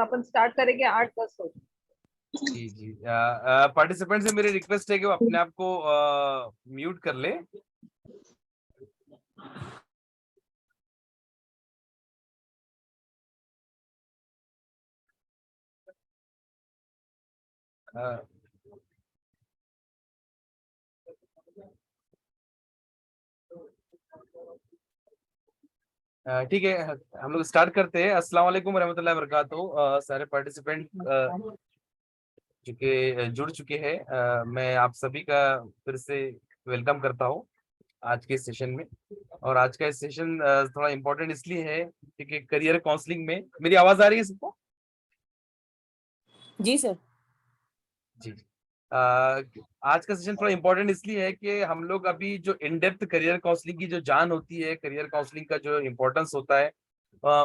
अपन start करेंगे 8-10 हो। जी जी। Participant से मेरी रिक्वेस्ट है कि वो अपने आप को म्यूट कर ले। ठीक है, हम लोग स्टार्ट करते हैं। अस्सलाम वालेकुम रहमतुल्लाहि व बरकातहू। सारे पार्टिसिपेंट जुड़ चुके हैं। मैं आप सभी का फिर से वेलकम करता हूँ आज के सेशन में। और आज का सेशन थोड़ा इम्पोर्टेंट इसलिए है क्योंकि करियर काउंसलिंग में मेरी आवाज आ रही है सबको? जी सर। जी। आज का सेशन थोड़ा इम्पोर्टेंट इसलिए है कि हम लोग अभी जो इन डेप्थ करियर काउंसलिंग की जो जान होती है, करियर काउंसलिंग का जो इम्पोर्टेंस होता है,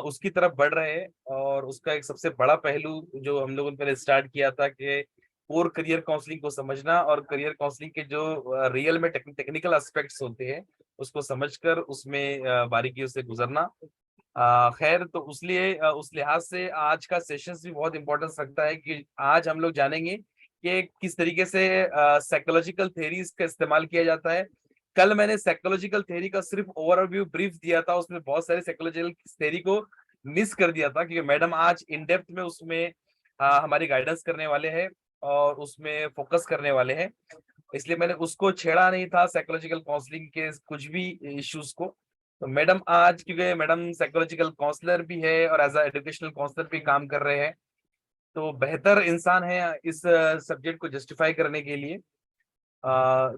उसकी तरफ बढ़ रहे हैं। और उसका एक सबसे बड़ा पहलू जो हम लोगों ने पहले स्टार्ट किया था कि कोर करियर काउंसलिंग को समझना और करियर काउंसलिंग के जो रियल में टेक्निकल एस्पेक्ट्स होते हैं उसको समझकर उसमें बारीकियों से गुजरना। खैर, तो उस लिहाज से आज का सेशन भी बहुत इंपॉर्टेंस रखता है कि आज हम लोग जानेंगे कि किस तरीके से साइकोलॉजिकल थेरीज का इस्तेमाल किया जाता है। कल मैंने साइकोलॉजिकल थेरी का सिर्फ ओवरव्यू ब्रीफ दिया था, उसमें बहुत सारे साइकोलॉजिकल थेरी को मिस कर दिया था क्योंकि मैडम आज इन डेप्थ में उसमें हमारी गाइडेंस करने वाले हैं और उसमें फोकस करने वाले हैं, इसलिए मैंने उसको छेड़ा नहीं था साइकोलॉजिकल काउंसलिंग के कुछ भी इश्यूज को। तो मैडम आज, क्योंकि मैडम साइकोलॉजिकल काउंसलर भी है और एज अ एजुकेशनल काउंसलर भी काम कर रहे हैं, तो बेहतर इंसान है इस सब्जेक्ट को जस्टिफाई करने के लिए।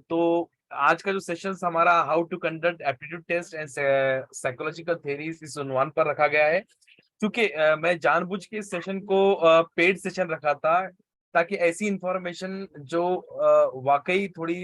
तो आज का जो सेशन हमारा how to conduct aptitude test and psychological theories इस उन्वान पर रखा गया है। क्योंकि मैं जानबूझ के इस सेशन को पेड सेशन रखा था ताकि ऐसी इंफॉर्मेशन जो वाकई थोड़ी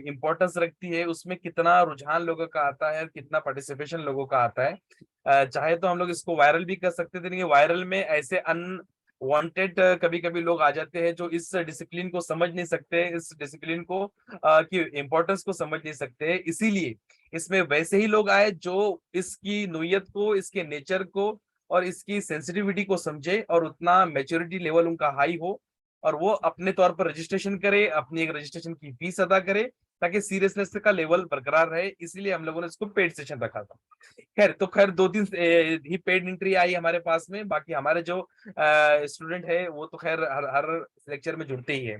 इम्पोर्टेंस रखती है, उसमें कितना रुझान लोगों का आता है और कितना पार्टिसिपेशन लोगों का आता है। चाहे तो हम लोग इसको वायरल भी कर सकते थे, लेकिन वायरल में ऐसे अनवांटेड कभी कभी लोग आ जाते हैं जो इस डिसिप्लिन को समझ नहीं सकते, इस डिसिप्लिन को की इम्पोर्टेंस को समझ नहीं सकते। इसीलिए इसमें वैसे ही लोग आए जो इसकी नोयत को, इसके नेचर को और इसकी सेंसिटिविटी को समझे और उतना मैच्योरिटी लेवल उनका हाई हो और वो अपने तौर पर रजिस्ट्रेशन करे, अपनी एक रजिस्ट्रेशन की फीस अदा करे ताकि सीरियसनेस का लेवल बरकरार रहे। इसीलिए हम लोगों ने इसको पेड सेशन रखा था। खैर 2-3 ही पेड एंट्री आई हमारे पास में। बाकी हमारे जो स्टूडेंट है वो तो खैर हर लेक्चर में जुड़ते ही है।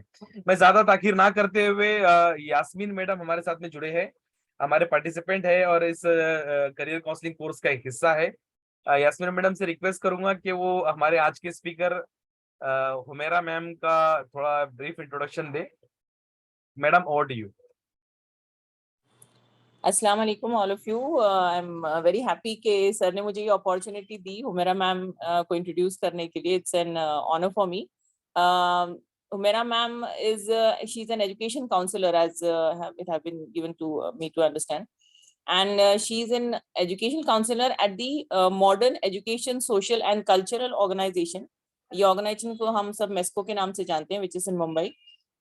मैं ज्यादा ताखीर ना करते हुए, यास्मीन मैडम हमारे साथ में जुड़े हैं, हमारे पार्टिसिपेंट है और इस करियर काउंसलिंग कोर्स का एक हिस्सा है। यास्मीन मैडम से रिक्वेस्ट करूंगा कि वो हमारे आज के स्पीकर हुमेरा मैम का थोड़ा ब्रीफ इंट्रोडक्शन दे। Madam, over to you. अस्सलाम वालेकुम all of you. I am very happy कि सर ने मुझे ये अपॉर्चुनिटी दी हुमेरा मैम को इंट्रोड्यूस करने के लिए। It's an honour for me. Humera ma'am is she is an education counselor as it have been given to me to understand, and she is an education counselor at the modern education social and cultural organization. ये organization को हम सब मेस्को के नाम से जानते हैं, which is in Mumbai,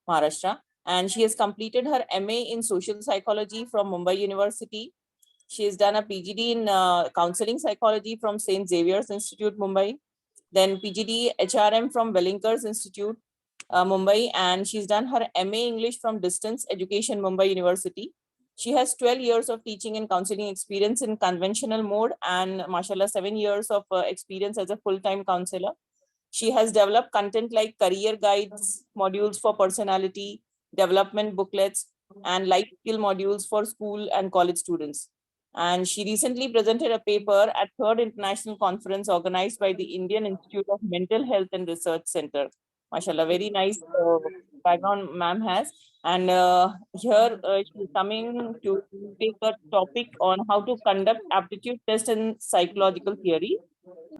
Maharashtra. And she has completed her MA in social psychology from Mumbai University. She has done a PGD in counseling psychology from St. Xavier's Institute, Mumbai. Then PGD HRM from Wellingers Institute, Mumbai. And she's done her MA English from Distance Education, Mumbai University. She has 12 years of teaching and counseling experience in conventional mode and mashallah 7 years of experience as a full-time counselor. She has developed content like career guides, modules for personality development, booklets, and life skill modules for school and college students. And she recently presented a paper at 3rd International Conference organized by the Indian Institute of Mental Health and Research Center. MashaAllah, very nice background ma'am has. And here she's coming to take a topic on how to conduct aptitude test and psychological theory.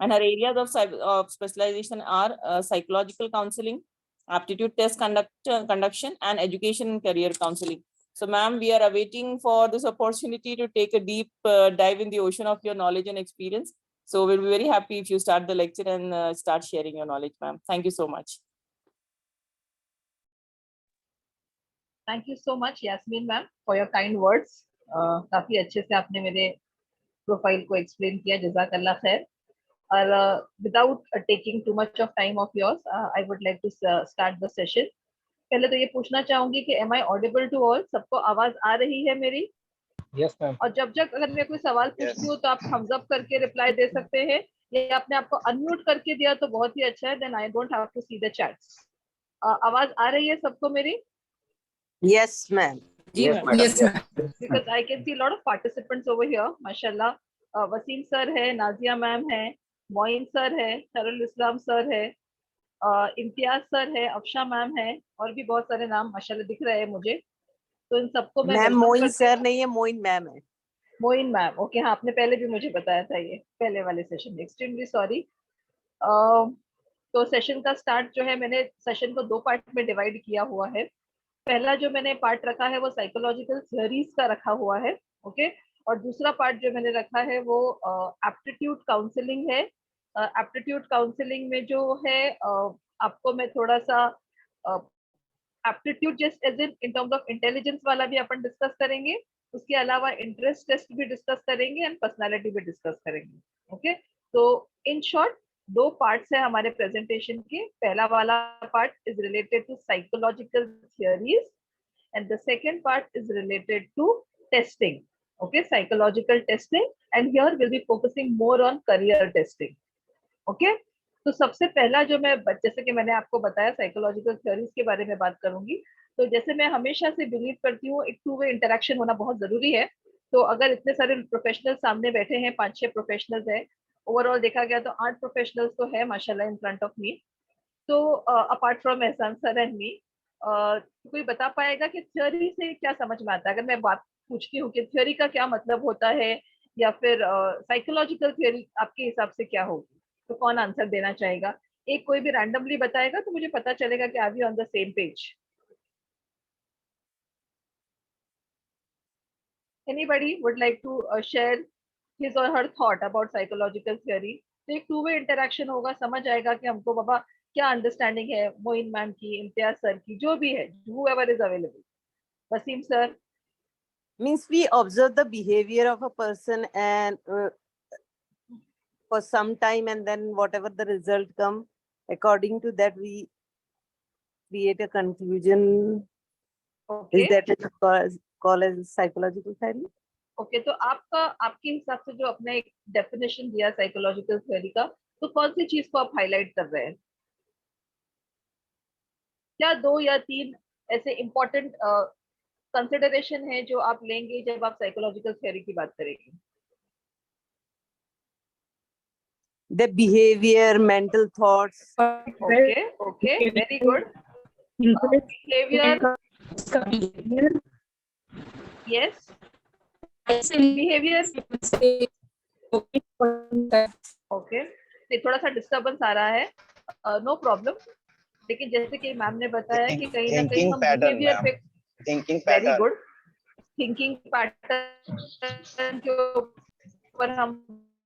And her areas of specialization are psychological counseling, aptitude test conduction, and education and career counseling. So ma'am, we are awaiting for this opportunity to take a deep dive in the ocean of your knowledge and experience. So we'll be very happy if you start the lecture and start sharing your knowledge, ma'am. Thank you so much. Thank you so much Yasmin ma'am for your kind words. काफी अच्छे से आपने मेरे profile को explain किया, जज़ाकल्लाह खैर। और without taking too much of time of yours, I would like to start the session. पहले तो ये पूछना चाहूंगी कि am I audible to all? सबको आवाज आ रही है मेरी? Yes, ma'am. और जब जब अगर मैं कोई सवाल पूछती हूँ तो आप thumbs up करके रिप्लाई दे सकते हैं, या आपने आपको अनम्यूट करके दिया तो बहुत ही अच्छा है, then I don't have to see the chats. आवाज आ रही है सबको मेरी? Yes, ma'am. Yes, madam. yes, Because I can see a lot of participants over here, माशाल्लाह. वसीम सर है, नाजिया मैम है, मोइन सर है, शरुल इस्लाम सर है, इम्तियाज सर है, अफशा मैम है, और भी बहुत सारे नाम माशाल्लाह दिख रहे हैं मुझे. तो इन सबको मैं मैम welcome मोइन करती सर हूँ. नहीं है, मोइन मैम है. Moin ma'am, okay. हाँ, आपने पहले भी मुझे बताया था ये पहले वाले सेशन में. Extremely sorry. तो सेशन का स्टार्ट जो है, मैंने सेशन को 2 पार्ट में डिवाइड किया हुआ है. पहला जो मैंने पार्ट रखा है वो साइकोलॉजिकल थ्योरीज का रखा हुआ है, ओके. और दूसरा पार्ट जो मैंने रखा है वो एप्टीट्यूड काउंसलिंग है. एप्टीट्यूड काउंसलिंग में जो है आपको मैं थोड़ा सा aptitude just as in terms of intelligence वाला भी अपन डिस्कस करेंगे. उसके अलावा इंटरेस्ट टेस्ट भी डिस्कस करेंगे एंड पर्सनालिटी भी डिस्कस करेंगे, ओके. तो इन शॉर्ट 2 पार्ट्स है हमारे प्रेजेंटेशन के. पहला वाला part is related to psychological theories and the second part is related to testing, okay, psychological testing, and here we'll be focusing more on career testing, okay. तो सबसे पहला जो मैं, जैसे कि मैंने आपको बताया, साइकोलॉजिकल थ्योरीज के बारे में बात करूंगी. तो जैसे मैं हमेशा से बिलीव करती हूँ, एक 2 वे इंटरेक्शन होना बहुत जरूरी है. तो अगर इतने सारे प्रोफेशनल सामने बैठे हैं, 5-6 प्रोफेशनल्स हैं, ओवरऑल देखा गया तो 8 प्रोफेशनल्स तो है माशाल्लाह इन फ्रंट ऑफ मी. तो अपार्ट फ्रॉम एहसान सर एंड मी, कोई बता पाएगा कि थ्योरी से क्या समझ में आता है? अगर मैं बात पूछती हूँ कि थ्योरी का क्या मतलब होता है, या फिर साइकोलॉजिकल थ्योरी आपके हिसाब से क्या होगी, तो कौन आंसर देना चाहेगा? एक कोई भी रैंडमली बताएगा तो मुझे पता चलेगा कि are we on the same page. Anybody would like to share his or her thought about psychological theory? तो एक 2 वे इंटरेक्शन होगा, समझ आएगा कि हमको बाबा क्या अंडरस्टैंडिंग है मोइन मैम की, इम्तियाज सर की, जो भी है, whoever is available. Waseem sir. Means we observe the behavior of a person and for some time, and then whatever the result come, according to that we create a conclusion. Okay. Is that it called as psychological theory? Okay. तो आपके हिसाब से जो अपने एक definition दिया psychological theory का, तो कौन सी चीज को आप हाईलाइट कर रहे हैं? क्या 2 या 3 ऐसे इंपॉर्टेंट कंसिडरेशन है जो आप लेंगे जब आप साइकोलॉजिकल थ्योरी की बात करेंगे? The behavior, mental thoughts. Okay, okay, very good. Behavior, yes. Behavior, okay. नहीं, थोड़ा सा डिस्टर्बेंस आ रहा है, नो प्रॉब्लम. लेकिन जैसे कि मैम ने बताया कि कहीं ना कहीं हम बिहेवियर पे, वेरी गुड, थिंकिंग पैटर्न के ऊपर हम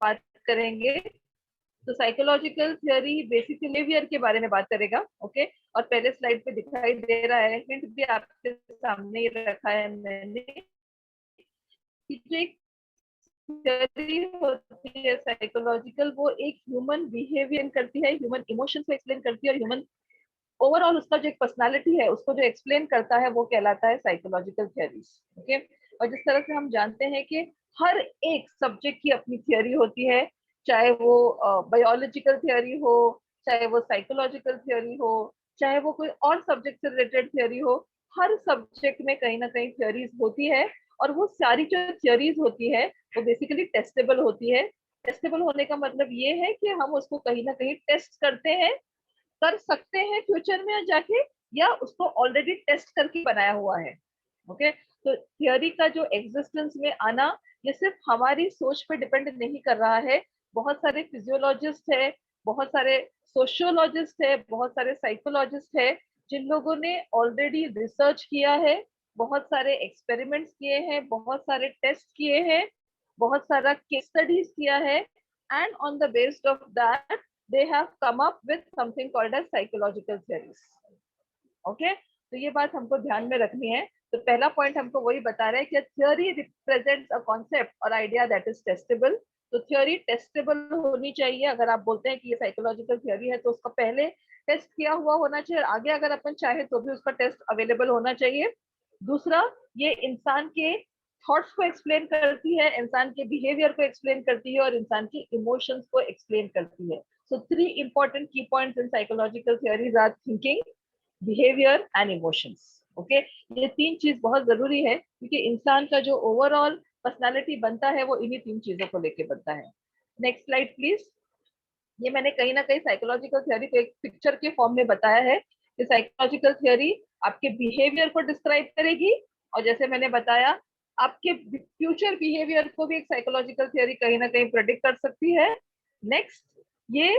बात करेंगे. तो साइकोलॉजिकल थ्योरी बेसिक बिहेवियर के बारे में बात करेगा, ओके. और पहले स्लाइड पे दिखाई दे रहा है, हिंट भी आपके सामने ही रखा है मैंने, कि जो एक थ्योरी होती है साइकोलॉजिकल, वो एक ह्यूमन बिहेवियर करती है, ह्यूमन इमोशंस को एक्सप्लेन करती है, और ह्यूमन ओवरऑल उसका जो एक पर्सनालिटी है उसको जो एक्सप्लेन करता है वो कहलाता है साइकोलॉजिकल थ्योरीज, ओके. और जिस तरह से हम जानते हैं कि हर एक सब्जेक्ट की अपनी थ्योरी होती है, चाहे वो बायोलॉजिकल थ्योरी हो, चाहे वो साइकोलॉजिकल थ्योरी हो, चाहे वो कोई और सब्जेक्ट से रिलेटेड थ्योरी हो, हर सब्जेक्ट में कहीं ना कहीं थ्योरीज होती है. और वो सारी जो थ्योरीज होती है वो बेसिकली टेस्टेबल होती है. टेस्टेबल होने का मतलब ये है कि हम उसको कहीं ना कहीं टेस्ट करते हैं, कर सकते हैं फ्यूचर में जाके, या उसको ऑलरेडी टेस्ट करके बनाया हुआ है, ओके. तो थियोरी का जो एग्जिस्टेंस में आना, ये सिर्फ हमारी सोच पे डिपेंड नहीं कर रहा है. बहुत सारे फिजियोलॉजिस्ट है, बहुत सारे सोशियोलॉजिस्ट है, बहुत सारे साइकोलॉजिस्ट है, जिन लोगों ने ऑलरेडी रिसर्च किया है, बहुत सारे एक्सपेरिमेंट्स किए हैं, बहुत सारे टेस्ट किए हैं, बहुत सारा केस स्टडीज किया है, and on the basis of that they have come up with something called as psychological theories, okay. तो ये बात हमको ध्यान में रखनी है. तो पहला पॉइंट हमको वही बता रहे हैं कि theory represents a concept or idea that is testable. तो थ्योरी टेस्टेबल होनी चाहिए। अगर आप बोलते हैं कि ये साइकोलॉजिकल थ्योरी है तो उसका पहले टेस्ट किया हुआ होना चाहिए, और आगे अगर अपन चाहे तो भी उसका टेस्ट अवेलेबल होना चाहिए। दूसरा, ये इंसान के थॉट्स को एक्सप्लेन करती है, इंसान के बिहेवियर को एक्सप्लेन करती है, और इंसान के इमोशंस को एक्सप्लेन करती है। सो 3 important key points in psychological theories are thinking, behaviour and emotions. Okay, ये 3 चीज बहुत जरूरी है, क्योंकि इंसान का जो ओवरऑल पर्सनालिटी बनता है वो इन्हीं 3 चीजों को लेके बनता है। Next slide please. ये मैंने कहीं ना कहीं साइकोलॉजिकल थ्योरी को एक पिक्चर के फॉर्म में बताया है कि साइकोलॉजिकल थ्योरी आपके बिहेवियर को डिस्क्राइब करेगी, और जैसे मैंने बताया आपके फ्यूचर बिहेवियर को भी एक साइकोलॉजिकल थ्योरी कहीं ना कहीं प्रेडिक्ट कर सकती है। नेक्स्ट, ये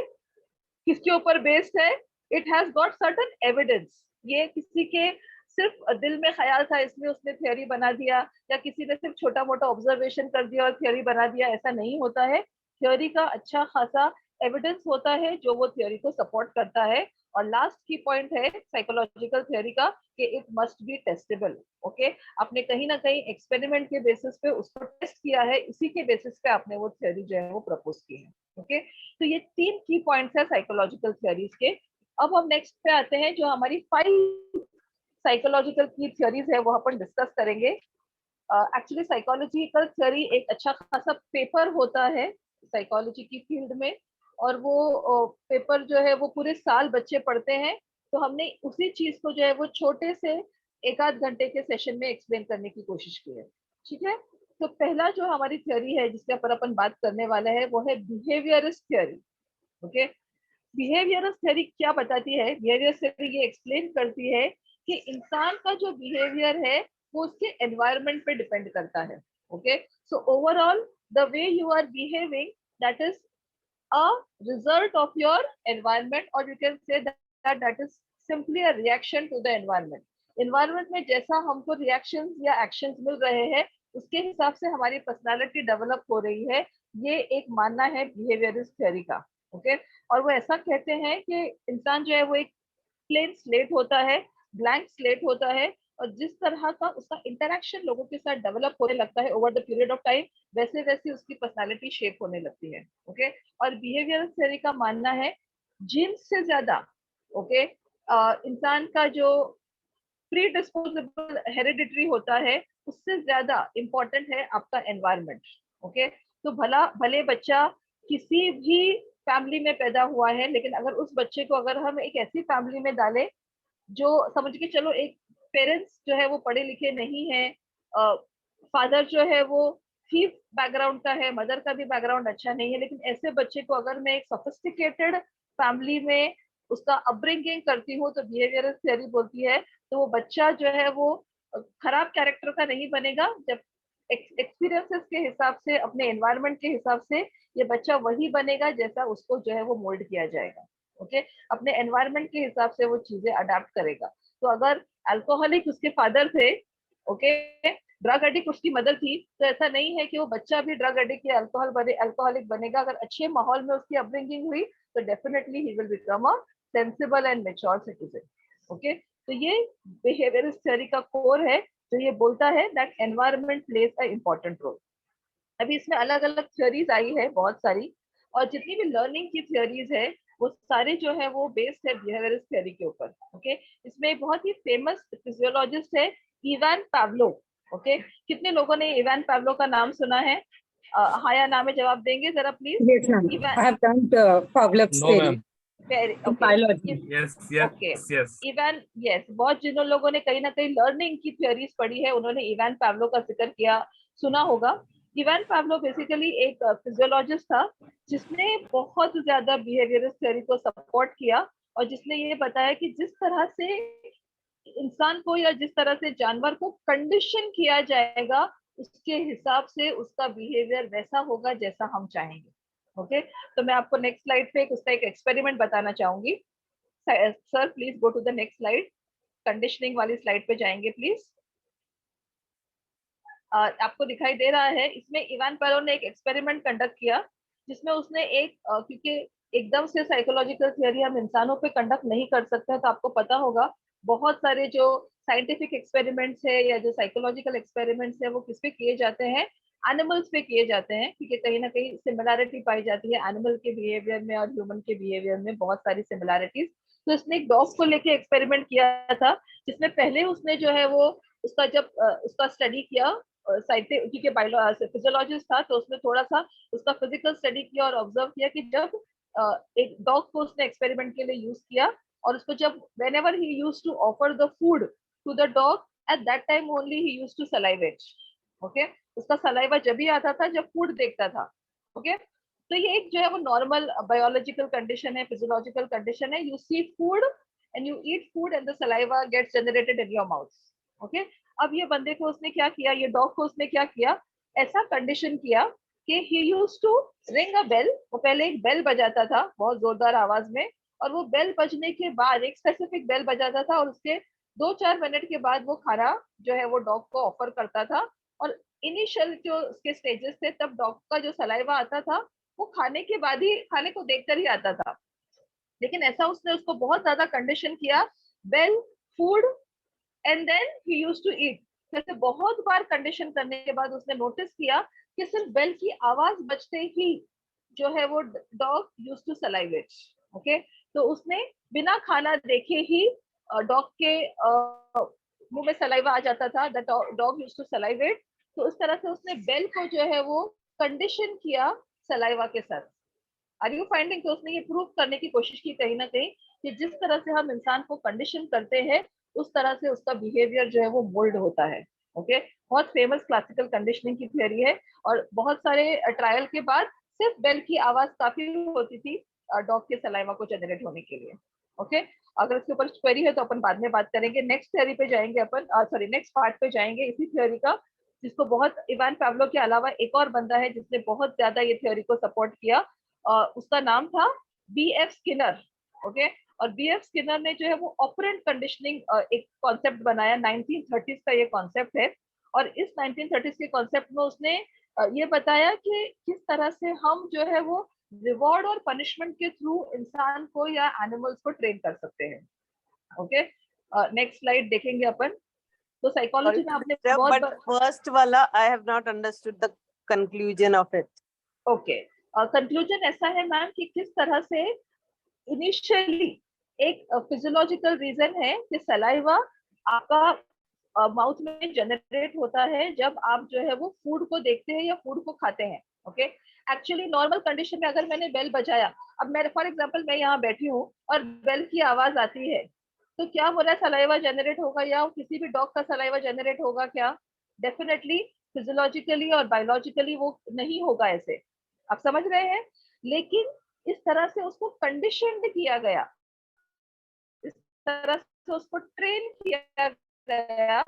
किसके ऊपर बेस्ड है? It has got certain evidence. ये किसी के सिर्फ दिल में ख्याल था इसलिए उसने थ्योरी बना दिया, या किसी ने सिर्फ छोटा मोटा ऑब्जर्वेशन कर दिया और थ्योरी बना दिया, ऐसा नहीं होता है। थ्योरी का अच्छा खासा एविडेंस होता है जो वो थ्योरी को सपोर्ट करता है। और लास्ट की पॉइंट है साइकोलॉजिकल थ्योरी का कि it must be testable. Okay, आपने कहीं ना कहीं एक्सपेरिमेंट के बेसिस पे उसको टेस्ट किया है, इसी के बेसिस पे आपने वो थ्योरी जो है वो प्रपोज की है। ओके, तो ये 3 की पॉइंट्स है साइकोलॉजिकल थ्योरीज के। अब हम नेक्स्ट पे आते हैं, जो हमारी 5 साइकोलॉजिकल की थ्योरीज है वो अपन डिस्कस करेंगे। एक्चुअली साइकोलॉजिकल थ्योरी एक अच्छा खासा पेपर होता है साइकोलॉजी की फील्ड में, और वो पेपर जो है वो पूरे साल बच्चे पढ़ते हैं। तो हमने उसी चीज को जो है वो छोटे से 1 आध घंटे के सेशन में एक्सप्लेन करने की कोशिश की है। ठीक है, तो पहला जो हमारी थ्योरी है जिसके ऊपर अपन बात करने वाले हैं वो है behaviourist theory. Okay, behaviourist theory क्या बताती है? बिहेवियरिस्ट थ्योरी ये एक्सप्लेन करती है कि इंसान का जो बिहेवियर है वो उसके एनवायरनमेंट पे डिपेंड करता है। Okay, so overall the way you are behaving, that is a result of your environment, or you can say that is simply a reaction to the environment. environment में जैसा हमको reactions या actions मिल रहे हैं उसके हिसाब से हमारी personality develop हो रही है। ये एक मानना है behaviorist theory का। ओके, और वो ऐसा कहते हैं कि इंसान जो है वो एक प्लेन स्लेट होता है, ब्लैंक स्लेट होता है, और जिस तरह का उसका इंटरेक्शन लोगों के साथ डेवलप होने लगता है over the period of time, वैसे वैसे उसकी पर्सनालिटी शेप होने लगती है। ओके, और बिहेवियरल थ्योरी का मानना है जीन्स से ज्यादा, ओके, इंसान का जो प्री डिस्पोजेबल हेरिडिटरी होता है उससे ज्यादा इम्पोर्टेंट है आपका एनवायरनमेंट। ओके, तो भले बच्चा किसी भी फैमिली में पैदा हुआ है, लेकिन अगर उस बच्चे को अगर हम एक ऐसी फैमिली में डालें जो समझ के चलो एक पेरेंट्स जो है वो पढ़े लिखे नहीं है, फादर जो है वो थीफ बैकग्राउंड का है, मदर का भी बैकग्राउंड अच्छा नहीं है, लेकिन ऐसे बच्चे को अगर मैं एक सोफिस्टिकेटेड फैमिली में उसका अपब्रिंगिंग करती हूँ तो बिहेवियरल थ्योरी बोलती है तो वो बच्चा जो है वो खराब कैरेक्टर का नहीं बनेगा। जब एक्सपीरियंसेस के हिसाब से, अपने एनवायरनमेंट के हिसाब से ये बच्चा वही बनेगा जैसा उसको जो है वो मोल्ड किया जाएगा। ओके, अपने एनवायरनमेंट के हिसाब से वो चीजें अडेप्ट करेगा। तो अगर अल्कोहलिक उसके फादर थे, ओके, ड्रग एडिक्ट उसकी मदर थी, तो ऐसा नहीं है कि वो बच्चा भी ड्रग एडिक्ट या अल्कोहलिक बनेगा। अगर अच्छे माहौल में उसकी अपब्रिंगिंग हुई तो definitely he will become a sensible and mature citizen. Okay, तो ये बिहेवियरिस्ट थ्योरी का कोर है जो ये बोलता है that environment plays a important role. अभी इसमें अलग अलग थ्योरीज आई है बहुत सारी, और जितनी भी लर्निंग की थ्योरीज है वो सारे जो है वो बेस्ड है बिहेवियरिस्ट थ्योरी के ऊपर। ओके, इसमें बहुत ही फेमस फिजियोलॉजिस्ट है इवान पाव्लो। ओके, कितने लोगों ने इवान पाव्लो का नाम सुना है? हाँ या ना में जवाब देंगे जरा please. Yes, ma'am. I have done Pavlov's No, theory. ma'am. Biology. Yes. Ivan, yes, बहुत जिन लोगों ने कहीं ना कहीं लर्निंग की थ्योरीज पढ़ी है उन्होंने इवान पाव्लो का जिक्र किया, सुना होगा। इवान पाव्लो बेसिकली एक फिजियोलॉजिस्ट था जिसने बहुत ज्यादा बिहेवियरिस्ट थ्योरी को सपोर्ट किया, और जिसने ये बताया कि जिस तरह से इंसान को या जिस तरह से जानवर को कंडीशन किया जाएगा उसके हिसाब से उसका बिहेवियर वैसा होगा जैसा हम चाहेंगे। ओके, तो मैं आपको नेक्स्ट स्लाइड पे उसका एक एक्सपेरिमेंट बताना चाहूंगी। Sir please go to the next slide, conditioning वाली स्लाइड पे जाएंगे प्लीज। आपको दिखाई दे रहा है इसमें इवान पाव्लो ने एक एक्सपेरिमेंट कंडक्ट किया जिसमें उसने एक क्योंकि एकदम से साइकोलॉजिकल थ्योरी हम इंसानों पे कंडक्ट नहीं कर सकते हैं, तो आपको पता होगा बहुत सारे जो साइंटिफिक एक्सपेरिमेंट्स है या जो साइकोलॉजिकल एक्सपेरिमेंट्स है वो किस पे किए जाते हैं? एनिमल्स पे किए जाते हैं, क्योंकि कहीं ना कहीं सिमिलैरिटी पाई जाती है एनिमल के बिहेवियर में और ह्यूमन के बिहेवियर में, बहुत सारी सिमिलैरिटीज। तो इसने एक डॉग को लेके एक्सपेरिमेंट किया था, जिसमें पहले उसने जो है वो उसका जब उसका स्टडी किया, क्योंकि फिजियोलॉजिस्ट था, तो उसने थोड़ा सा उसका फिजिकल स्टडी किया और ऑब्जर्व किया कि जब एक डॉग को उसने एक्सपेरिमेंट के लिए यूज किया, और उसको जब whenever he used to offer the food to the dog, at that time only he used to salivate. Okay, उसका सलाइवा जब भी आता था जब फूड देखता था। ओके, तो ये एक जो है वो नॉर्मल बायोलॉजिकल कंडीशन है, फिजियोलॉजिकल कंडीशन है। You see food and you eat food and the saliva gets generated in your mouth. Okay, अब ये बंदे को उसने क्या किया, ये डॉग को उसने क्या किया, ऐसा कंडीशन किया कि he used to ring a bell। वो पहले एक बेल बजाता था बहुत जोरदार आवाज में, और वो बेल बजने के बाद एक स्पेसिफिक बेल बजाता था, और उसके 2-4 मिनट के बाद वो खाना जो है वो डॉग को ऑफर करता था। और इनिशियल जो उसके स्टेजेस थे, तब डॉग का जो सलाइवा आता था वो खाने के बाद ही, खाने को देखकर ही आता था। लेकिन ऐसा उसने उसको बहुत ज्यादा कंडीशन किया, bell, food and then he used to eat. जैसे बहुत बार कंडीशन करने के बाद उसने नोटिस किया कि सिर्फ बेल की आवाज बजते ही जो है वो डॉग यूज्ड टू सलाइवेट। ओके, तो उसने बिना खाना देखे ही डॉग के मुंह में सलाइवा आ जाता था, द डॉग यूज्ड टू सलाइवेट। तो उस तरह से उसने बेल को जो है वो कंडीशन किया सलाइवा के साथ। Are you finding? तो उसने ये प्रूव करने की कोशिश की कहीं ना कहीं कि जिस तरह से हम इंसान को कंडीशन करते हैं, उस तरह से उसका बिहेवियर जो है वो मोल्ड होता है। ओके, बहुत फेमस क्लासिकल कंडीशनिंग की थ्योरी है, और बहुत सारे ट्रायल के बाद सिर्फ बेल की आवाज काफी होती थी डॉग के सलाइवा को जनरेट होने के लिए। ओके, अगर इसके ऊपर क्वेरी है तो अपन बाद में बात करेंगे। नेक्स्ट थ्योरी पे जाएंगे अपन, सॉरी नेक्स्ट पार्ट पे जाएंगे इसी थ्योरी का, जिसको बहुत इवान पाव्लो के अलावा एक और बंदा है जिसने बहुत ज्यादा ये थ्योरी को सपोर्ट किया। उसका नाम था B.F. स्किनर। ओके, और B.F. स्किनर ने जो है वो ऑपरेंट कंडीशनिंग एक कॉन्सेप्ट बनाया, 1930s का ये कॉन्सेप्ट है। और इस 1930s के कॉन्सेप्ट में उसने ये बताया कि किस तरह से हम जो है वो रिवॉर्ड और पनिशमेंट के थ्रू इंसान को या एनिमल्स को ट्रेन कर सकते हैं। ओके, नेक्स्ट स्लाइड देखेंगे अपन। तो साइकोलॉजी में आपने but first वाला I have not understood the conclusion of it. Okay, conclusion ऐसा है मैम कि किस तरह से इनिशियली एक फिजियोलॉजिकल रीजन है कि सलाइवा आपका माउथ में जनरेट होता है जब आप जो है वो फूड को देखते हैं या फूड को खाते हैं। ओके, एक्चुअली नॉर्मल कंडीशन में अगर मैंने बेल बजाया, अब मैं फॉर एग्जांपल मैं यहाँ बैठी हूँ और बेल की आवाज आती है, तो क्या हो रहा है, सलाइवा जनरेट होगा या किसी भी डॉग का सलाइवा जनरेट होगा क्या? डेफिनेटली फिजियोलॉजिकली और बायोलॉजिकली वो नहीं होगा ऐसे, आप समझ रहे हैं। लेकिन इस तरह से उसको कंडीशनड किया गया, इस तरह से उसको ट्रेन किया गया,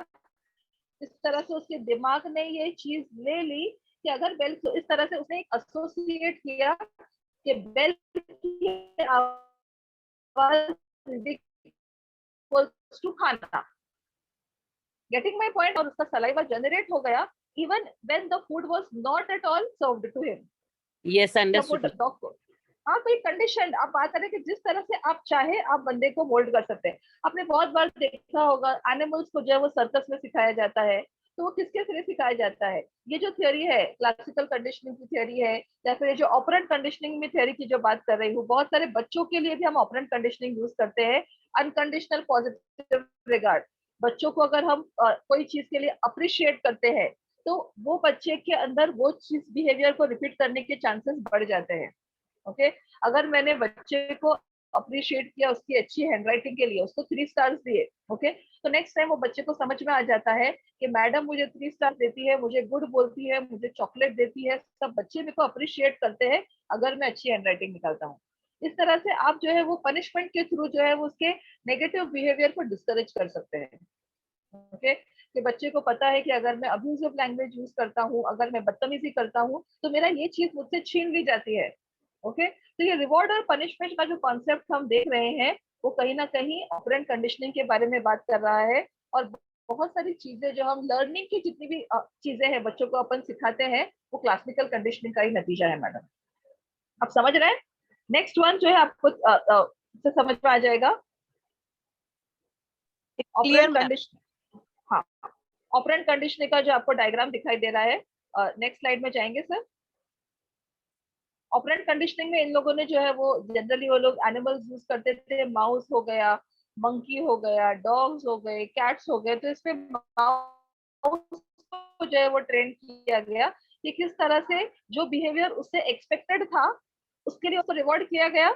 इस तरह से उसके दिमाग ने ये चीज ले ली कि अगर बेल, तो इस तरह से उसने एसोसिएट किया कि बेल की आवाज इक्वल्स टू खाना। Getting my point? और उसका सलाइवा जनरेट हो गया even when the food was not at all served to him. Yes, understood. Dog को आप एक कंडीशन, आप बात करें कि जिस तरह से आप चाहे आप बंदे को मोल्ड कर सकते हैं। आपने बहुत बार देखा होगा एनिमल्स को जो है वो सर्कस में सिखाया जाता है, तो वो किसके जरिए सिखाया जाता है? ये जो थ्योरी है क्लासिकल कंडीशनिंग की थ्योरी है, या फिर ये जो ऑपरेंट कंडीशनिंग में थ्योरी की जो बात कर रही हूँ, बहुत सारे बच्चों के लिए भी हम ऑपरेंट कंडीशनिंग यूज करते हैं। अनकंडीशनल पॉजिटिव रिगार्ड, बच्चों को अगर हम कोई चीज के लिए अप्रिशिएट करते हैं तो वो बच्चे के अंदर वो चीज बिहेवियर को रिपीट करने के चांसेस बढ़ जाते हैं। ओके, अगर मैंने बच्चे को अप्रिशिएट किया उसकी अच्छी हैंडराइटिंग के लिए, उसको 3 स्टार्स दिए, ओके, तो नेक्स्ट टाइम वो बच्चे को समझ में आ जाता है कि मैडम मुझे 3 स्टार देती है, मुझे गुड बोलती है, मुझे चॉकलेट देती है, सब बच्चे मेरे को अप्रिशिएट करते हैं अगर मैं अच्छी हैंडराइटिंग निकालता हूँ। इस तरह से आप जो है वो पनिशमेंट के थ्रू जो है वो उसके नेगेटिव बिहेवियर को डिस्करेज कर सकते हैं। ओके, कि बच्चे को पता है कि अगर मैं अब्यूजिव लैंग्वेज यूज करता हूँ, अगर मैं बदतमीजी करता हूँ, तो मेरा ये चीज मुझसे छीन ली जाती है। ओके, तो ये रिवॉर्ड और पनिशमेंट का जो कॉन्सेप्ट हम देख रहे हैं वो कहीं ना कहीं ऑपरेंट कंडीशनिंग के बारे में बात कर रहा है। और बहुत सारी चीजें जो हम लर्निंग की जितनी भी चीजें हैं बच्चों को अपन सिखाते हैं वो क्लासिकल कंडीशनिंग का ही नतीजा है मैडम। आप समझ रहे हैं? नेक्स्ट वन जो है आपको समझ में आ जाएगा, ऑपरेंट कंडीशन। हाँ, ऑपरेंट कंडीशनिंग का जो आपको डायग्राम दिखाई दे रहा है, नेक्स्ट स्लाइड में जाएंगे सर। ऑपरेंट कंडीशनिंग में इन लोगों ने जो है वो जनरली वो लोग एनिमल्स यूज करते थे, माउस हो गया, मंकी हो गया, डॉग्स हो गए, कैट्स हो गए। तो इसमें माउस को जो है वो ट्रेन किया गया कि किस तरह से जो बिहेवियर उससे एक्सपेक्टेड था उसके लिए उसको रिवॉर्ड किया गया,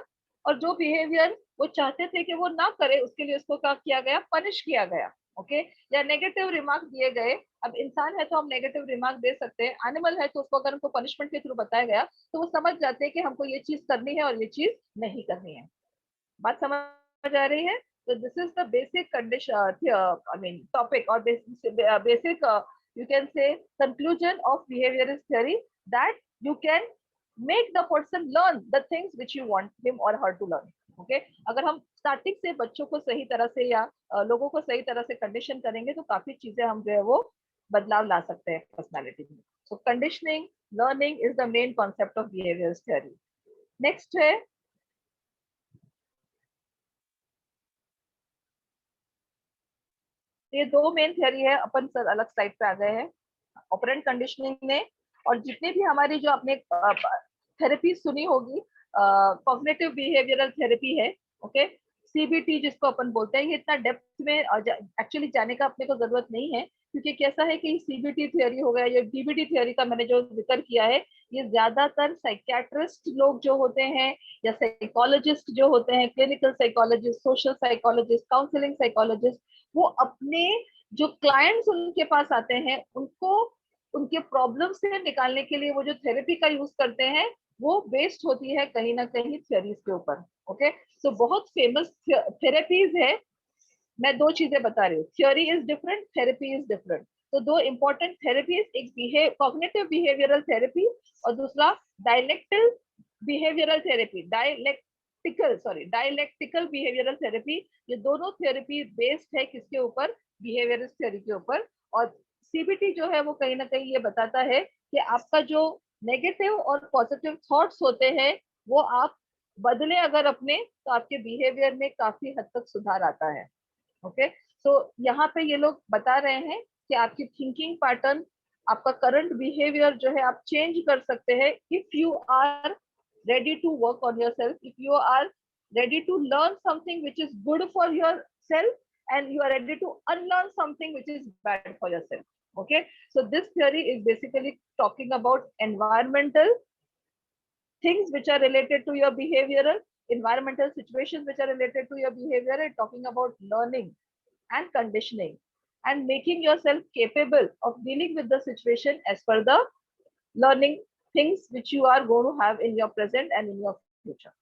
और जो बिहेवियर वो चाहते थे कि वो ना करे उसके लिए उसको क्या किया गया, पनिश किया गया। ओके, या नेगेटिव रिमार्क दिए गए। अब इंसान है तो हम नेगेटिव रिमार्क दे सकते हैं, एनिमल है तो उसको अगर हमको पनिशमेंट के थ्रू बताया गया तो वो समझ जाते हैं कि हमको ये चीज करनी है और ये चीज नहीं करनी है। बात समझ आ रही है? तो this is the basic condition, I mean topic, और basic you can say conclusion of behaviorist theory, that you can make the person learn the things which you want him or her to learn. Okay, अगर हम starting से बच्चों को सही तरह से या लोगों को सही तरह से कंडीशन करेंगे तो काफी चीजें हम जो है वो बदलाव ला सकते हैं पर्सनालिटी में। So conditioning learning is the main concept of behaviours theory. Next है ये दो मेन थ्योरी है, अपन सर अलग साइड पे आ गए हैं। ऑपरेंट कंडीशनिंग में और जितने भी हमारी जो आपने थेरेपी सुनी होगी, कॉग्निटिव बिहेवियरल थेरेपी है, ओके, सीबीटी जिसको अपन बोलते हैं, ये इतना डेप्थ में एक्चुअली जाने का अपने को जरूरत नहीं है, क्योंकि कैसा है कि सीबीटी थ्योरी हो गया या डीबीटी थ्योरी का मैंने जो जिक्र किया है, ये ज्यादातर साइकियाट्रिस्ट लोग जो होते हैं या साइकोलॉजिस्ट जो होते हैं, clinical psychologist, social psychologist, counselling psychologist, वो अपने जो क्लाइंट्स उनके पास आते हैं उनको उनके प्रॉब्लम से निकालने के लिए वो जो थेरेपी का यूज करते हैं वो बेस्ड होती है कहीं ना कहीं थ्योरीज के ऊपर। ओके, सो बहुत फेमस थेरेपीज है। मैं दो चीजें बता रही हूँ, theory is different, therapy is different. तो दो इंपॉर्टेंट थेरेपीज, एक कॉग्निटिव बिहेवियरल थेरेपी और दूसरा dialectical behavioural therapy, dialectical behavioural therapy. ये दोनों थेरेपी बेस्ड है किसके ऊपर, बिहेवियरिस्ट थ्योरी के ऊपर। और सीबीटी जो है वो कहीं ना कहीं ये बताता है कि आपका जो नेगेटिव और पॉजिटिव थॉट्स होते हैं वो आप बदले अगर अपने, तो आपके बिहेवियर में काफी हद तक सुधार आता है। ओके, तो यहाँ पे ये लोग बता रहे हैं कि आपकी थिंकिंग पैटर्न, आपका करंट बिहेवियर जो है आप चेंज कर सकते हैं if you are ready to work on yourself, if you are ready to learn something which is good for yourself and you are ready to unlearn something which is bad for yourself. Okay, so this theory is basically talking about environmental things which are related to your behavioral, environmental situations which are related to your behavior, and talking about learning and conditioning and making yourself capable of dealing with the situation as per the learning things which you are going to have in your present and in your future.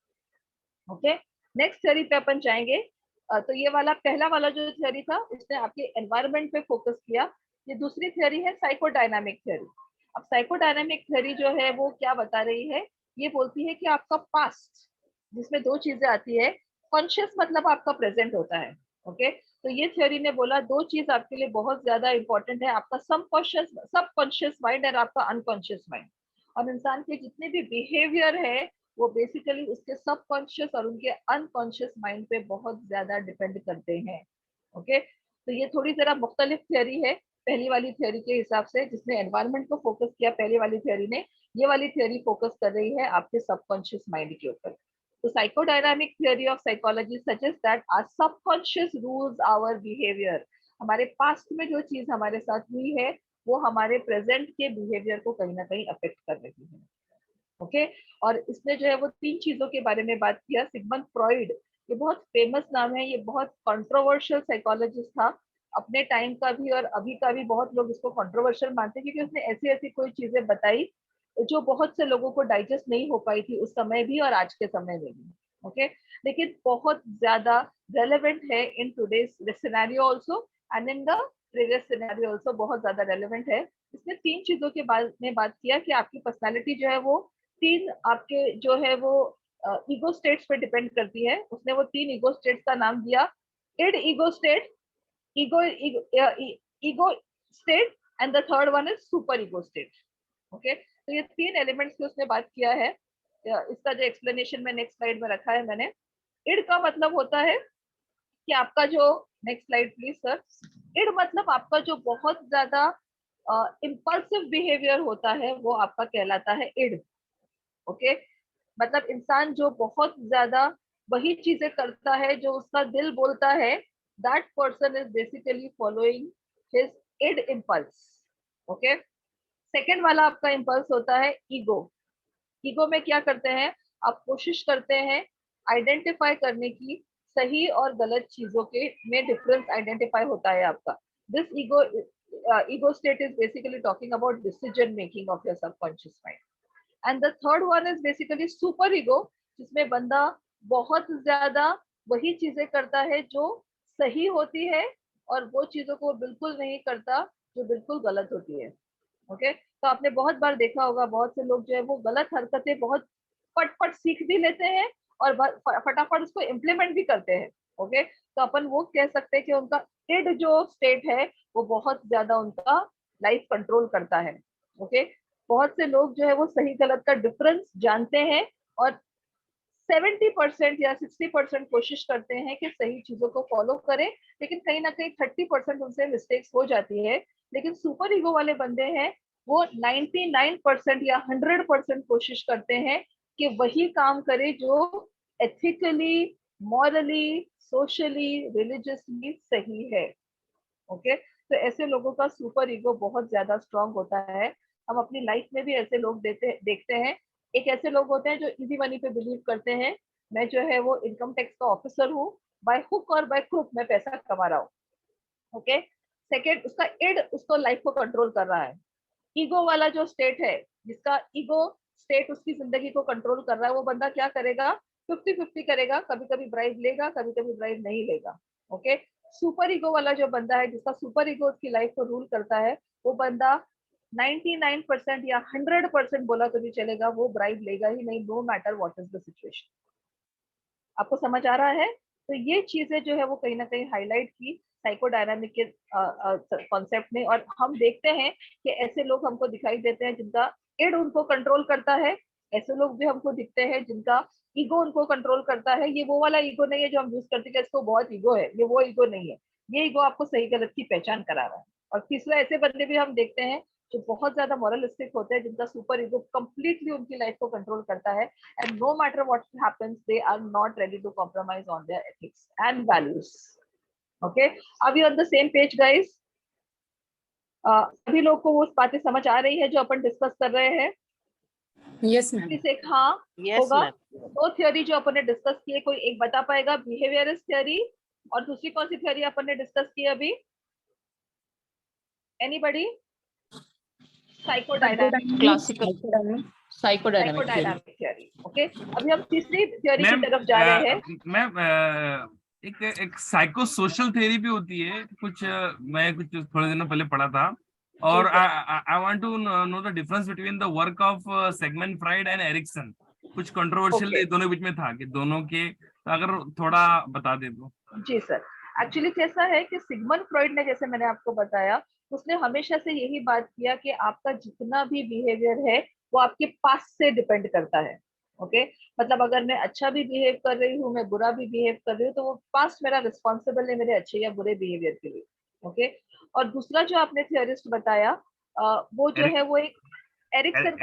Okay, next theory पे अपन जाएंगे। तो ये वाला पहला वाला जो theory था इसने आपके एनवायरनमेंट पे फोकस किया। ये दूसरी थ्योरी है साइकोडायनामिक थ्योरी। अब साइकोडायनामिक थ्योरी जो है वो क्या बता रही है, ये बोलती है कि आपका पास्ट, जिसमें दो चीजें आती है, कॉन्शियस मतलब आपका प्रेजेंट होता है। ओके, तो ये थ्योरी ने बोला दो चीज आपके लिए बहुत ज्यादा इंपॉर्टेंट है, आपका सबकॉन्शियस माइंड और आपका अनकॉन्शियस माइंड। और इंसान के जितने भी बिहेवियर है वो बेसिकली उसके सबकॉन्शियस और उनके अनकॉन्शियस माइंड पे बहुत ज्यादा डिपेंड करते हैं। ओके, तो ये थोड़ी जरा मुख्तलिफ थ्योरी है पहली वाली थ्योरी के हिसाब से, जिसने एनवायरनमेंट को फोकस किया पहली वाली थ्योरी ने। ये वाली थ्योरी फोकस कर रही है आपके सबकॉन्शियस माइंड के ऊपर। तो psychodynamic theory of psychology suggest that our subconscious rules our behaviour. हमारे पास्ट में जो चीज हमारे साथ हुई है वो हमारे प्रेजेंट के बिहेवियर को कहीं ना कहीं अफेक्ट कर रही है। ओके, और इसने जो है वो तीन चीजों के बारे में बात किया। सिगमंड फ्रॉइड, ये बहुत फेमस नाम है, ये बहुत कंट्रोवर्शियल साइकोलॉजिस्ट था अपने टाइम का भी और अभी का भी। बहुत लोग इसको कंट्रोवर्शियल मानते हैं क्योंकि उसने ऐसी ऐसी कोई चीजें बताई जो बहुत से लोगों को डाइजेस्ट नहीं हो पाई थी उस समय भी और आज के समय में भी। ओके, लेकिन बहुत ज्यादा रेलेवेंट है in today's scenario also and in the previous scenario also, बहुत ज्यादा रेलेवेंट है। इसने तीन चीजों के बारे में बात किया कि आपकी पर्सनालिटी जो है वो तीन आपके जो है वो ईगो स्टेट्स पे डिपेंड करती है। उसने वो तीन ईगो स्टेट्स का नाम दिया, end ego state, ego state and the third one is super ego state. Okay, तो ये तीन एलिमेंट्स की उसने बात किया है। इसका जो एक्सप्लेनेशन में नेक्स्ट स्लाइड में रखा है मैंने। इड का मतलब होता है कि आपका जो, next slide please sir. Id मतलब आपका जो बहुत ज्यादा इम्पल्सिव बिहेवियर होता है वो आपका कहलाता है इड। ओके, मतलब इंसान जो बहुत ज्यादा वही चीजें करता है जो उसका दिल बोलता है, that person is basically following his id impulse. Okay, second वाला आपका इम्पल्स होता है ईगो। ईगो में क्या करते हैं, आप कोशिश करते हैं आइडेंटिफाई करने की, सही और गलत चीजों के में डिफरेंस आइडेंटिफाई होता है आपका। This ego state is basically talking about decision making of your subconscious mind. And the third one is basically super ego, जिसमें बंदा बहुत ज्यादा वही चीजें करता है जो सही होती है और वो चीजों को बिल्कुल नहीं करता जो बिल्कुल गलत होती है। ओके, तो आपने बहुत बार देखा होगा बहुत से लोग जो है वो गलत हरकतें बहुत फटफट सीख भी लेते हैं और फटाफट उसको इम्प्लीमेंट भी करते हैं। ओके, तो अपन वो कह सकते हैं कि उनका इड जो स्टेट है वो बहुत ज्यादा उनका लाइफ कंट्रोल करता है। ओके, बहुत से लोग जो है वो सही गलत का डिफरेंस जानते हैं और 70% या 60% कोशिश करते हैं कि सही चीजों को फॉलो करें, लेकिन कहीं ना कहीं 30% उनसे मिस्टेक्स हो जाती है। लेकिन सुपर ईगो वाले बंदे हैं वो 99% या 100% कोशिश करते हैं कि वही काम करे जो एथिकली, मॉरली, सोशली, रिलीजियसली सही है। ओके, तो ऐसे लोगों का सुपर ईगो बहुत ज्यादा स्ट्रांग होता है। हम अपनी लाइफ में भी ऐसे लोग देखते हैं। एक ऐसे लोग होते हैं जो इजी मनी पे बिलीव करते हैं, मैं जो है वो इनकम टैक्स का ऑफिसर हूँ, बाय हुक और बाय क्रुक मैं पैसा कमा रहा हूँ। ओके, सेकेंड उसका इड उसको लाइफ को कंट्रोल कर रहा है। ईगो वाला जो स्टेट है, जिसका ईगो स्टेट उसकी जिंदगी को कंट्रोल कर रहा है, वो बंदा क्या करेगा, 50-50 करेगा, कभी कभी ब्राइब लेगा, कभी कभी ब्राइब नहीं लेगा। ओके, सुपर ईगो वाला जो बंदा है, जिसका सुपर ईगो उसकी लाइफ को रूल करता है, वो बंदा 99% या 100% बोला तो भी चलेगा, वो ब्राइब लेगा ही नहीं, no matter what is the situation. आपको समझ आ रहा है? तो ये चीजें जो है वो कहीं ना कहीं हाईलाइट की साइकोडायनामिक के कॉन्सेप्ट में, और हम देखते हैं कि ऐसे लोग हमको दिखाई देते हैं जिनका इड उनको कंट्रोल करता है, ऐसे लोग भी हमको दिखते हैं जिनका ईगो उनको कंट्रोल करता है। ये वो वाला ईगो नहीं है जो हम यूज करते हैं इसको बहुत ईगो है, ये वो ईगो नहीं है। ये ईगो आपको सही गलत की पहचान करा रहा है। और तीसरा ऐसे बंदे भी हम देखते हैं जो बहुत ज्यादा मॉरलिस्टिक होते हैं, जिनका सुपर ईगो कंप्लीटली उनकी लाइफ को कंट्रोल करता है, and no matter what happens they are not ready to compromise on their ethics and values. Okay, are we on the same page guys? सभी लोग को वो बातें समझ आ रही है जो अपन डिस्कस कर रहे हैं? Yes, ma'am. प्लीज एक हाँ Yes, होगा। ma'am. दो थ्योरी जो अपन ने डिस्कस की है, कोई एक बता पाएगा? बिहेवियरिस्ट थ्योरी, और दूसरी कौन सी थ्योरी अपन ने डिस्कस की अभी? Anybody? Psychodynamic, classical psychodynamic theory. Okay, अभी हम तीसरी थ्योरी की तरफ जा रहे हैं। मैम एक साइको सोशल थ्योरी भी होती है कुछ, मैं कुछ थोड़े दिनों पहले पढ़ा था, और I want to know the difference between the work of Sigmund Freud and Erikson. कुछ कंट्रोवर्शियल दोनों बीच में था कि दोनों के, अगर थोड़ा बता दे तो। जी सर, एक्चुअली कैसा है कि सिगमंड फ्रॉइड ने, जैसे मैंने आपको बताया, उसने हमेशा से यही बात किया कि आपका जितना भी बिहेवियर है वो आपके पास्ट से डिपेंड करता है। ओके, मतलब अगर मैं अच्छा भी बिहेव कर रही हूँ, मैं बुरा भी बिहेव कर रही हूँ, तो वो पास्ट मेरा रिस्पॉन्सिबल है मेरे अच्छे या बुरे बिहेवियर के लिए। ओके, और दूसरा जो आपने थियोरिस्ट बताया, वो जो है वो एक एरिक्सन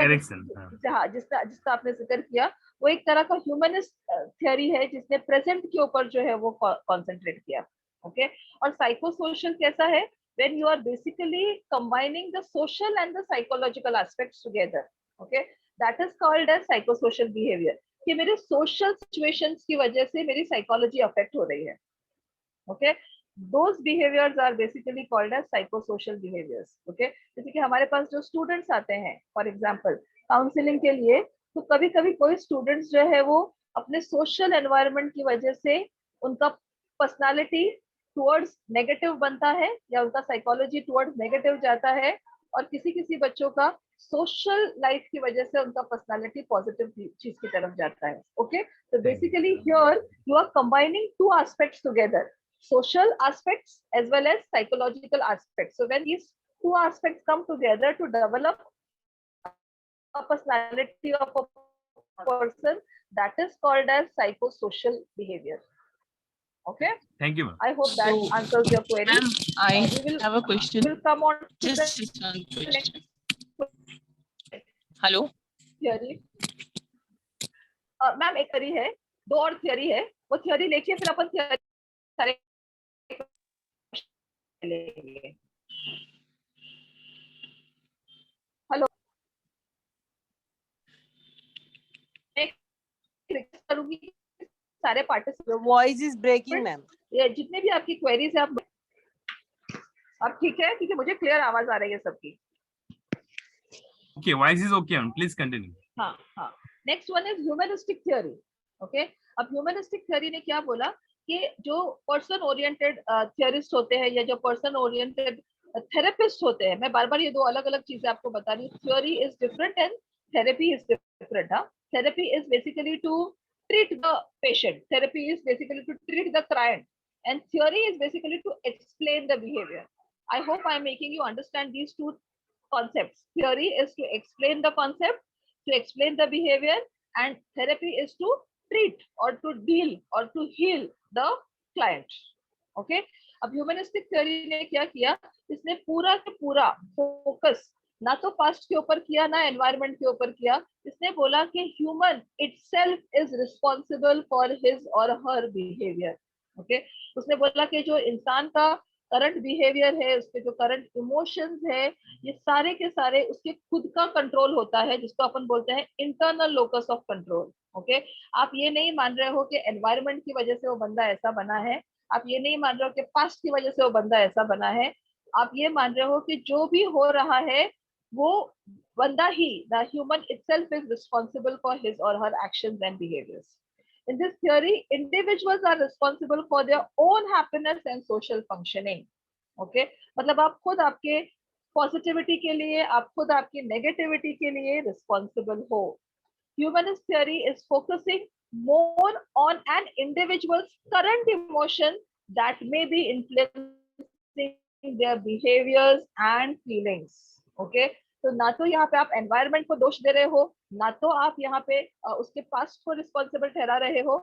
का, जिसका आपने जिक्र किया, वो एक तरह का ह्यूमनिस्ट थ्योरी है जिसने प्रेजेंट के ऊपर जो है वो कॉन्सेंट्रेट किया। ओके, और साइको सोशल कैसा है, when you are basically combining the social and the psychological aspects together. Okay, that is called as psychosocial behavior, कि मेरे सोशल सिचुएशंस की वजह से मेरी साइकोलॉजी अफेक्ट हो रही है। Okay, those behaviors are basically called as psychosocial behaviors. Okay, जैसे कि हमारे पास जो स्टूडेंट्स आते हैं फॉर एग्जांपल काउंसलिंग के लिए, तो कभी कभी कोई स्टूडेंट्स जो है वो अपने सोशल एनवायरनमेंट की वजह से उनका पर्सनालिटी टुवर्ड्स नेगेटिव बनता है या उनका साइकोलॉजी टुवर्ड्स नेगेटिव जाता है, और किसी किसी बच्चों का सोशल लाइफ की वजह से उनका पर्सनालिटी पॉजिटिव चीज की तरफ जाता है। ओके, तो basically here you are combining two aspects together, social aspects as well as psychological aspects. So when these two aspects come together to develop a personality of a person, that is called as psychosocial behavior. Okay. Thank you, ma'am. I hope that answers your query. Ma'am, I have a question. We'll come on to Just the one question. next Hello. theory. Ma'am एक theory है, दो और theory है, वो theory लेके फिर अपन theory सारे लेंगे. हेलो, रिक्वेस्ट करूंगी सारे participant. Voice is breaking, ma'am. ये जितने भी आपकी क्वेरीज है आप ठीक है, क्योंकि मुझे क्लियर आवाज आ रही है सबकी. Okay, voice is okay, ma'am. Please continue. हाँ हाँ. Next one is humanistic theory. Okay, अब ह्यूमनिस्टिक थ्योरी ने क्या बोला कि जो पर्सन ओरिएंटेड थियरिस्ट होते हैं या जो पर्सन ओरिएंटेड थेरेपिस्ट होते हैं, मैं बार बार ये दो अलग अलग चीजें आपको बता रही हूँ. Theory is different and therapy is different. हाँ, therapy is basically to treat the patient. Therapy is basically to treat the client, and theory is basically to explain the behavior. I hope I am making you understand these two concepts. Theory is to explain the concept, to explain the behavior, and therapy is to treat or to deal or to heal the client. Okay. अब humanistic theory ने क्या किया, इसने पूरा के पूरा focus ना तो पास्ट के ऊपर किया ना एनवायरनमेंट के ऊपर किया. इसने बोला कि human itself is responsible for his और हर बिहेवियर. ओके, उसने बोला कि जो इंसान का करंट बिहेवियर है, उसके जो करंट इमोशंस है, ये सारे के सारे उसके खुद का कंट्रोल होता है, जिसको अपन बोलते हैं internal locus of control. Okay, आप ये नहीं मान रहे हो कि एनवायरनमेंट की वजह से वो बंदा ऐसा बना है, आप ये नहीं मान रहे हो कि पास्ट की वजह से वो बंदा ऐसा बना है, आप ये मान रहे हो कि जो भी हो रहा है वो बंदा ही, the human itself is responsible for his or her actions and behaviors. In this theory, individuals are responsible for their own happiness and social functioning. Okay, मतलब आप खुद आपके पॉजिटिविटी के लिए, आप खुद आपकी नेगेटिविटी के लिए रिस्पॉन्सिबल हो. Humanist theory is focusing more on an individual's current emotion that may be influencing their behaviors and feelings. Okay, तो ना तो यहाँ पे आप एनवायरनमेंट को दोष दे रहे हो, ना तो आप यहाँ पे उसके पास्ट को रिस्पॉन्सिबल ठहरा रहे हो.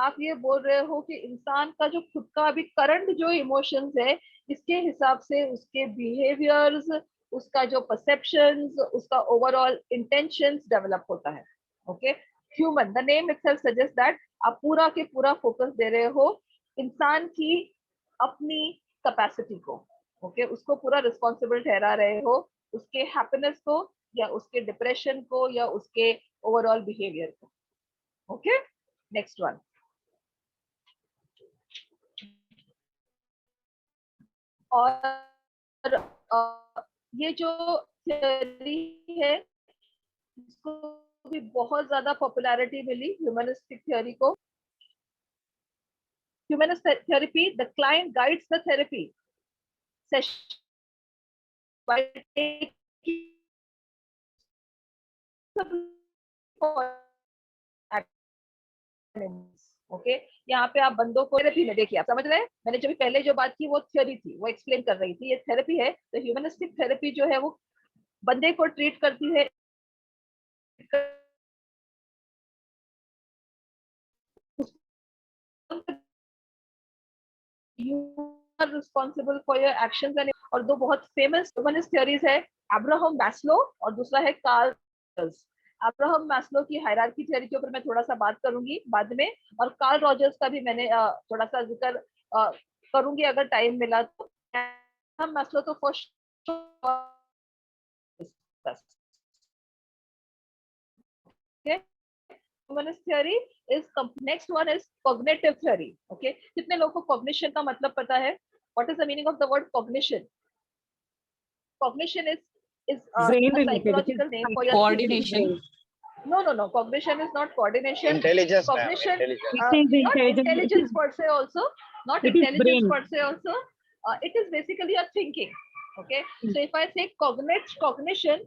आप ये बोल रहे हो कि इंसान का जो खुद का अभी करंट जो इमोशंस है, इसके हिसाब से उसके बिहेवियर्स, उसका जो परसेप्शंस, उसका ओवरऑल इंटेंशंस डेवलप होता है. Okay, human, the name itself suggest that आप पूरा के पूरा फोकस दे रहे हो इंसान की अपनी कैपेसिटी को. ओके, उसको पूरा रिस्पॉन्सिबल ठहरा रहे हो, उसके हैप्पीनेस को या उसके डिप्रेशन को या उसके ओवरऑल बिहेवियर को. Okay, next one. और ये जो थ्योरी है इसको भी बहुत ज्यादा पॉपुलैरिटी मिली ह्यूमनिस्टिक थ्योरी को. Humanist therapy, the client guides the therapy session by taking okay, यहाँ पे आप बंदों को थेरेपी में देखिए, आप समझ रहे हैं, मैंने जो भी पहले जो बात की वो थ्योरी थी, वो एक्सप्लेन कर रही थी, ये थेरेपी है. तो ह्यूमनिस्टिक थेरेपी जो है वो बंदे को ट्रीट करती है responsible for your actions. And और दो बहुत फेमस ह्यूमनिस्ट थ्योरीज है, अब्राहम मैस्लो और दूसरा है कार्ल रॉजर्स. अब्राहम मैस्लो की हायरार्की थ्योरी के ऊपर मैं थोड़ा सा बात करूंगी बाद में, और कार्ल रॉजर्स का भी मैंने थोड़ा सा जिक्र करूंगी अगर टाइम मिला तो. अब्राहम मैस्लो तो first humanist theory is next one is cognitive theory. Okay, कितने लोगों को cognition का मतलब पता है? What is the meaning of the word cognition? Cognition is a psychological name for your Coordination. No, cognition is not coordination. Intelligence, Cognition, intelligence. not intelligence per se also, not intelligence per se also. It is basically a thinking. Okay, so if I say cognition,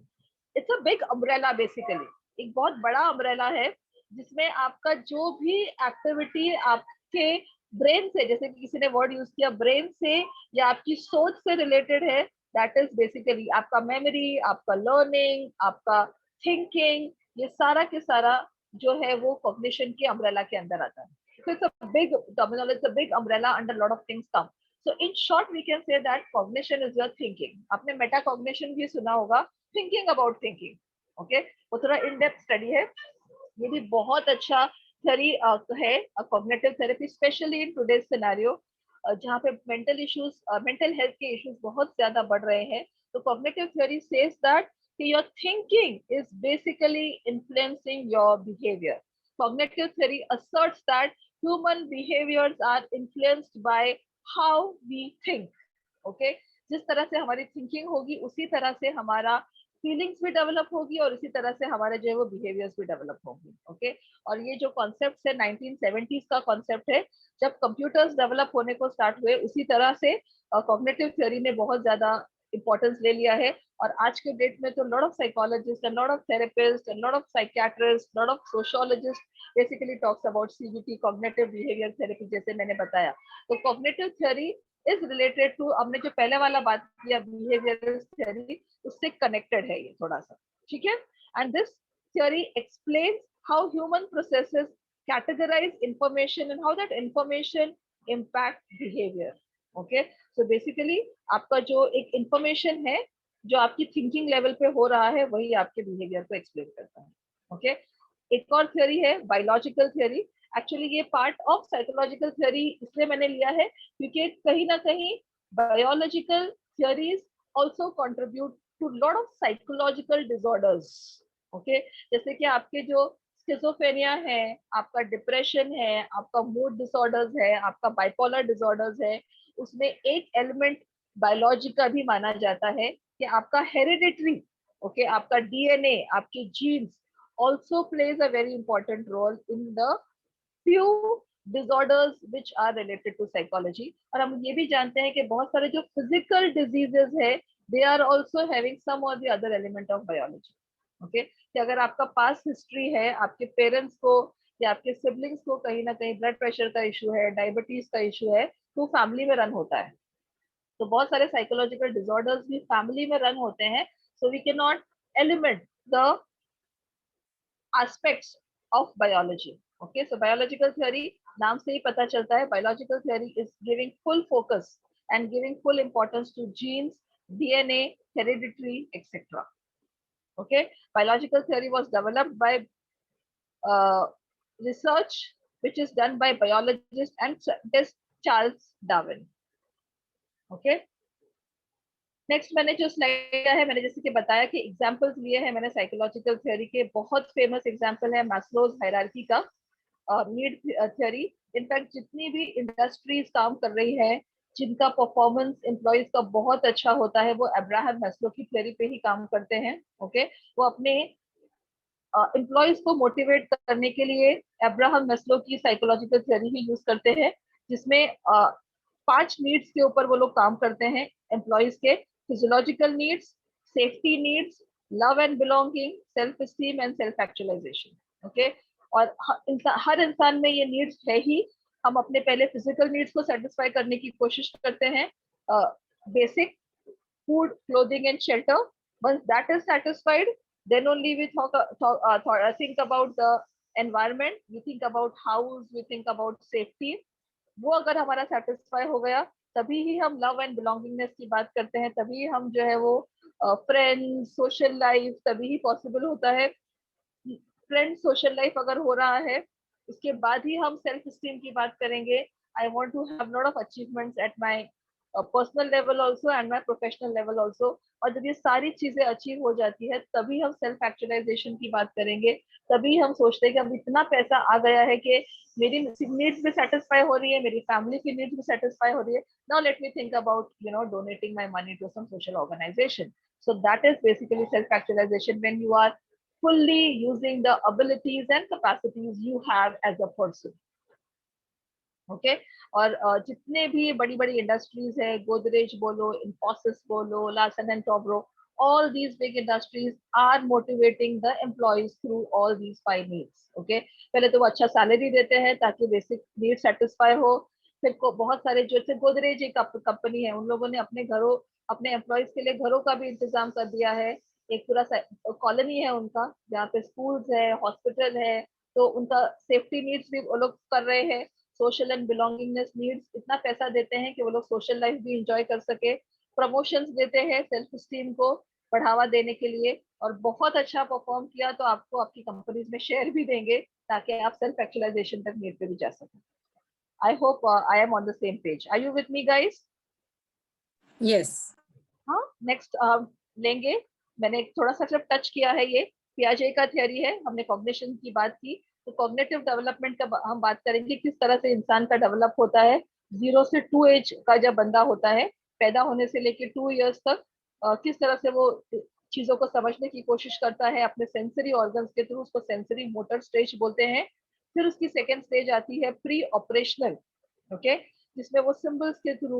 it's a big umbrella basically. एक बहुत बड़ा umbrella है जिसमें आपका जो भी activity आपके brain से, जैसे कि किसी ने वर्ड यूज किया ब्रेन से या आपकी सोच से रिलेटेड है, दैट इज बेसिकली आपका मेमोरी, आपका लर्निंग, आपका थिंकिंग, ये सारा के सारा जो है वो कॉग्निशन के अम्ब्रेला के अंदर आता है. So it's a big terminology, it's a big umbrella under a lot of things come. So in short, we can say that cognition is your thinking. आपने metacognition भी सुना होगा, thinking about thinking. Okay, वो थोड़ा in-depth study है. ये भी बहुत अच्छा theory है, cognitive therapy, especially in today's scenario, जहाँ पे mental issues, mental health के issues बहुत ज्यादा बढ़ रहे हैं. तो cognitive theory says that your thinking is basically influencing your behavior. Cognitive theory asserts that human behaviors are influenced by how we think. Okay, जिस तरह से हमारी थिंकिंग होगी उसी तरह से हमारा फीलिंग्स भी डेवलप होगी और इसी तरह से हमारे जो है वो बिहेवियर्स भी डेवलप होंगे. ओके, और ये जो कॉन्सेप्ट है 1970s का कॉन्सेप्ट है, जब कंप्यूटर्स डेवलप होने को स्टार्ट हुए उसी तरह से कॉग्निटिव थ्योरी ने बहुत ज्यादा इंपॉर्टेंस ले लिया है. और आज के डेट में तो lot of psychologist and lot of therapist and lot of psychiatrist, lot of sociologist basically talks about CBT, cognitive behaviour therapy, जैसे मैंने बताया. तो cognitive theory is related to, हमने जो पहले वाला बात किया बिहेवियर थ्योरी, उससे कनेक्टेड है ये थोड़ा सा. ठीक है, and this theory explains how human processes categorize information and how that information impact behavior. Okay, so basically आपका जो एक information है जो आपकी thinking level पे हो रहा है वही आपके behavior को explain करता है. Okay, एक और theory है biological theory. Actually ये part of psychological theory इसलिए मैंने लिया है क्योंकि कहीं ना कहीं biological theories also contribute to lot of psychological disorders. Okay, जैसे कि आपके जो स्किज़ोफ्रेनिया है, आपका डिप्रेशन है, आपका मूड डिसऑर्डर्स है, आपका बाइपोलर डिसऑर्डर्स है, उसमें एक एलिमेंट बायोलॉजी का भी माना जाता है कि आपका हेरिडिटरी, ओके, आपका डीएनए, आपके jeans also plays a very important role in the few disorders which are related to psychology. और हम ये भी जानते हैं कि बहुत सारे जो physical diseases है, they are also having some or the other element of biology. Okay, कि अगर आपका पास हिस्ट्री है, आपके पेरेंट्स को या आपके सिबलिंग्स को कहीं ना कहीं ब्लड प्रेशर का इशू है, डायबिटीज का इशू है, तो फैमिली में रन होता है. तो बहुत सारे साइकोलॉजिकल डिसऑर्डर्स भी फैमिली में रन होते हैं. So we can not eliminate the aspects of biology. Okay, so biological theory नाम से ही पता चलता है, biological theory is giving full focus and giving full importance to genes, DNA, hereditary etcetera. Okay, biological theory was developed by research which is done by biologist and scientist Charles Darwin. Okay, next मैंने जो slide लिया है, मैंने जैसे कि बताया कि examples लिए हैं मैंने साइकोलॉजिकल थ्योरी के. बहुत फेमस एग्जांपल है मैस्लोज हायरार्की का, नीड थ्योरी. इनफैक्ट जितनी भी इंडस्ट्रीज काम कर रही है जिनका परफॉर्मेंस एम्प्लॉइज का बहुत अच्छा होता है, वो अब्राहम मैस्लो की थ्योरी पे ही काम करते हैं. ओके, वो अपने एम्प्लॉइज को मोटिवेट करने के लिए अब्राहम मैस्लो की साइकोलॉजिकल थ्योरी ही यूज करते हैं, जिसमें 5 नीड्स के ऊपर वो लोग काम करते हैं एम्प्लॉइज के: physiological needs, safety needs, love and belonging, self esteem and self actualization. Okay, और हर इंसान में ये नीड्स है ही. हम अपने पहले फिजिकल नीड्स को सेटिस्फाई करने की कोशिश करते हैं, basic food, clothing and shelter. Once that is satisfied, then only we think about the environment, we think about house, we think about safety. वो अगर हमारा सेटिस्फाई हो गया तभी ही हम लव एंड बिलोंगिंगनेस की बात करते हैं, तभी हम जो है वो फ्रेंड्स, सोशल लाइफ तभी ही पॉसिबल होता है. फ्रेंड, सोशल लाइफ अगर हो रहा है उसके बाद ही हम सेल्फ स्टीम की बात करेंगे. I want to have lot of achievements at my personal level also and my professional level also. और जब ये सारी चीजें अचीव हो जाती है तभी हम सेल्फ एक्चुअलाइजेशन की बात करेंगे. तभी हम सोचते हैं कि अब इतना पैसा आ गया है कि मेरी नीड्स भी सेटिस्फाई हो रही है, मेरी फैमिली की नीड्स भी सेटिस्फाई हो रही है. Now let me think about donating my money to some social organization. So that is basically self actualization, when you are fully using the abilities and capacities you have as a person. Okay, और जितने भी बड़ी बड़ी industries है, गोदरेज बोलो, इन्फोसिस बोलो, Larsen and Toubro, all these big industries are motivating the employees through all these 5 needs. Okay, पहले तो वो अच्छा सैलरी देते हैं ताकि बेसिक नीड सेटिस्फाई हो. फिर को बहुत सारे जैसे गोदरेज एक कंपनी है, उन लोगों ने अपने घरों, अपने एम्प्लॉइज के लिए घरों का भी इंतजाम कर दिया है. एक पूरा कॉलोनी है उनका जहाँ पे स्कूल्स है, हॉस्पिटल है, तो उनका सेफ्टी नीड्स भी वो लोग कर रहे हैं, सोशल एंड बिलोंगिंगनेस नीड्स, इतना पैसा देते हैं कि वो लोग सोशल लाइफ भी इंजॉय कर सके, प्रमोशंस देते हैं सेल्फ स्टीम को बढ़ावा देने के लिए, और बहुत अच्छा परफॉर्म किया तो आपको आपकी कंपनीज में शेयर भी देंगे ताकि आप सेल्फ एक्चुअलाइजेशन तक नीड पे भी जा सकें। I hope I am on the same page. Are you with me guys? Yes. हाँ, नेक्स्ट लेंगे। मैंने थोड़ा सा सिर्फ टच किया है, ये पियाजे का थ्योरी है, हमने कॉग्निशन की बात की, तो कॉग्निटिव डेवलपमेंट का हम बात करेंगे, किस तरह से इंसान का डेवलप होता है 0 से 2 एज का जब बंदा होता है, पैदा होने से लेकर 2 इयर्स तक, किस तरह से वो चीजों को समझने की कोशिश करता है अपने सेंसरी ऑर्गन्स के थ्रू, उसको सेंसरी मोटर स्टेज बोलते हैं। फिर उसकी सेकेंड स्टेज आती है प्री ऑपरेशनल, ओके, जिसमें वो सिंबल्स के थ्रू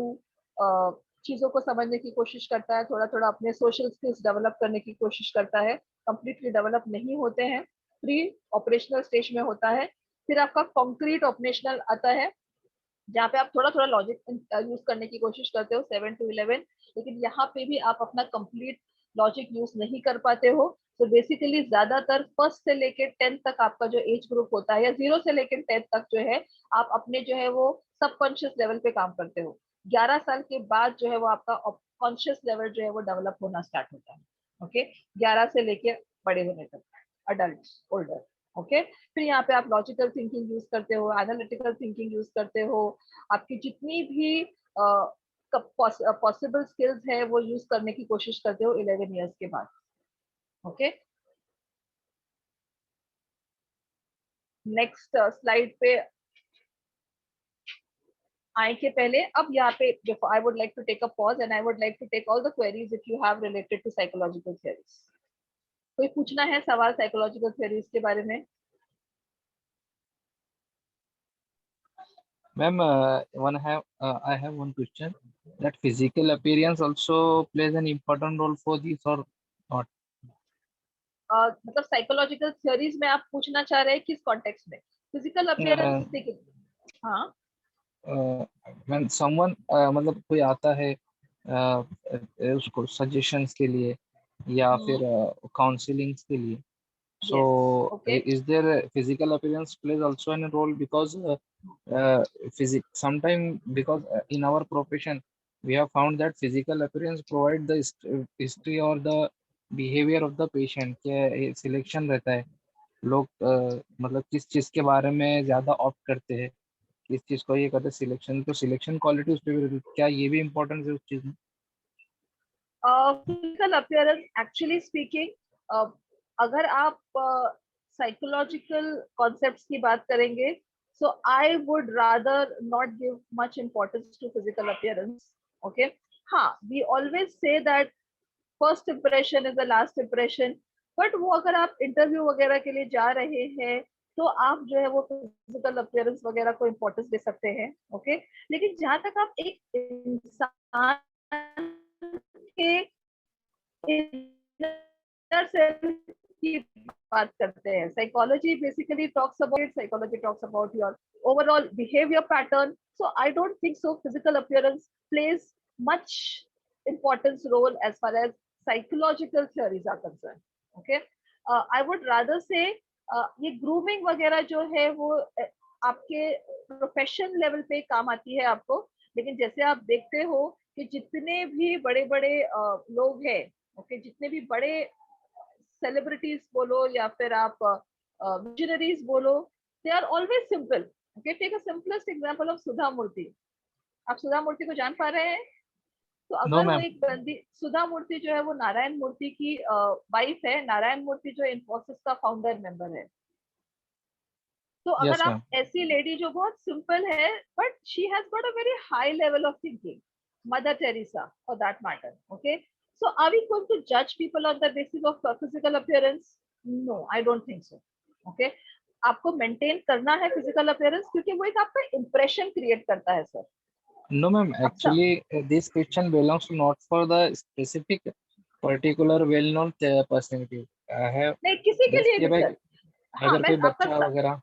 चीजों को समझने की कोशिश करता है, थोड़ा थोड़ा अपने सोशल स्किल्स डेवलप करने की कोशिश करता है, कंप्लीटली डेवलप नहीं होते हैं, प्री ऑपरेशनल स्टेज में होता है। फिर आपका कॉन्क्रीट ऑपरेशनल आता है, जहाँ पे आप थोड़ा थोड़ा लॉजिक यूज करने की कोशिश करते हो 7 to 11, लेकिन यहाँ पे भी आप अपना कंप्लीट लॉजिक यूज नहीं कर पाते हो। तो बेसिकली ज्यादातर फर्स्ट से लेकर 10th तक आपका जो एज ग्रुप होता है, या 0 से लेकर 10th तक जो है, आप अपने जो है वो सबकॉन्शियस लेवल पे काम करते हो। 11 साल के बाद जो है वो आपका कॉन्शियस लेवल जो है वो डेवलप होना स्टार्ट होता है, ओके, 11 से लेके बड़े होने तक, अडल्ट, ओल्डर, ओके। फिर यहाँ पे आप लॉजिकल थिंकिंग यूज करते हो, एनालिटिकल थिंकिंग यूज करते हो, आपकी जितनी भी पॉसिबल स्किल्स है वो यूज करने की कोशिश करते हो 11 इयर्स के बाद, ओके। नेक्स्ट स्लाइड पे आए के पहले, अब यहाँ पे I would like to take a pause and I would like to take all the queries if you have related to psychological theories. कोई पूछना है सवाल साइकोलॉजिकल थ्योरीज के बारे में? Ma'am, I have one question. That physical appearance also plays an important role for this or not? मतलब psychological theories में आप पूछना चाह रहे हैं किस कॉन्टेक्स्ट में? फिजिकल अपीयरेंस, देखिए, हाँ, when someone मतलब कोई आता है उसको सजेशंस के लिए या फिर काउंसलिंग के लिए, so okay. is there physical appearance plays also a role? Because sometimes because in our profession we have found that physical appearance provide the history or the behavior of the patient के selection रहता है, लोग मतलब किस चीज के बारे में ज्यादा ऑप्ट करते हैं, किस चीज को ये करते सिलेक्शन, तो सिलेक्शन क्वालिटी उस पर क्या ये भी इम्पोर्टेंस है उस चीज में? फिजिकल अपीयरेंस एक्चुअली स्पीकिंग, अगर आप साइकोलॉजिकल कॉन्सेप्ट्स की बात करेंगे, so I would rather not give much importance to physical appearance, okay? हाँ, we always say that first impression is the last impression, but वो अगर आप इंटरव्यू वगैरह के लिए जा रहे हैं तो आप जो है वो फिजिकल अपीयरेंस वगैरह को इम्पोर्टेंस दे सकते हैं, ओके। लेकिन जहां तक आप एक इंसान के इनर सेल्फ की बात करते हैं, psychology basically talks about your overall behaviour pattern, so I don't think so physical appearance plays much importance role as far as psychological theories are concerned, okay? I would rather say ये grooming वगैरह जो है वो आपके profession level पे काम आती है आपको, लेकिन जैसे आप देखते हो कि जितने भी बड़े बड़े लोग हैं, ओके, जितने भी बड़े सेलिब्रिटीज बोलो या फिर आप विजनरीज बोलो, they are always simple, okay. Take a simplest example of Sudha Murthy. आप सुधा मूर्ति को जान पा रहे हैं? तो अगर वो एक बंदी, सुधा मूर्ति जो है वो नारायण मूर्ति की वाइफ है, नारायण मूर्ति जो इन्फोसिस का फाउंडर मेंबर है। तो अगर आप ऐसी लेडी जो बहुत सिंपल है but she has got a very high level of thinking, Mother Teresa for that matter, okay, so are we going to जज people on the basis of physical appearance? No, I don't think so, okay. आपको maintain करना है physical appearance क्योंकि वो एक आपका impression create करता है, sir. No, ma'am. Actually, this question belongs not for the specific, particular, well-known personality. I have नहीं, किसी के लिए भी सर। हाँ, अगर कोई बच्चा वगैरह,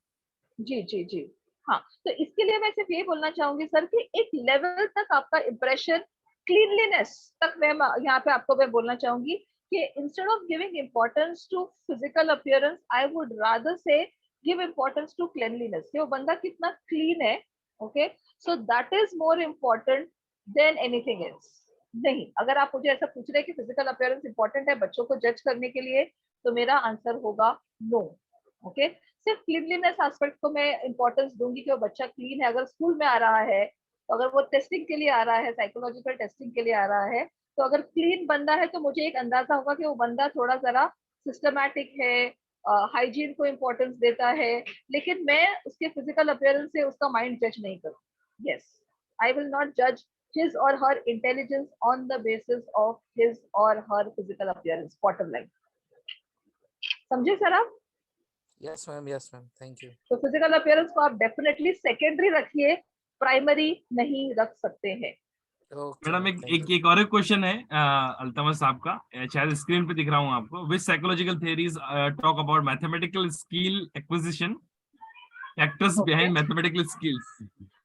जी जी जी, हाँ, तो इसके लिए मैं सिर्फ ये बोलना चाहूंगी सर कि एक लेवल तक आपका इंप्रेशन, क्लीनलीनेस तक मैं यहाँ पे आपको मैं बोलना चाहूंगी कि instead of giving importance to physical appearance, I would rather say give importance to cleanliness, कि वो बंदा कितना क्लीन है. Okay, so that is more important than anything else. नहीं, अगर आप मुझे ऐसा पूछ रहे हैं कि फिजिकल अपीयरेंस इंपॉर्टेंट है बच्चों को जज करने के लिए, तो मेरा आंसर होगा नो. ओके, सिर्फ क्लीनलीनेस एस्पेक्ट को मैं इंपॉर्टेंस दूंगी कि वो बच्चा क्लीन है. अगर स्कूल में आ रहा है, तो अगर वो टेस्टिंग के लिए आ रहा है, साइकोलॉजिकल टेस्टिंग के लिए आ रहा है, तो अगर क्लीन बंदा है तो मुझे एक अंदाजा होगा कि वो बंदा थोड़ा जरा सिस्टमैटिक है, हाइजीन को इम्पोर्टेंस देता है. लेकिन मैं उसके फिजिकल अपीयरेंस से उसका माइंड जज नहीं करूँ. यस, आई विल नॉट जज his or her intelligence on the basis of his or her physical appearance. Bottom line. समझे सर आप? Yes ma'am, thank you. तो फिजिकल अपीयरेंस को आप डेफिनेटली सेकेंडरी रखिए, प्राइमरी नहीं रख सकते हैं. मैडम एक और क्वेश्चन है अल्तमस साहब का, शायद स्क्रीन पे दिख रहा हूँ आपको. Which psychological theories talk about mathematical skill acquisition, factors behind mathematical skills?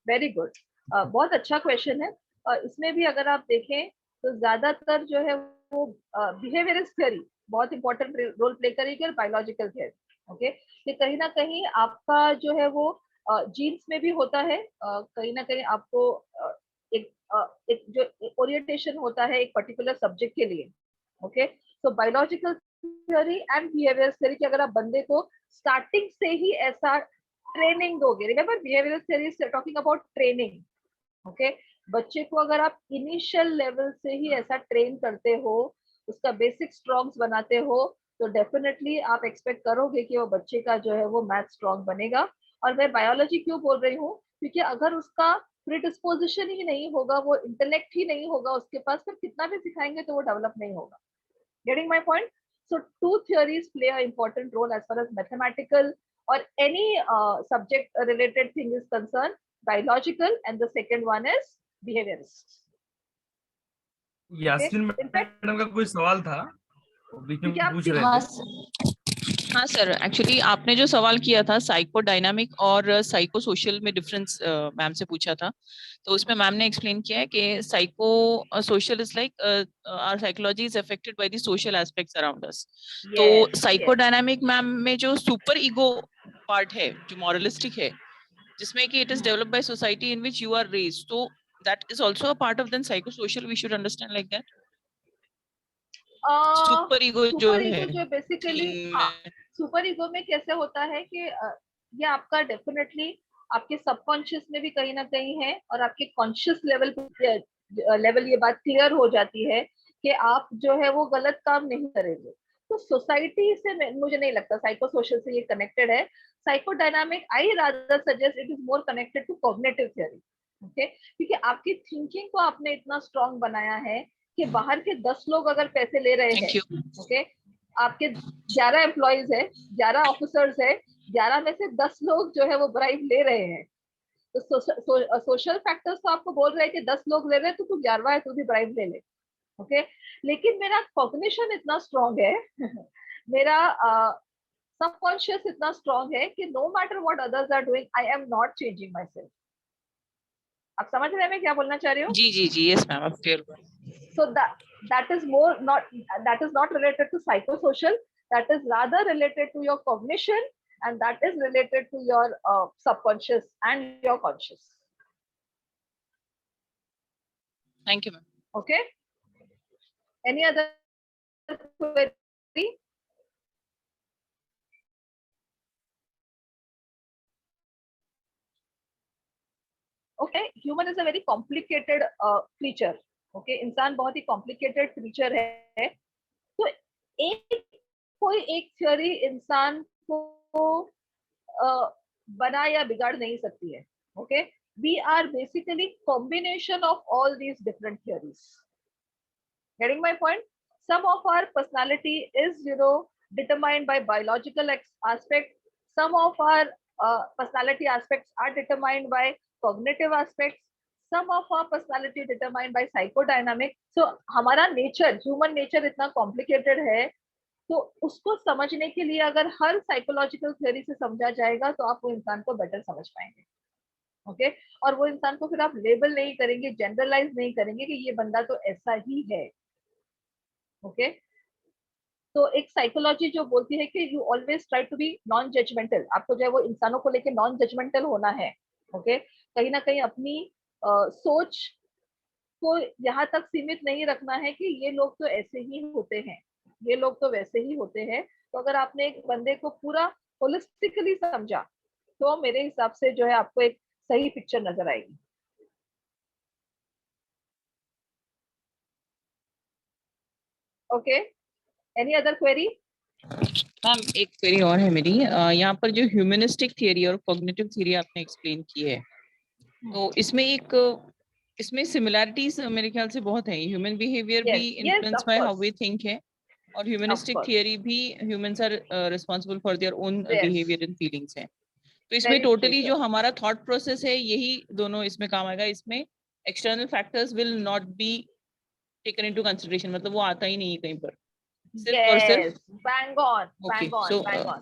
Very good, बहुत अच्छा क्वेश्चन है. इसमें भी अगर आप देखें तो ज्यादातर जो है वो बिहेवियरिस्ट थ्योरी बहुत इंपॉर्टेंट रोल प्ले करेगी, और बायोलॉजिकल थ्योरी. ओके, ये कहीं ना कहीं आपका जो है वो जीन्स में भी होता है. कहीं ना कहीं आपको एक जो ओरिएंटेशन होता है एक पर्टिकुलर सब्जेक्ट के लिए. ओके, तो biological theory and behaviour theory की अगर आप बंदे को स्टार्टिंग से ही ऐसा ट्रेनिंग दोगे, remember behaviour theory is talking about training. Okay, बच्चे को अगर आप इनिशियल लेवल से ही ऐसा ट्रेन करते हो, उसका बेसिक स्ट्रॉन्ग्स बनाते हो, तो डेफिनेटली आप एक्सपेक्ट करोगे कि वो बच्चे का जो है वो मैथ स्ट्रॉन्ग बनेगा. और मैं बायोलॉजी क्यों बोल रही हूँ, क्योंकि अगर उसका प्रीडिस्पोजिशन ही नहीं होगा, वो इंटेलेक्ट ही नहीं होगा उसके पास, फिर कितना भी सिखाएंगे तो वो डेवलप नहीं होगा. Getting my point? So two theories play an important role as far as mathematical or any subject related thing is concerned. Biological, and the second one is behaviorist. Yasmin madam का कोई सवाल था, बीच में पूछ रहे थे. हाँ सर, एक्चुअली आपने जो सवाल किया था साइको डायनामिक और साइको सोशल में डिफरेंस मैम से पूछा था, तो उसमें मैम ने एक्सप्लेन किया है कि psycho social is like our psychology is affected by the social aspects around us. तो साइको डायनामिक मैम में जो सुपर ईगो पार्ट है जो मॉरलिस्टिक है, जिसमें कि it is developed by society in which you are raised, तो that is also a part of then psycho social. We should understand like that. Super ego जो बेसिकली, हाँ, सुपर ईगो में कैसे होता है कि ये आपका डेफिनेटली आपके सबकॉन्शियस में भी कहीं ना कहीं है, और आपके कॉन्शियस लेवल ये बात क्लियर हो जाती है कि आप जो है वो गलत काम नहीं करेंगे. तो सोसाइटी से मुझे नहीं लगता साइको सोशल से ये कनेक्टेड है. Psycho dynamic I rather suggest it is more connected to cognitive theory. Okay, क्योंकि आपकी थिंकिंग को आपने इतना स्ट्रांग बनाया है कि बाहर के 10 लोग अगर पैसे ले रहे हैं, ओके, आपके 11 एम्प्लॉइज है, 11 ऑफिसर्स है, 11 में से 10 लोग जो है वो ब्राइब ले रहे हैं. तो सोशल फैक्टर्स तो आपको बोल रहे हैं कि 10 लोग ले रहे हैं तो तू 11वां है, तू भी ब्राइब ले ले. ओके, लेकिन मेरा कॉग्निशन इतना स्ट्रांग है मेरा सबकॉन्शियस इतना स्ट्रांग है कि no matter what others are doing, I am not changing myself. आप समझ रहे हैं मैं क्या बोलना चाह रही हूँ? जी, यस मैम, अब clear. So that is not related to psychosocial. That is rather related to your cognition, and that is related to your subconscious and your conscious. Thank you, ma'am. Okay. Any other query? Okay, human is a very complicated creature. Okay, इंसान बहुत ही complicated creature है. तो कोई एक theory इंसान को बना या बिगाड़ नहीं सकती है. Okay, we are basically combination of all these different theories. Getting my point? Some of our personality is determined by biological aspects. Some of our personality aspects are determined by cognitive aspects. Some of our personality determined by psychodynamic. So हमारा nature, human nature इतना complicated है, तो उसको समझने के लिए अगर हर psychological theory से समझा जाएगा तो आप वो इंसान को बेटर समझ पाएंगे. ओके, और वो इंसान को फिर आप लेबल नहीं करेंगे, जनरलाइज नहीं करेंगे कि ये बंदा तो ऐसा ही है. ओके, तो एक साइकोलॉजी जो बोलती है कि you always try to be non judgemental, आपको जो है वो इंसानों को लेके नॉन जजमेंटल होना है। ओके, कहीं ना कहीं अपनी सोच को यहाँ तक सीमित नहीं रखना है कि ये लोग तो ऐसे ही होते हैं, ये लोग तो वैसे ही होते हैं। तो अगर आपने एक बंदे को पूरा होलिस्टिकली समझा तो मेरे हिसाब से जो है आपको एक सही पिक्चर नजर आएगी। Okay, any other query? Ma'am एक क्वेरी और है मेरी, यहाँ पर जो ह्यूमनिस्टिक थियरी और कॉग्निटिव थियरी आपने एक्सप्लेन की है, तो इसमें सिमिलैरिटीज मेरे ख्याल से बहुत है। ह्यूमन बिहेवियर भी influence by how we think है, और ह्यूमनिस्टिक थियरी भी humans are responsible for their own behaviour and feelings है। तो इसमें टोटली जो हमारा थॉट प्रोसेस है यही दोनों इसमें काम आएगा। इसमें external factors will not be taken into consideration, मतलब वो आता ही नहीं है कहीं पर, सिर्फ और सिर्फ bang on, bang on, so bang on.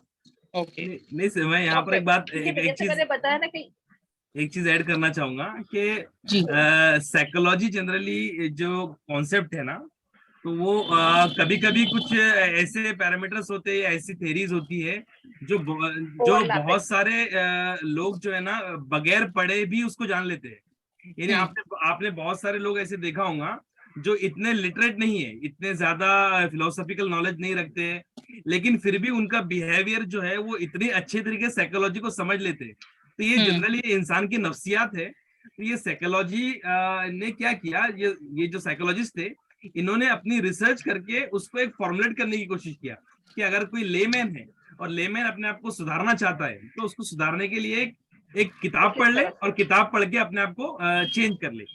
Okay नहीं सर, मैं यहाँ पर एक बात एक चीज मैंने बताया ना कि एक चीज ऐड करना चाहूंगा कि साइकोलॉजी जनरली जो कॉन्सेप्ट है ना, तो वो कभी कभी कुछ ऐसे पैरामीटर्स होते हैं, ऐसी थेरीज होती है जो बहुत सारे लोग जो है ना बगैर पढ़े भी उसको जान लेते हैं। यानी आपने बहुत सारे लोग ऐसे देखा होगा जो इतने लिटरेट नहीं है, इतने ज्यादा फिलोसॉफिकल नॉलेज नहीं रखते हैं, लेकिन फिर भी उनका बिहेवियर जो है वो इतनी अच्छे तरीके से साइकोलॉजी को समझ लेते हैं। तो ये जनरली इंसान की नफ्सियात है। तो ये साइकोलॉजी ने क्या किया, ये जो साइकोलॉजिस्ट थे, इन्होंने अपनी रिसर्च करके उसको एक फॉर्मुलेट करने की कोशिश किया कि अगर कोई लेमैन है और लेमैन अपने आप को सुधारना चाहता है तो उसको सुधारने के लिए एक किताब पढ़ ले और किताब पढ़ के अपने आप को चेंज कर ले।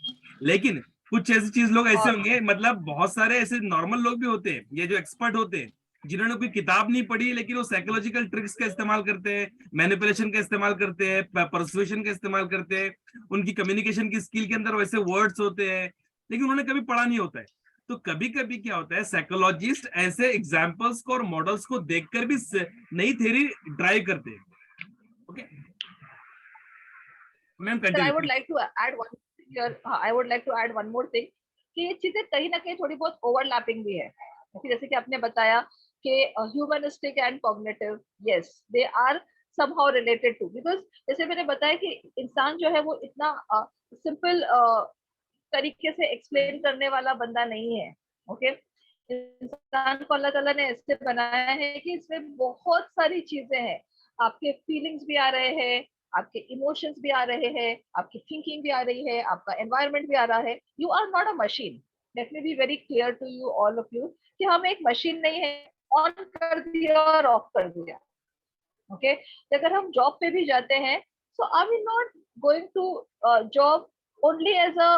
लेकिन कुछ ऐसी चीज लोग ऐसे होंगे, मतलब बहुत सारे ऐसे नॉर्मल लोग भी होते हैं, ये जो एक्सपर्ट होते हैं जिन्होंने कोई किताब नहीं पढ़ी, लेकिन वो साइकोलॉजिकल ट्रिक्स का इस्तेमाल करते हैं, मैनिपुलेशन का इस्तेमाल करते हैं, परसुएशन का इस्तेमाल करते हैं, उनकी कम्युनिकेशन की स्किल के अंदर वैसे वर्ड्स होते हैं, लेकिन उन्होंने कभी पढ़ा नहीं होता है। तो कभी कभी क्या होता है, साइकोलॉजिस्ट ऐसे एग्जाम्पल्स को और मॉडल्स को देखकर भी नई थ्योरी ड्राइव करते हैं। Okay ma'am, I would like to add one here. I would like to add one more thing कि ये चीजें कहीं ना कहीं थोड़ी बहुत ओवरलैपिंग भी है। जैसे कि आपने बताया कि humanistic and cognitive, yes they are somehow related to, because जैसे मैंने बताया कि इंसान जो है वो इतना सिंपल तरीके से एक्सप्लेन करने वाला बंदा नहीं है। ओके, इंसान को अल्लाह ताला ने ऐसे बनाया है कि इसमें बहुत सारी चीजें हैं, आपके फीलिंग्स भी आ रहे हैं, आपके इमोशंस भी आ रहे हैं, आपकी थिंकिंग भी आ रही है, आपका एनवायरनमेंट भी आ रहा है। You are not a machine, let me be very clear to you all of you कि हम एक मशीन नहीं है, ऑन कर दिया और ऑफ कर दिया। ओके, अगर हम जॉब पे भी जाते हैं, so are we not going to job only as a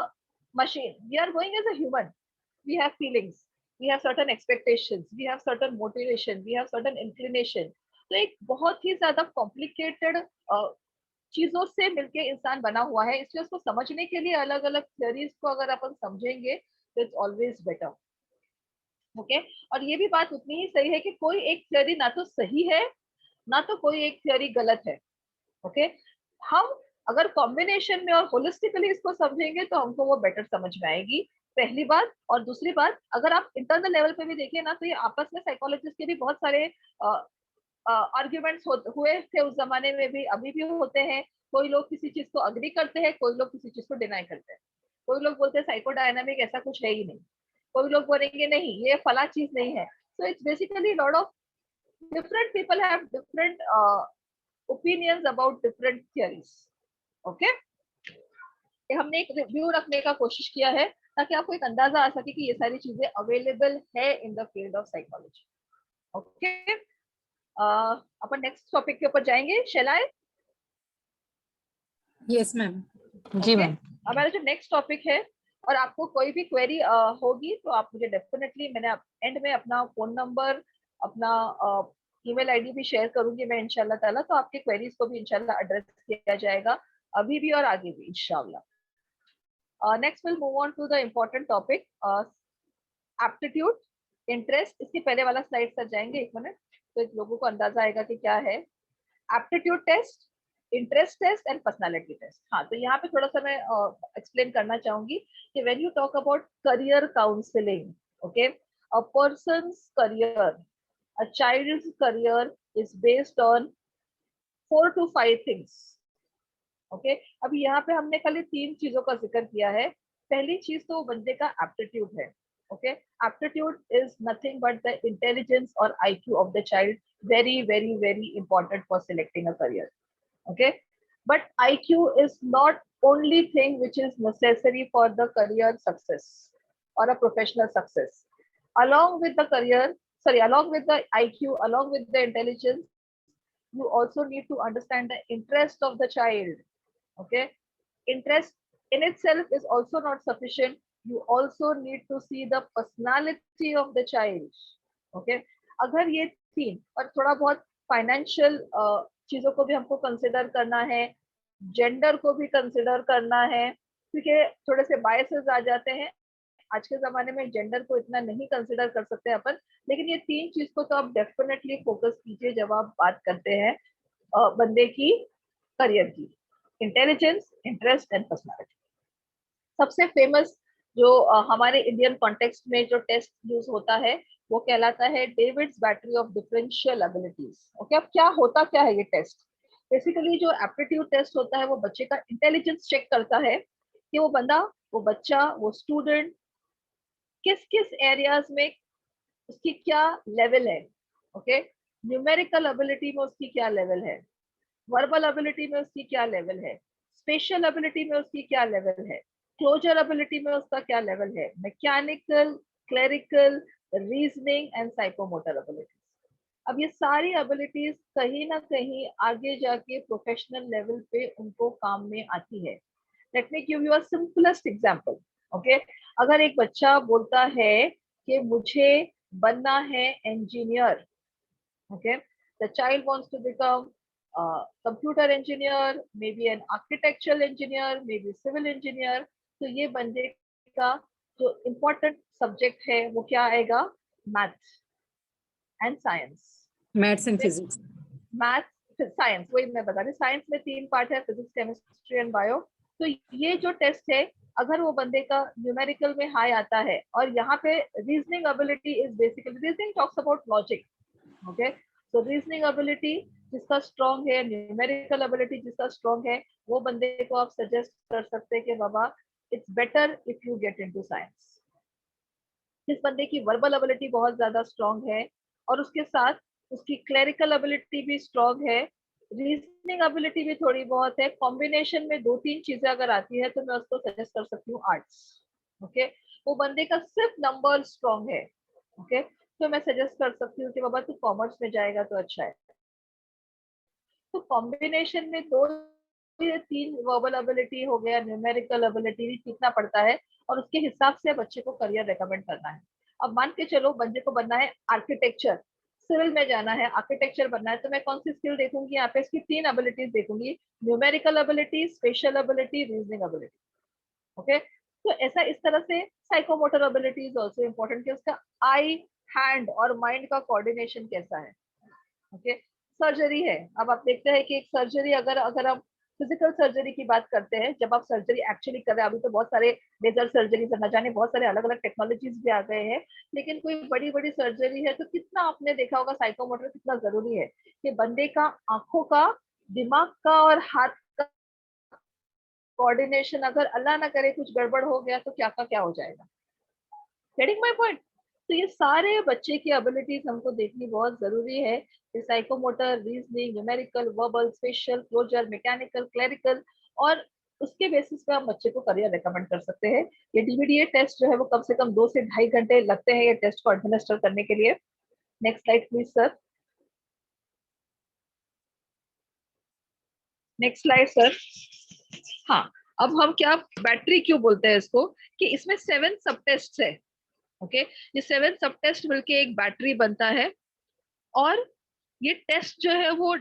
machine, we are going as a human, we have feelings, we have certain expectations, we have certain motivation, we have certain inclination. तो एक बहुत ही ज्यादा complicated चीजों से मिलके इंसान बना हुआ है, इसलिए उसको समझने के लिए अलग अलग थियरीज को अगर अपन समझेंगे तो इट्स ऑलवेज बेटर। ओके, और ये भी बात उतनी ही सही है कि कोई एक थियरी ना तो सही है ना तो कोई एक थियरी गलत है। ओके, हम अगर कॉम्बिनेशन में और होलिस्टिकली इसको समझेंगे तो हमको वो बेटर समझ में आएगी, पहली बात। और दूसरी बात, अगर आप इंटरनल लेवल पे भी देखिए ना, तो ये आपस में साइकोलॉजिस्ट के भी बहुत सारे आर्ग्यूमेंट्स हुए थे उस जमाने में भी, अभी भी होते हैं। कोई लोग किसी चीज को अग्री करते हैं, कोई लोग किसी चीज को डिनाई करते हैं। कोई लोग बोलते हैं साइकोडायनामिक ऐसा कुछ है ही नहीं, कोई लोग बोलेंगे नहीं ये फला चीज नहीं है। So it's basically lot of different people have different opinions about different theories. Okay, हमने एक रिव्यू रखने का कोशिश किया है ताकि आपको एक अंदाजा आ सके कि ये सारी चीजें अवेलेबल है in the field of psychology. Okay, अपन नेक्स्ट टॉपिक के ऊपर जाएंगे। शैलाई? Yes ma'am. जी मैम। हमारा जो नेक्स्ट टॉपिक है, और आपको कोई भी क्वेरी होगी तो आप मुझे डेफिनेटली, मैंने एंड में अपना फोन नंबर, अपना ईमेल आईडी भी शेयर करूंगी मैं इंशाल्लाह ताला, तो आपके क्वेरीज को भी इंशाल्लाह एड्रेस किया जाएगा अभी भी और आगे भी इंशाल्लाह। Next will move on to the important topic aptitude, interest. इसके पहले वाला स्लाइड सर जाएंगे, एक मिनट, तो लोगों को अंदाजा आएगा कि क्या है aptitude test, interest test and personality test. हाँ, तो यहाँ पे थोड़ा सा मैं एक्सप्लेन करना चाहूंगी कि when you talk about career counselling, okay, a persons career a child's career is based on 4 to 5 things. Okay अभी यहाँ पे हमने खाली 3 चीजों का जिक्र किया है. पहली चीज तो बंदे का एप्टीट्यूड है. Okay aptitude is nothing but the intelligence और IQ of the child. Very very very important for selecting a career. Okay but IQ is not only thing which is necessary for the career success or a professional success. Along with the along with the IQ, along with the intelligence, you also need to understand the interest of the child. Okay, interest in itself is also not sufficient. You also need to see the personality of the child. Okay, अगर ये 3 और थोड़ा बहुत financial चीजों को भी हमको consider करना है, जेंडर को भी कंसिडर करना है, क्योंकि थोड़े से बायसेस आ जाते हैं. आज के जमाने में जेंडर को इतना नहीं कंसिडर कर सकते अपन, लेकिन ये 3 चीज को तो आप डेफिनेटली फोकस कीजिए जब आप बात करते हैं बंदे की करियर की. Intelligence, interest and personality. सबसे फेमस जो हमारे इंडियन कॉन्टेक्स्ट में जो टेस्ट यूज होता है वो कहलाता है David's battery of differential abilities. Okay अब क्या है ये टेस्ट? बेसिकली जो एप्टीट्यूड टेस्ट होता है वो बच्चे का इंटेलिजेंस चेक करता है कि वो बंदा, वो बच्चा, वो स्टूडेंट किस किस एरियाज में उसकी क्या लेवल है. ओके न्यूमेरिकल एबिलिटी में उसकी क्या लेवल है, वर्बल एबिलिटी में उसकी क्या लेवल है, स्पेशल एबिलिटी में उसकी क्या लेवल है, क्लोजर एबिलिटी में उसका क्या लेवल है, mechanical, clerical, reasoning and psychomotor abilities. अब ये सारी एबिलिटीज कहीं ना कहीं आगे जाके प्रोफेशनल लेवल पे उनको काम में आती है. Let me give you a simplest example. Okay अगर एक बच्चा बोलता है कि मुझे बनना है engineer. Okay the child wants to become computer engineer, may be an architectural engineer, may be civil engineer. तो ये बंदे का जो इम्पोर्टेंट सब्जेक्ट है वो क्या आएगा? Maths and science. Maths and physics. Maths science, वही मैं बता रही. साइंस में 3 पार्ट है, फिजिक्स, केमिस्ट्री एंड बायो. तो ये जो टेस्ट है, अगर वो बंदे का न्यूमेरिकल में हाई आता है, और यहाँ पे reasoning ability is basically, reasoning talks about logic. Okay so reasoning ability जिसका स्ट्रॉन्ग है, न्यूमेरिकल एबिलिटी जिसका स्ट्रॉन्ग है, वो बंदे को आप सजेस्ट कर सकते हैं कि बाबा it's better if you get into science. जिस बंदे की वर्बल एबिलिटी बहुत ज्यादा स्ट्रॉन्ग है और उसके साथ उसकी क्लरिकल एबिलिटी भी स्ट्रॉन्ग है, रीजनिंग एबिलिटी भी थोड़ी बहुत है, कॉम्बिनेशन में 2-3 चीजें अगर आती है तो मैं उसको सजेस्ट कर सकती हूँ आर्ट्स. ओके वो बंदे का सिर्फ नंबर स्ट्रॉन्ग है. ओके तो मैं सजेस्ट कर सकती हूँ कि बाबा तू कॉमर्स में जाएगा तो अच्छा है. तो कॉम्बिनेशन में 2 या 3 वर्बल एबिलिटी हो गया, न्यूमेरिकल एबिलिटी भी सीखना पड़ता है, और उसके हिसाब से बच्चे को करियर रेकमेंड करना है. अब मान के चलो बंदे को बनना है आर्किटेक्चर, सिविल में जाना है, आर्किटेक्चर बनना है, तो मैं कौन सी स्किल देखूंगी? यहाँ पे इसकी 3 एबिलिटीज देखूंगी, numerical ability, special ability, reasoning ability. Okay तो ऐसा इस तरह से psychomotor ability is also important कि उसका आई, हैंड और माइंड का कोऑर्डिनेशन कैसा है. ओके सर्जरी है, अब आप देखते हैं कि एक सर्जरी, अगर हम फिजिकल सर्जरी की बात करते हैं, जब आप सर्जरी एक्चुअली कर रहे हैं, अभी तो बहुत सारे लेजर सर्जरी से न जाने बहुत सारे अलग अलग टेक्नोलॉजीज भी आ गए हैं, लेकिन कोई बड़ी बड़ी सर्जरी है तो कितना आपने देखा होगा साइकोमोटर कितना जरूरी है कि बंदे का आंखों का, दिमाग का और हाथ का कोऑर्डिनेशन, अगर अल्लाह ना करे कुछ गड़बड़ हो गया तो क्या का क्या हो जाएगा. Getting my point? तो ये सारे बच्चे की एबिलिटीज हमको देखनी बहुत जरूरी है. Psychomotor, reasoning, numerical, verbal, spatial, closure, mechanical, clerical, और उसके बेसिस पे हम बच्चे को करियर रेकमेंड कर सकते हैं. ये DVDA टेस्ट जो है वो कम से कम 2 से 2.5 घंटे लगते हैं ये टेस्ट को एडमिनिस्टर करने के लिए. Next slide please sir. Next slide sir. हाँ अब हम क्या, बैटरी क्यों बोलते हैं इसको, कि इसमें 7 सब टेस्ट है. ओके ये 7 सब टेस्ट मिलके एक बैटरी बनता है, और ये टेस्ट जो है वो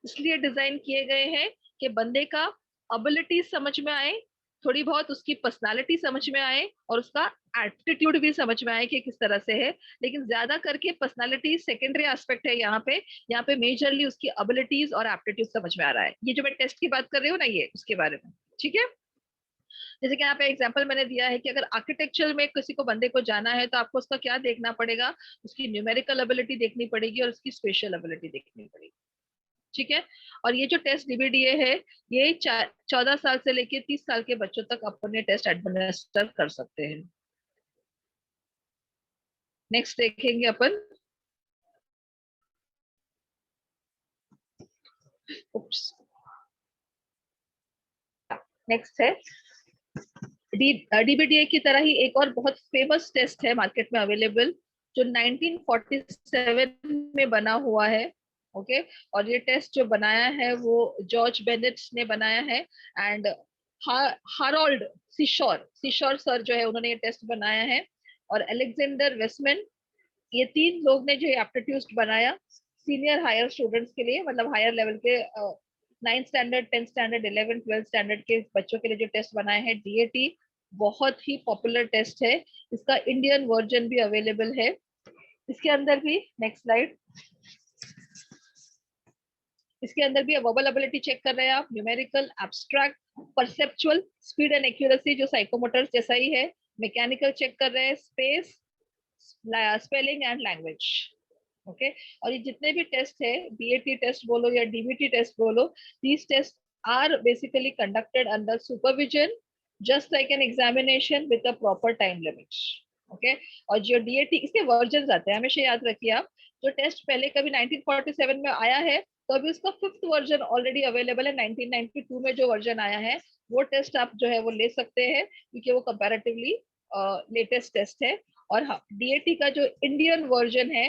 इसलिए डिजाइन किए गए हैं कि बंदे का एबिलिटी समझ में आए, थोड़ी बहुत उसकी पर्सनालिटी समझ में आए, और उसका एप्टीट्यूड भी समझ में आए कि किस तरह से है. लेकिन ज्यादा करके पर्सनालिटी सेकेंडरी एस्पेक्ट है यहाँ पे मेजरली उसकी एबिलिटीज और एप्टीट्यूड समझ में आ रहा है. ये जो मैं टेस्ट की बात कर रही हूँ ना, ये उसके बारे में. ठीक है जैसे कि यहाँ पे एग्जांपल मैंने दिया है कि अगर आर्किटेक्चर में किसी को बंदे को जाना है तो आपको उसका क्या देखना पड़ेगा, उसकी न्यूमेरिकल एबिलिटी देखनी पड़ेगी और उसकी स्पेशल एबिलिटी देखनी पड़ेगी, ठीक है। और ये जो टेस्ट डीबीडीए है ये 14 साल से लेके 30 साल के बच्चों तक अपने टेस्ट एडमिनिस्टर कर सकते हैं। नेक्स्ट देखेंगे अपन, नेक्स्ट है डीबीडीए की तरह ही एक और बहुत फेमस टेस्ट है मार्केट में अवेलेबल, जो 1947 में बना हुआ है, ओके। और ये टेस्ट जो बनाया है वो जॉर्ज बेनेट ने बनाया है एंड हारोल्ड सीशोर सर जो है उन्होंने ये टेस्ट बनाया है, और अलेक्जेंडर वेस्टमैन, ये 3 लोग ने जो एप्टीट्यूड बनाया सीनियर हायर स्टूडेंट्स के लिए, मतलब हायर लेवल के 9th standard 10th standard 11th 12th standard के बच्चों के लिए जो टेस्ट बनाए हैं डीएटी, बहुत ही पॉपुलर टेस्ट है। इसका इंडियन वर्जन भी अवेलेबल है। इसके अंदर भी नेक्स्ट स्लाइड, इसके अंदर भी वर्बल एबिलिटी चेक कर रहे हैं आप, numerical, abstract, perceptual, speed and accuracy जो साइकोमोटर्स जैसा ही है, मैकेनिकल चेक कर रहे हैं, space, spelling and language, okay. और ये जितने भी टेस्ट है, बीएटी टेस्ट बोलो या डीबीटी टेस्ट बोलो, these tests are basically conducted under supervision just like an examination with a proper time limit, okay। और जो डीएटी, इसके वर्जन आते हैं, हमेशा याद रखिए आप, जो टेस्ट पहले कभी 1947 में आया है तो अभी उसका 5th वर्जन ऑलरेडी अवेलेबल है। 1992 में जो वर्जन आया है वो टेस्ट आप जो है वो ले सकते हैं क्योंकि वो कंपैरेटिवली लेटेस्ट टेस्ट है। और डीएटी का जो इंडियन वर्जन है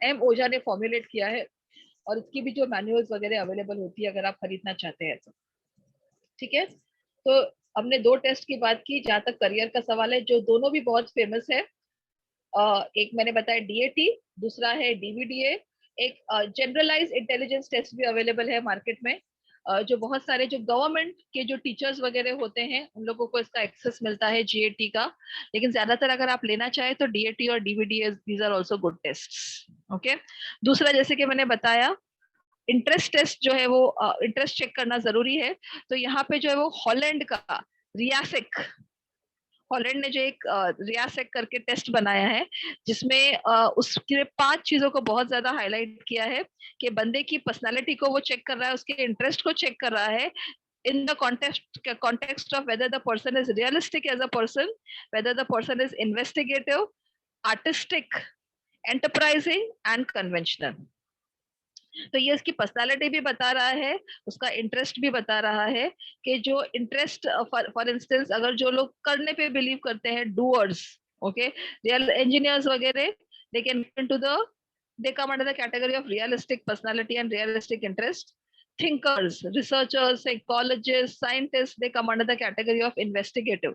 एम ओझा ने फॉर्मुलेट किया है, और इसकी भी जो मैनुअल्स वगैरह अवेलेबल होती है अगर आप खरीदना चाहते हैं तो, ठीक है। तो हमने 2 टेस्ट की बात की। जहां तक करियर का सवाल है, जो दोनों भी बहुत फेमस है, एक मैंने बताया डीएटी, दूसरा है डीबीडीए। एक जनरलाइज इंटेलिजेंस टेस्ट भी अवेलेबल है मार्केट में, जो बहुत सारे जो गवर्नमेंट के जो टीचर्स वगैरह होते हैं उन लोगों को इसका एक्सेस मिलता है जीएटी का, लेकिन ज्यादातर अगर आप लेना चाहे तो डीएटी और DBDA these are also good tests, okay. दूसरा, जैसे कि मैंने बताया, इंटरेस्ट टेस्ट जो है वो इंटरेस्ट चेक करना जरूरी है। तो यहाँ पे जो है वो हॉलैंड का रियासेक, हॉलैंड ने जो एक रियासेक करके टेस्ट बनाया है जिसमें उसके 5 चीजों को बहुत ज्यादा हाईलाइट किया है कि बंदे की पर्सनालिटी को वो चेक कर रहा है, उसके इंटरेस्ट को चेक कर रहा है in the context of whether the person is realistic as a person, whether the person is investigative, artistic, enterprising and conventional। तो ये इसकी पर्सनालिटी भी बता रहा है, उसका इंटरेस्ट भी बता रहा है कि जो इंटरेस्ट, फॉर इंस्टेंस अगर जो लोग करने पे बिलीव करते हैं, डूअर्स, ओके, रियल इंजीनियर्स वगैरह, they can into the, they come under the category of realistic personality and realistic interest। Thinkers, researchers, psychologists, scientists, they come under the category of investigative,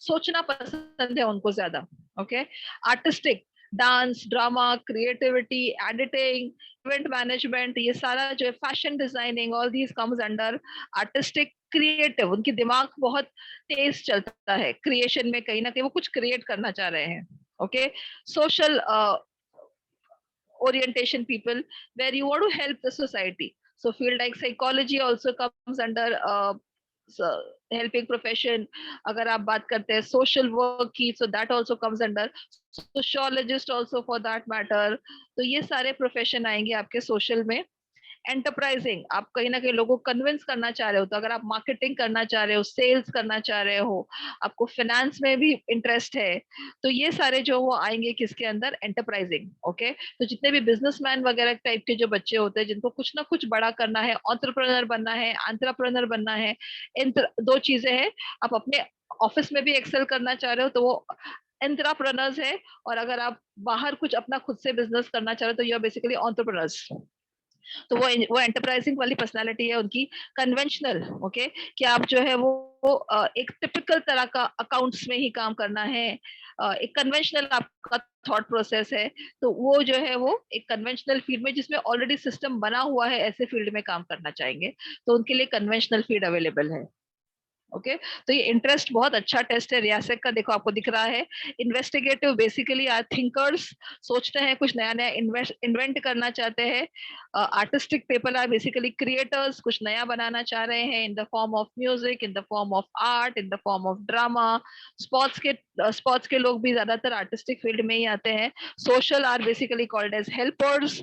सोचना पसंद है उनको ज्यादा, okay. Artistic, dance, drama, creativity, editing, event management, ये सारा जो है, fashion designing, all these comes under artistic. Creative, उनकी दिमाग बहुत तेज चलता है क्रिएशन में, कहीं ना कहीं वो कुछ क्रिएट करना चाह रहे हैं, okay. Social orientation people where you want to help the society, so field like psychology also comes under helping profession। अगर आप बात करते हैं social work की, so that also comes under sociologist also for that matter। तो ये सारे profession आएंगे आपके social में। एंटरप्राइजिंग, आप कहीं ना कहीं लोगों को कन्विंस करना चाह रहे हो, तो अगर आप मार्केटिंग करना चाह रहे हो, सेल्स करना चाह रहे हो, आपको फाइनेंस में भी इंटरेस्ट है, तो ये सारे जो वो आएंगे किसके अंदर, एंटरप्राइजिंग, ओके। तो जितने भी बिजनेसमैन वगैरह टाइप के जो बच्चे होते हैं जिनको कुछ ना कुछ बड़ा करना है, एंटरप्रेन्योर बनना है, एंटरप्रेन्योर बनना है, इन 2 चीजें हैं। आप अपने ऑफिस में भी एक्सेल करना चाह रहे हो तो वो एंटरप्रेन्योर्स है, और अगर आप बाहर कुछ अपना खुद से बिजनेस करना चाह रहे हो तो यू आर बेसिकली एंटरप्रेन्योर्स। तो वो एंटरप्राइजिंग वाली पर्सनालिटी है उनकी। कन्वेंशनल, ओके, कि आप जो है वो एक टिपिकल तरह का अकाउंट्स में ही काम करना है, एक कन्वेंशनल आपका थॉट प्रोसेस है, तो वो जो है वो एक कन्वेंशनल फील्ड में जिसमें ऑलरेडी सिस्टम बना हुआ है ऐसे फील्ड में काम करना चाहेंगे, तो उनके लिए कन्वेंशनल फील्ड अवेलेबल है, ओके तो ये इंटरेस्ट बहुत अच्छा टेस्ट है रियासत का, देखो आपको दिख रहा है। इन्वेस्टिगेटिव बेसिकली आर थिंकर्स, सोचते हैं, कुछ नया नया इन्वेंट करना चाहते हैं। Artistic people are basically creators, कुछ नया बनाना चाह रहे हैं in the form of music, in the form of art, in the form of drama. Sports के लोग भी ज्यादातर आर्टिस्टिक फील्ड में ही आते हैं। Social are basically called as helpers,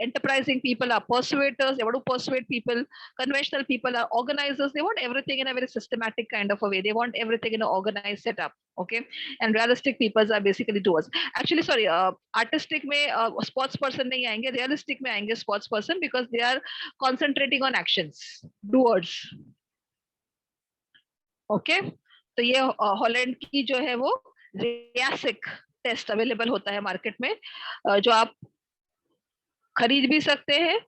enterprising people are persuaders, they want to persuade people. Conventional people are organizers, they want everything in a very systematic kind of a way, they want everything in an organized setup. Okay, and realistic people are basically doers. Actually sorry, artistic में sports person नहीं आएंगे, realistic में आएंगे sports person, because they are concentrating on actions, doers. Okay, तो ये Holland की जो है वो रियासिक टेस्ट अवेलेबल होता है मार्केट में, जो आप खरीद भी सकते हैं,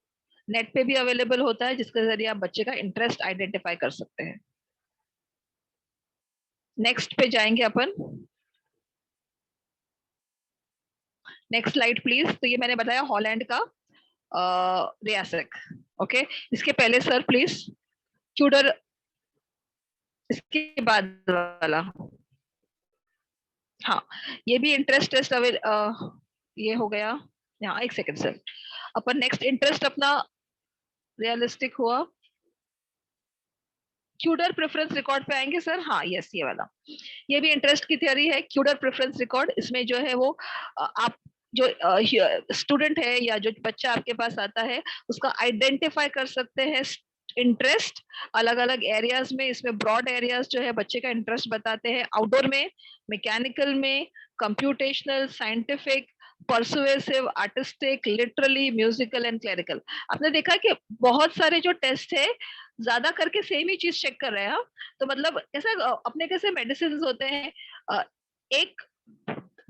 नेट पे भी अवेलेबल होता है, जिसके जरिए आप बच्चे का इंटरेस्ट आइडेंटिफाई कर सकते हैं। नेक्स्ट पे जाएंगे अपन, नेक्स्ट स्लाइड प्लीज। तो ये मैंने बताया हॉलैंड का रियासिक। ओके, इसके पहले सर प्लीज ट्यूडर, इसके बाद वाला, हाँ ये भी इंटरेस्ट टेस्ट ये हो गया। यहाँ एक सेकंड सर, अपन नेक्स्ट इंटरेस्ट अपना रियलिस्टिक हुआ, क्यूडर प्रेफरेंस रिकॉर्ड पे आएंगे सर। हाँ यस, ये वाला, ये भी इंटरेस्ट की थ्योरी है, क्यूडर प्रेफरेंस रिकॉर्ड। इसमें जो है वो आप जो स्टूडेंट है या जो बच्चा आपके पास आता है उसका आइडेंटिफाई कर सकते हैं इंटरेस्ट अलग अलग एरियाज में। इसमें ब्रॉड एरियाज जो है बच्चे का इंटरेस्ट बताते हैं, आउटडोर में, मैकेनिकल में, computational, scientific, persuasive, artistic, literally, musical and clerical. आपने देखा कि बहुत सारे जो टेस्ट है ज्यादा करके सेम ही चीज चेक कर रहे हैं। तो मतलब ऐसा अपने कैसे मेडिसिन होते हैं, एक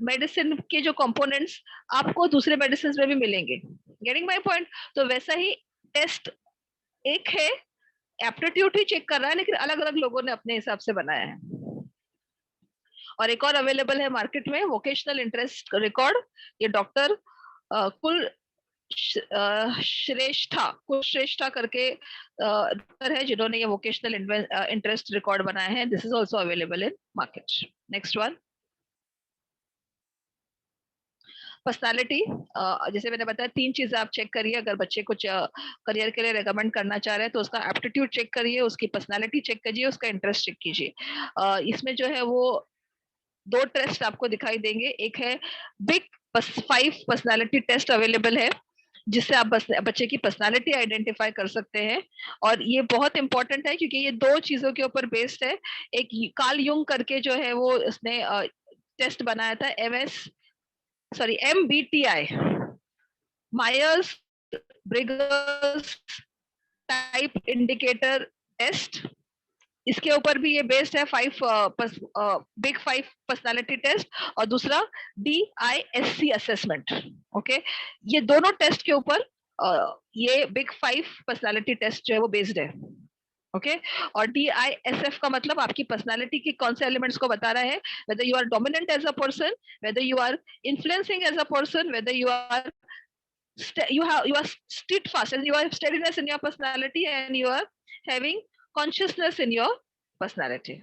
मेडिसिन के जो कंपोनेंट्स आपको दूसरे मेडिसिन में भी मिलेंगे, गेटिंग माय पॉइंट। तो वैसा ही टेस्ट एक है, एप्टीट्यूड ही चेक कर रहा है, लेकिन अलग अलग लोगों ने अपने हिसाब से बनाया है। और एक और अवेलेबल है मार्केट में, वोकेशनल इंटरेस्ट रिकॉर्ड। ये डॉक्टर कुल श्रेष्ठा करके डॉक्टर है जिन्होंने ये वोकेशनल इंटरेस्ट रिकॉर्ड बनाया है। This is also available in market. Next one, personality. जैसे मैंने बताया 3 चीजें आप चेक करिए अगर बच्चे को करियर के लिए रेकमेंड करना चाह रहे हैं। तो उसका एप्टीट्यूड चेक करिए, उसकी पर्सनालिटी चेक कीजिए, उसका इंटरेस्ट चेक कीजिए। इसमें जो है वो 2 टेस्ट आपको दिखाई देंगे। एक है बिग 5 पर्सनालिटी टेस्ट अवेलेबल है, जिससे आप बच्चे की पर्सनालिटी आइडेंटिफाई कर सकते हैं। और ये बहुत इंपॉर्टेंट है क्योंकि ये 2 चीजों के ऊपर बेस्ड है। एक कार्ल युंग करके जो है वो उसने टेस्ट बनाया था, MBTI, Myers Briggs type indicator test. इसके ऊपर भी ये बेस्ड है, बिग 5 पर्सनालिटी टेस्ट, और दूसरा DISC असेसमेंट। ओके, ये दोनों टेस्ट के ऊपर ये बिग 5 पर्सनालिटी टेस्ट जो है वो बेस्ड है। ओके, और DISF का मतलब आपकी पर्सनालिटी के कौन से एलिमेंट्स को बता रहा है, whether you are dominant as a person, whether you are influencing as a person, whether you are steadfast and you have steadiness in your personality and you are having consciousness in your personality.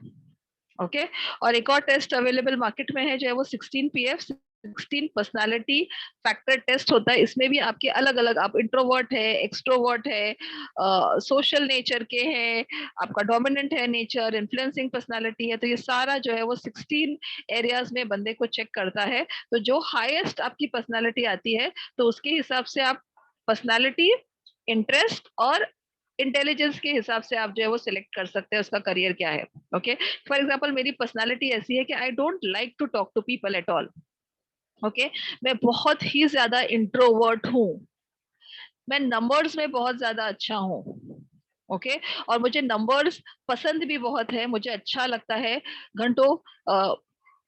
Okay, और एक और test available market में है जो है वो 16PF 16 personality factor test होता है। इसमें भी आपके अलग अलग, आप इंट्रोवर्ट है, एक्सट्रोवर्ट है, सोशल नेचर के हैं, आपका डोमिनेंट है नेचर, इन्फ्लुएंसिंग पर्सनालिटी है। तो ये सारा जो है वो 16 एरियाज में बंदे को चेक करता है। तो जो हाईएस्ट आपकी पर्सनालिटी आती है तो उसके हिसाब से आप पर्सनालिटी, इंटरेस्ट और इंटेलिजेंस के हिसाब से आप जो है वो सिलेक्ट कर सकते हैं उसका करियर क्या है। ओके, फॉर एग्जांपल मेरी पर्सनालिटी ऐसी है कि I don't like to talk to people at all. Okay, मैं बहुत ही ज्यादा इंट्रोवर्ट हूँ, मैं नंबर्स में बहुत ज्यादा अच्छा हूँ। ओके, और मुझे नंबर्स पसंद भी बहुत है, मुझे अच्छा लगता है घंटों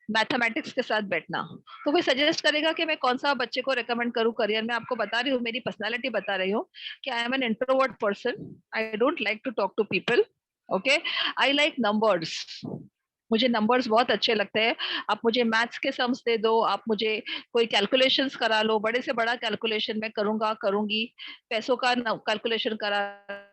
मैथमेटिक्स के साथ बैठना। तो कोई सजेस्ट करेगा कि मैं कौन सा बच्चे को रेकमेंड करूं करियर में? आपको बता रही हूँ, मेरी पर्सनालिटी बता रही हूँ कि I am an introvert person, I don't like to talk to people. Okay, I like numbers, मुझे नंबर्स बहुत अच्छे लगते हैं। आप मुझे मैथ्स के सम्स दे दो, आप मुझे कोई कैलकुलेशंस करा लो, बड़े से बड़ा कैलकुलेशन मैं करूंगा, करूंगी। पैसों का कैलकुलेशन करा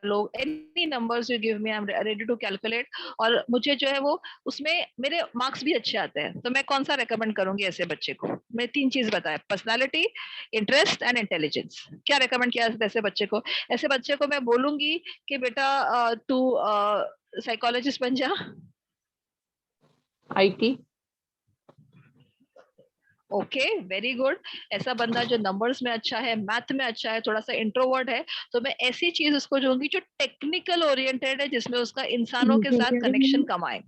लो, any numbers you give me, I am ready to calculate. और मुझे जो है वो उसमें मेरे मार्क्स भी अच्छे आते हैं। तो मैं कौन सा रेकमेंड करूंगी ऐसे बच्चे को? मैं 3 चीज बताया, पर्सनालिटी, इंटरेस्ट एंड इंटेलिजेंस। क्या रेकमेंड किया ऐसे बच्चे को? ऐसे बच्चे को मैं बोलूंगी कि बेटा तू साइकोलॉजिस्ट बन जा। IT. Okay, very good. ऐसा बंदा जो नंबर्स में अच्छा है, मैथ में अच्छा है, थोड़ा सा इंट्रोवर्ट है, तो मैं ऐसी चीज उसको दूंगी जो टेक्निकल ओरिएंटेड है, जिसमें उसका इंसानों के साथ कनेक्शन कम आए।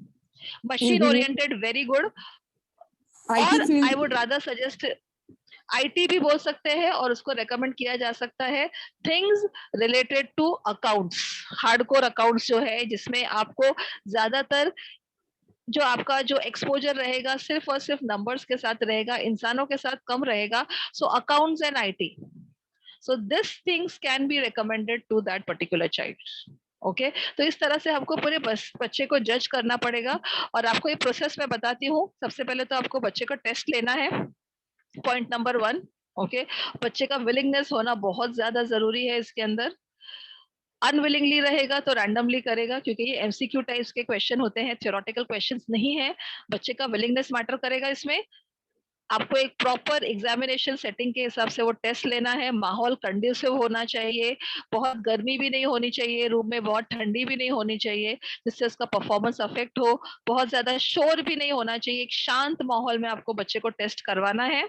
Machine oriented, very good. और I would rather suggest IT भी बोल सकते हैं, और उसको रेकमेंड किया जा सकता है things related to accounts, hardcore accounts जो है, जिसमें आपको ज्यादातर जो आपका जो एक्सपोजर रहेगा सिर्फ और सिर्फ नंबर्स के साथ रहेगा, इंसानों के साथ कम रहेगा। So accounts and IT, so this things can be recommended to that particular child. Okay, तो इस तरह से हमको पूरे बच्चे को जज करना पड़ेगा। और आपको ये प्रोसेस मैं बताती हूँ। सबसे पहले तो आपको बच्चे का टेस्ट लेना है, पॉइंट नंबर 1। ओके, बच्चे का विलिंगनेस होना बहुत ज्यादा जरूरी है इसके अंदर। अनविलिंगली रहेगा तो रैंडमली करेगा, क्योंकि ये एमसीक्यू टाइप्स के क्वेश्चन होते हैं, थ्योरेटिकल क्वेश्चंस नहीं है। बच्चे का विलिंगनेस मैटर करेगा इसमें। आपको एक प्रॉपर एग्जामिनेशन सेटिंग के हिसाब से वो टेस्ट लेना है। माहौल कंड्यूसिव होना चाहिए, बहुत गर्मी भी नहीं होनी चाहिए रूम में, बहुत ठंडी भी नहीं होनी चाहिए जिससे उसका परफॉर्मेंस अफेक्ट हो, बहुत ज्यादा शोर भी नहीं होना चाहिए। एक शांत माहौल में आपको बच्चे को टेस्ट करवाना है।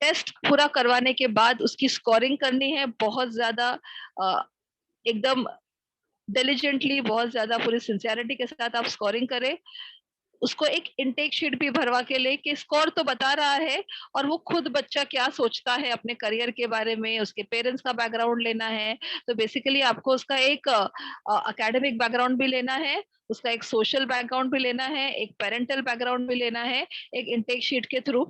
टेस्ट पूरा करवाने के बाद उसकी स्कोरिंग करनी है, बहुत ज्यादा एकदम डिलिजेंटली, बहुत ज्यादा पूरी सिंसियरिटी के साथ आप स्कोरिंग करें। उसको एक इनटेक शीट भी भरवा के ले कि स्कोर तो बता रहा है, और वो खुद बच्चा क्या सोचता है अपने करियर के बारे में, उसके पेरेंट्स का बैकग्राउंड लेना है। तो बेसिकली आपको उसका एक एकेडमिक बैकग्राउंड भी लेना है, उसका एक सोशल बैकग्राउंड भी लेना है, एक पेरेंटल बैकग्राउंड भी लेना है, एक इनटेक शीट के थ्रू।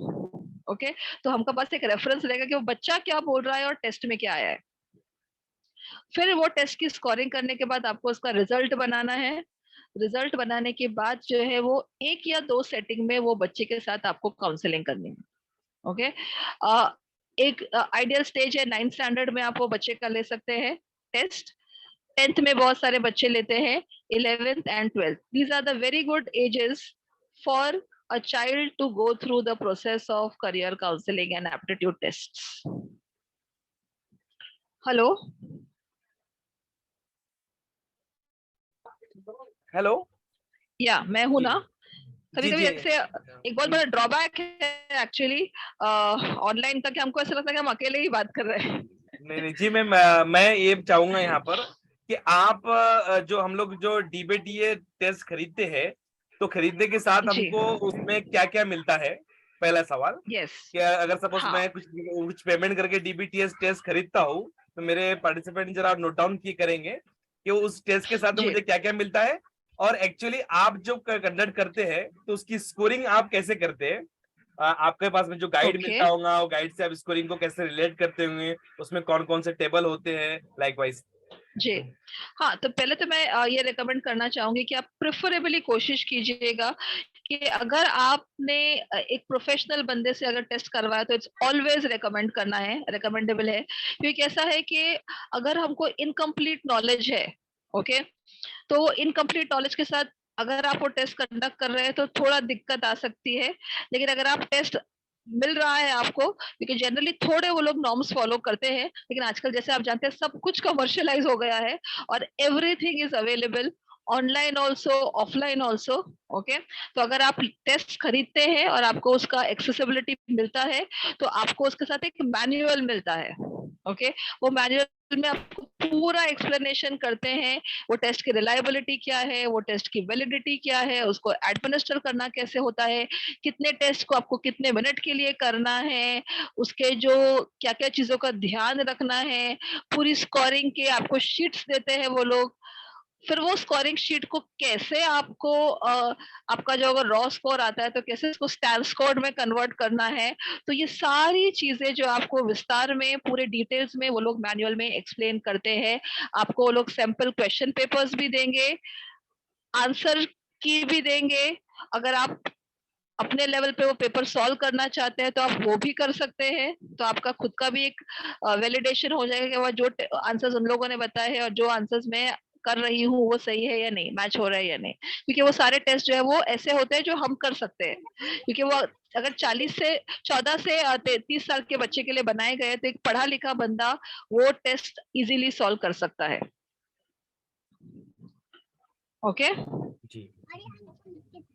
ओके, तो हमके पास एक रेफरेंस रहेगा कि वो बच्चा क्या बोल रहा है और टेस्ट में क्या आया है। फिर वो टेस्ट की स्कोरिंग करने के बाद आपको उसका रिजल्ट बनाना है। रिजल्ट बनाने के बाद जो है वो 1 या 2 सेटिंग में वो बच्चे के साथ आपको काउंसलिंग करनी है। ओके, एक आइडियल स्टेज है 9th स्टैंडर्ड में आप वो बच्चे का ले सकते हैं टेस्ट। 10th में बहुत सारे बच्चे लेते हैं, 11th and 12th। These are the very good ages for a child to go through the process of career counseling and aptitude tests. Hello? Hello, या मैं हूं ना। कभी जी कभी जी ऐसे एक बहुत बड़ा ड्रॉबैक है एक्चुअली ऑनलाइन का, कि हमको ऐसा लगता है कि हम अकेले ही बात कर रहे हैं। नहीं जी, मैं ये चाहूंगा यहाँ पर कि आप जो हम लोग जो डीबीटीए टेस्ट खरीदते हैं, तो खरीदने के साथ जी। हमको उसमें क्या क्या मिलता है, पहला सवाल। यस। कि अगर सपोज हाँ। मैं कुछ पेमेंट करके डीबीटीएस टेस्ट खरीदता हूँ, तो मेरे पार्टिसिपेंट जरा नोट डाउन की करेंगे कि उस टेस्ट के साथ में जी। मुझे क्या क्या मिलता है, और एक्चुअली आप जो कंडक्ट करते हैं तो उसकी स्कोरिंग आप कैसे करते हैं। आपके पास में जो गाइड ओके। मिलता होगा, वो गाइड से आप स्कोरिंग को कैसे रिलेट करते होंगे, उसमें कौन कौन से टेबल होते हैं, लाइकवाइज। जी। हाँ, तो पहले तो मैं ये रिकमेंड करना चाहूंगी कि आप प्रेफरेबली कोशिश कीजिएगा कि अगर आपने एक प्रोफेशनल बंदे से अगर टेस्ट करवाया तो इट्स ऑलवेज रिकमेंड करना है, रिकमेंडेबल है। क्योंकि ऐसा है कि अगर हमको इनकम्प्लीट नॉलेज है, ओके, तो इनकम्प्लीट नॉलेज के साथ अगर आप वो टेस्ट कंडक्ट कर रहे हैं तो थोड़ा दिक्कत आ सकती है। लेकिन अगर आप टेस्ट मिल रहा है आपको, क्योंकि जनरली थोड़े वो लोग नॉर्म्स फॉलो करते हैं, लेकिन आजकल जैसे आप जानते हैं सब कुछ कमर्शियलाइज हो गया है और everything is available online also, offline also. Okay, तो अगर आप टेस्ट खरीदते हैं और आपको उसका एक्सेसिबिलिटी मिलता है, तो आपको उसके साथ एक मैनुअल मिलता है। ओके, वो मैनुअल में आपको पूरा एक्सप्लेनेशन करते हैं वो टेस्ट की रिलायबिलिटी क्या है, वो टेस्ट की वैलिडिटी क्या है, उसको एडमिनिस्टर करना कैसे होता है, कितने टेस्ट को आपको कितने मिनट के लिए करना है, उसके जो क्या क्या चीजों का ध्यान रखना है, पूरी स्कोरिंग के आपको शीट्स देते हैं वो लोग। फिर वो स्कोरिंग शीट को कैसे आपको आपका जो अगर रॉ स्कोर आता है तो कैसे इसको स्टैल स्कोर में कन्वर्ट करना है। तो ये सारी चीजें जो आपको विस्तार में पूरे डिटेल्स में वो लोग मैनुअल में एक्सप्लेन करते हैं। आपको वो लोग सैंपल क्वेश्चन पेपर्स भी देंगे, आंसर की भी देंगे, अगर आप अपने लेवल पे वो पेपर सॉल्व करना चाहते हैं तो आप वो भी कर सकते हैं। तो आपका खुद का भी एक वैलिडेशन हो जाएगा कि वो जो आंसर्स उन लोगों ने बताए हैं और जो आंसर्स मैं कर रही हूँ वो सही है या नहीं, मैच हो रहा है या नहीं। क्योंकि वो सारे टेस्ट जो है वो ऐसे होते हैं जो हम कर सकते हैं, क्योंकि वो अगर 14 से 30 साल के बच्चे के लिए बनाए गए तो एक पढ़ा लिखा बंदा वो टेस्ट इजीली सॉल्व कर सकता है। ओके जी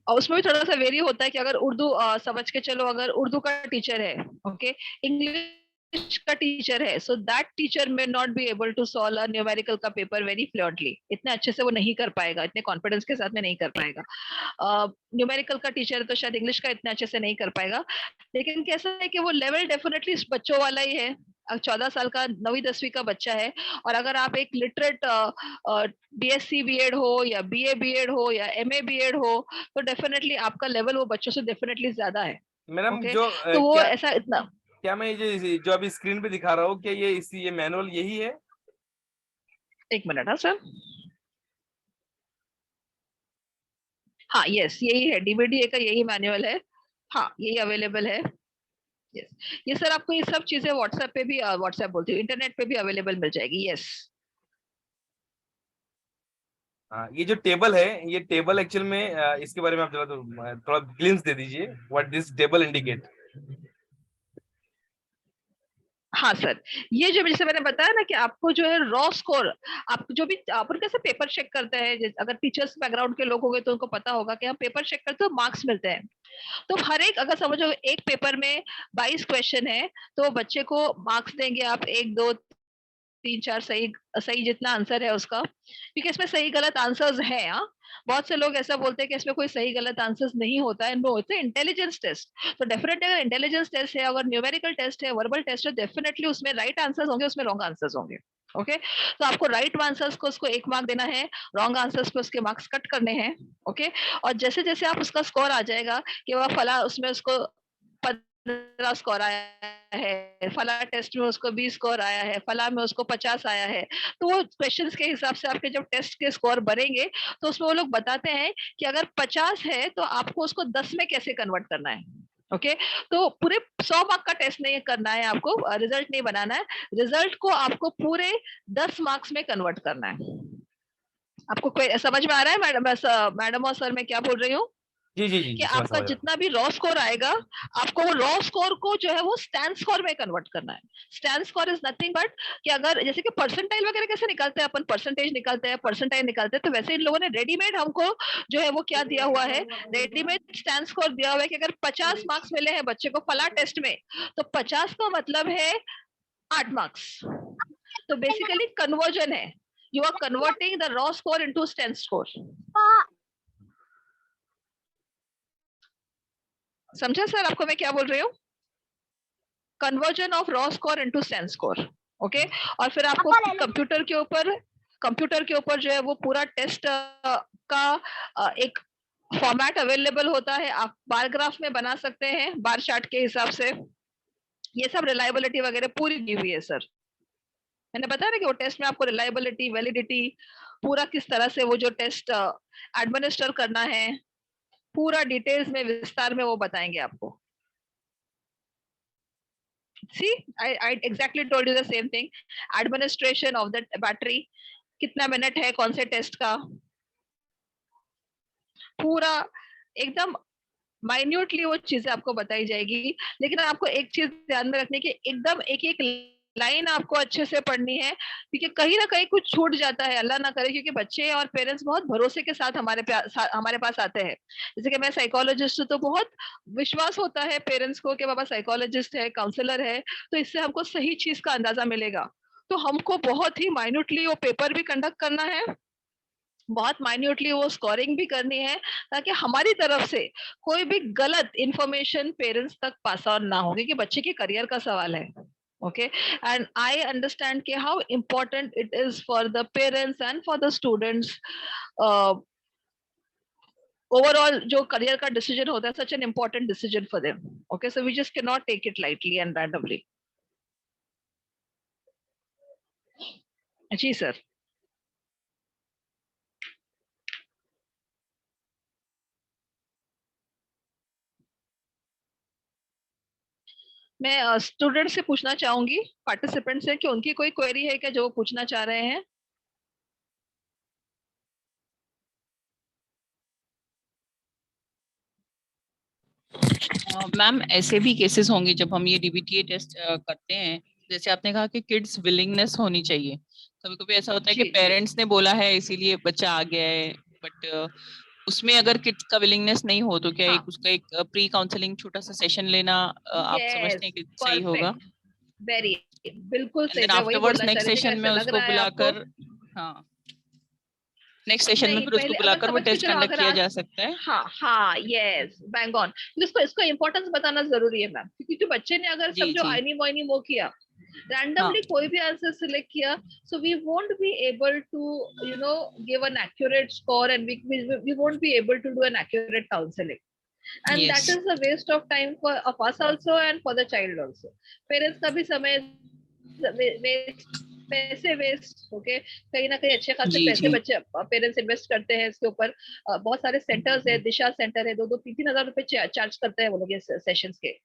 और उसमें भी थोड़ा सा वेरी होता है कि अगर उर्दू समझ के चलो, अगर उर्दू का टीचर है, ओके, इंग्लिश का टीचर है, so that teacher may not be able to solve a numerical का पेपर वेरी फ्लुएंटली, इतने अच्छे से वो नहीं कर पाएगा, इतने कॉन्फिडेंस के साथ में नहीं कर पाएगा। न्यूमेरिकल का टीचर तो शायद इंग्लिश का इतने अच्छे से नहीं कर पाएगा, लेकिन कैसा है कि वो लेवल डेफिनेटली बच्चों वाला ही है। 14 साल का 9वीं 10वीं का बच्चा है, और अगर आप एक लिटरेट बीएससी बीएड हो या बीए बीएड हो या एमए बीएड हो तो डेफिनेटली आपका लेवल वो बच्चों से डेफिनेटली ज्यादा है। मैडम, ओके जो तो वो क्या ऐसा इतना क्या मैं जो अभी स्क्रीन पे दिखा रहा हूँ, क्या ये मैनुअल यही है? एक मिनट। हाँ सर, हाँ यस यही है, डीबीडीए का यही मैनुअल है। हाँ यही अवेलेबल है। यस ये सर आपको ये सब चीजें व्हाट्सएप पे भी, व्हाट्सएप बोलती हूँ, इंटरनेट पे भी अवेलेबल मिल जाएगी। यस हाँ, ये जो टेबल है, ये टेबल एक्चुअल में इसके बारे में आप थोड़ा ग्लिम्स दे दीजिए, व्हाट दिस टेबल इंडिकेट। हाँ सर, ये जो जैसे मैंने बताया ना कि आपको जो है रॉ स्कोर, आप जो भी अपन कैसे पेपर चेक करते हैं, अगर टीचर्स बैकग्राउंड के लोग होंगे तो उनको पता होगा कि हम पेपर चेक करते हैं, मार्क्स मिलते हैं। तो हर एक, अगर समझो एक पेपर में 22 क्वेश्चन है तो बच्चे को मार्क्स देंगे आप 1 2 3 4, सही सही जितना आंसर है उसका, क्योंकि इसमें सही गलत आंसर्स हैं। हाँ बहुत से लोग ऐसा बोलते हैं कि इसमें कोई सही गलत आंसर्स नहीं होता है, नो, इट्स इंटेलिजेंस टेस्ट। तो डेफिनेटली अगर इंटेलिजेंस टेस्ट है, अगर न्यूमेरिकल टेस्ट है, वर्बल टेस्ट है, डेफिनेटली उसमें राइट आंसर्स होंगे, उसमें रॉन्ग आंसर्स होंगे। ओके तो आपको राइट आंसर्स को उसको 1 मार्क देना है, रॉन्ग आंसर्स को उसके मार्क्स कट करने हैं। ओके और जैसे जैसे आप उसका स्कोर आ जाएगा कि वह फला उसमें उसको 15 स्कोर आया है, फला टेस्ट में उसको 20 स्कोर आया है, फला में उसको 50 आया है, तो वो क्वेश्चंस के हिसाब से आपके जब टेस्ट के स्कोर बनेंगे तो उसमें वो लोग बताते हैं कि अगर 50 है तो आपको उसको 10 में कैसे कन्वर्ट करना है। ओके तो पूरे 100 मार्क का टेस्ट नहीं करना है, आपको रिजल्ट नहीं बनाना है, रिजल्ट को आपको पूरे 10 मार्क्स में कन्वर्ट करना है। आपको कोई समझ में आ रहा है मैडम और सर मैं क्या बोल रही हूँ? जी जी जी कि जी, समझ आपका समझ रहा हूँ। जितना भी रॉ स्कोर आएगा, आपको वो रॉ स्कोर को जो है वो स्टैंड स्कोर में कन्वर्ट करना है। Stand score is nothing but कि अगर जैसे कि परसेंटाइल वगैरह कैसे निकालते हैं अपन, परसेंटेज निकालते हैं, परसेंटाइल निकालते हैं, तो वैसे इन लोगों ने रेडीमेड हमको जो है वो क्या दिया हुआ है, रेडीमेड स्टैंड स्कोर दिया हुआ है कि अगर 50 मार्क्स मिले हैं बच्चे को फला टेस्ट में, तो 50 का मतलब है 8 मार्क्स। तो बेसिकली कन्वर्जन है, you are converting the raw score into stand score. समझा सर आपको मैं क्या बोल रही हूँ? Conversion of raw score into stand score. Okay और फिर आपको कंप्यूटर के ऊपर जो है वो पूरा टेस्ट का एक फॉर्मेट अवेलेबल होता है, आप बार ग्राफ में बना सकते हैं, बार चार्ट के हिसाब से। ये सब रिलायबिलिटी वगैरह पूरी दी हुई है सर। मैंने बताया ना कि वो टेस्ट में आपको रिलायबिलिटी, वैलिडिटी, पूरा किस तरह से वो जो टेस्ट एडमिनिस्टर करना है, पूरा डिटेल्स में विस्तार में वो बताएंगे आपको। See, I exactly told you the same thing. Administration of the battery, कितना मिनट है कौन से टेस्ट का, पूरा एकदम माइन्यूटली वो चीजें आपको बताई जाएगी। लेकिन आपको एक चीज ध्यान में रखने की, एकदम एक एक लाइन आपको अच्छे से पढ़नी है, क्योंकि कहीं ना कहीं कुछ छूट जाता है, अल्लाह ना करे, क्योंकि बच्चे और पेरेंट्स बहुत भरोसे के साथ हमारे पास आते हैं। जैसे कि मैं साइकोलॉजिस्ट हूँ तो बहुत विश्वास होता है पेरेंट्स को कि बाबा साइकोलॉजिस्ट है, काउंसलर है, तो इससे हमको सही चीज का अंदाजा मिलेगा। तो हमको बहुत ही माइन्यूटली वो पेपर भी कंडक्ट करना है, बहुत माइन्यूटली वो स्कोरिंग भी करनी है, ताकि हमारी तरफ से कोई भी गलत इंफॉर्मेशन पेरेंट्स तक पास ऑन ना हो, क्योंकि बच्चे के करियर का सवाल है। ओके एंड आई अंडरस्टैंड कि how important it is for the parents and for the students, overall जो करियर का डिसीजन होता है, such an important decision for them. Okay so we just can not take it lightly and randomly. जी sir. मैं student से पूछना चाहूंगी, participant से, कि उनकी कोई क्वेरी है क्या जो वो पूछना चाह रहे हैं। मैम ऐसे भी केसेस होंगे जब हम ये डीबीटीए टेस्ट करते हैं, जैसे आपने कहा कि किड्स विलिंगनेस होनी चाहिए, कभी कभी ऐसा होता है कि जी जी पेरेंट्स ने बोला है इसीलिए बच्चा आ गया है, बट उसमें अगर किड्स का विलिंगनेस नहीं हो तो क्या हाँ, एक उसका एक प्री काउंसलिंग छोटा सा सेशन लेना आप समझते यस, हैं कि सही होगा? परफेक्ट, वेरी, बिल्कुल एंड सही, देन मैं वही आफ्टरवर्ड्स बोलना चाह नेक्स्ट रही थी कि सेशन ऐसा में लग उसको रहा है आपको। बुलाकर, हाँ नेक्स्ट सेशन में नहीं, फिर उसको पहले अगर बुलाकर वो समझ के टेस्ट चलो, कंडक्ट अगर किया आज, जा सकता है। हाँ हाँ, यस, बैंग ऑन, इसको इसको इम्पोर्टेंस बताना जरूरी है मैम, क्योंकि जो बच्चे ने अगर जी समझो जी आइनी मोइनी मो किया, हाँ randomly कोई भी आंसर सिलेक्ट किया, so we won't be able to, you know, give an accurate score, and we won't be able to do an accurate counseling, and that yes is a waste of time for of us also and for the child also. Parents का भी समय waste, पैसे waste, okay, कहीं ना कहीं अच्छे खासे जी पैसे जी बच्चे पेरेंट्स इन्वेस्ट करते हैं इसके ऊपर। बहुत सारे सेंटर्स है, दिशा सेंटर है, 2-2 3-3 हजार रुपए चार्ज करते हैं वो लोग ये सेशंस के।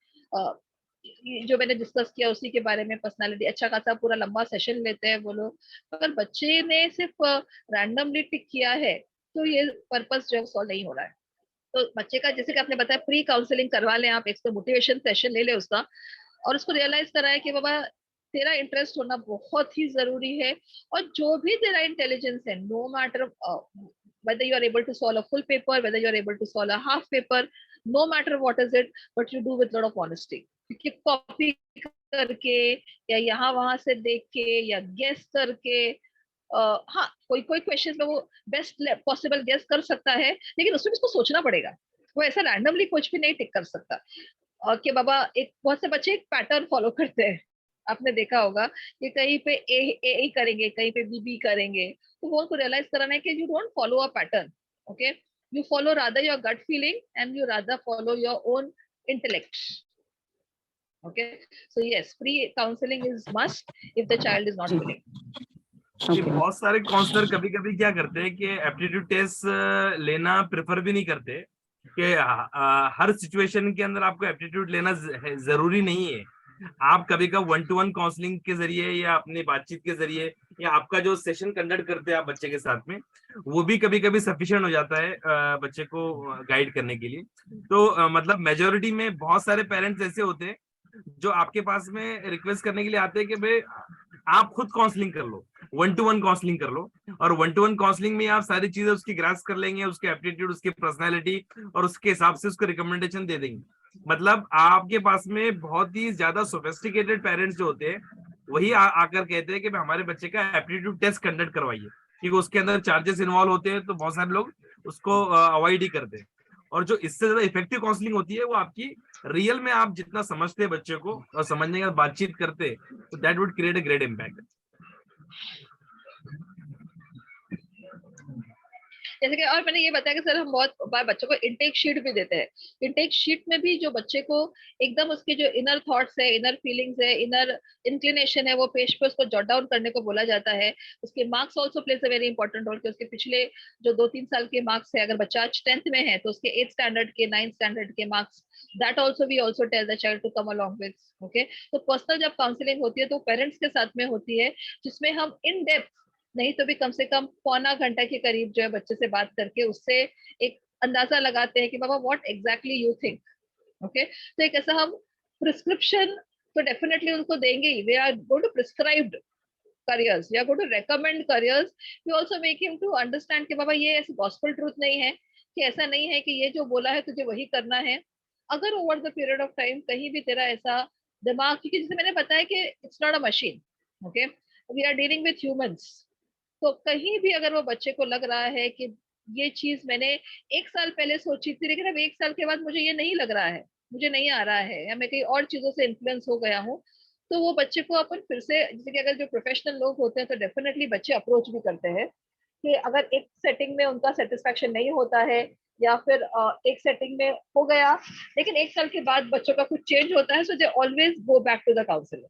जो मैंने डिस्कस किया उसी के बारे में, पर्सनालिटी अच्छा खासा पूरा लंबा सेशन लेते हैं वो लोग। अगर बच्चे ने सिर्फ रैंडमली टिक किया है तो ये पर्पस जो सॉल्व नहीं हो रहा है। तो बच्चे का, जैसे कि आपने बताया, प्री काउंसलिंग करवा लें आप, एक तो मोटिवेशन सेशन ले ले उसका, और उसको रियलाइज कराए कि बाबा तेरा इंटरेस्ट होना बहुत ही जरूरी है, और जो भी तेरा इंटेलिजेंस है, no matter whether you are able to solve a full paper, whether you are able to solve a half paper, no matter what is it, but you do with lot of honesty, क्योंकि copy करके या यहाँ वहां से देख के या guess करके, हाँ, कोई कोई क्वेश्चन में वो बेस्ट पॉसिबल गेस कर सकता है, लेकिन उसमें भी उसको सोचना पड़ेगा। वो ऐसा रैंडमली कुछ भी नहीं टिक कर सकता। और कि बाबा, एक बहुत से बच्चे एक पैटर्न फॉलो करते हैं, आपने देखा होगा कि कहीं पे ए करेंगे, कहीं पे बी करेंगे, तो वो उनको रियलाइज कराना है कि you don't follow a pattern, okay, you follow rather your gut feeling, and you rather follow your own intellect, okay. So yes, pre counselling is must if the child is not willing. कि बहुत सारे counsellor कभी कभी क्या करते हैं कि aptitude test लेना प्रेफर भी नहीं करते, कि हर सिचुएशन के अंदर आपको एप्टीट्यूड लेना जरूरी नहीं है। आप कभी का 1-to-1 काउंसलिंग के जरिए या अपनी बातचीत के जरिए या आपका जो सेशन कंडक्ट करते हैं आप बच्चे के साथ में, वो भी कभी कभी सफिशिएंट हो जाता है बच्चे को गाइड करने के लिए। तो मतलब मेजोरिटी में बहुत सारे पेरेंट्स ऐसे होते हैं जो आपके पास में रिक्वेस्ट करने के लिए आते हैं कि भाई आप खुद काउंसलिंग कर लो, 1-to-1 काउंसलिंग कर लो, और 1-to-1 काउंसलिंग में आप सारी चीजें उसकी ग्रास्प कर लेंगे, उसके एप्टीट्यूड, उसकी पर्सनैलिटी, और उसके हिसाब से उसको रिकमेंडेशन दे देंगे। मतलब आपके पास में बहुत ही ज्यादा सोफिस्टिकेटेड पेरेंट्स जो होते हैं वही आकर कहते हैं कि हमारे बच्चे का एप्टीट्यूड टेस्ट कंडक्ट करवाइए, क्योंकि उसके अंदर चार्जेस इन्वॉल्व होते हैं, तो बहुत सारे लोग उसको अवॉइड ही करते हैं। और जो इससे ज्यादा इफेक्टिव काउंसलिंग होती है वो आपकी रियल में आप जितना समझते हैं बच्चे को और समझने का बातचीत करते हैं, तो that would create a great impact. जैसे कि, और मैंने ये बताया कि सर हम बहुत बार बच्चों को इंटेक शीट भी देते हैं। इंटेक शीट में भी जो बच्चे को एकदम उसके जो इनर थॉट्स है, इनर फीलिंग्स है, इनर इंक्लिनेशन है, वो पेज पे उसको जॉट डाउन करने को बोला जाता है। उसके marks also place a very important role, कि उसके पिछले जो 2-3 साल के मार्क्स है, अगर बच्चा आज 10th में है तो उसके 8th स्टैंडर्ड के, 9th स्टैंडर्ड के marks, that also we also tell the child to come along with, okay. तो पर्सनल जब काउंसलिंग होती है तो पेरेंट्स के साथ में होती है, जिसमें हम इन डेप्थ नहीं तो भी कम से कम पौना घंटा के करीब जो है बच्चे से बात करके उससे एक अंदाजा लगाते हैं कि बाबा what exactly you think, okay. तो एक ऐसा हम प्रिस्क्रिप्शन तो डेफिनेटली उनको देंगे ही, we are going to prescribe careers, we are going to recommend careers, we also make him to understand कि बाबा ये ऐसी gospel truth नहीं है, कि ऐसा नहीं है कि ये जो बोला है तुझे वही करना है। अगर over the period of time कहीं भी तेरा ऐसा दिमाग, क्योंकि जैसे मैंने बताया कि it's not a machine, okay, we are dealing with humans, तो कहीं भी अगर वो बच्चे को लग रहा है कि ये चीज मैंने 1 साल पहले सोची थी, लेकिन अब 1 साल के बाद मुझे ये नहीं लग रहा है, मुझे नहीं आ रहा है, या मैं कहीं और चीजों से इन्फ्लुएंस हो गया हूँ, तो वो बच्चे को अपन फिर से, जैसे कि अगर जो प्रोफेशनल लोग होते हैं तो डेफिनेटली बच्चे अप्रोच भी करते हैं, कि अगर एक सेटिंग में उनका सेटिस्फेक्शन नहीं होता है, या फिर एक सेटिंग में हो गया लेकिन 1 साल के बाद बच्चों का कुछ चेंज होता है, so they always go back to the counsellor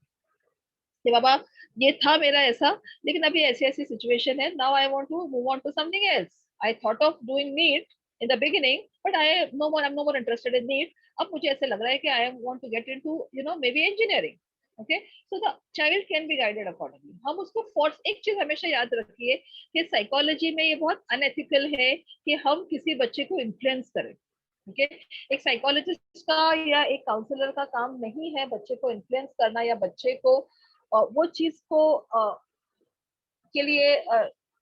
कि बाबा ये था मेरा ऐसा, लेकिन अभी ऐसी ऐसी सिचुएशन है, now I want to move on to something else, I thought of doing NEET in the beginning, but I no more, I'm no more interested in it. अब मुझे ऐसे लग रहा है कि I want to get into, maybe engineering. Okay, so the child can be guided accordingly. हम उसको force, एक चीज हमेशा याद रखिए कि साइकोलॉजी में ये बहुत अनएथिकल है कि हम किसी बच्चे को इन्फ्लुएंस करें. ओके, एक साइकोलॉजिस्ट का या एक काउंसलर का काम नहीं है बच्चे को इन्फ्लुएंस करना या बच्चे को वो चीज को के लिए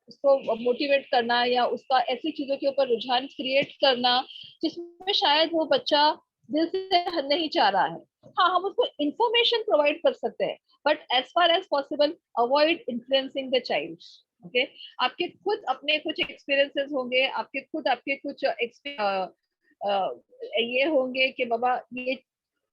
उसको मोटिवेट करना या उसका ऐसी चीजों के ऊपर रुझान क्रिएट करना जिसमें शायद वो बच्चा दिल से नहीं चाह रहा है. हाँ, हम उसको इंफॉर्मेशन प्रोवाइड कर सकते हैं, but as far as possible avoid influencing the child. Okay, आपके खुद अपने कुछ एक्सपीरियंसेस होंगे, आपके कुछ ये होंगे कि बाबा ये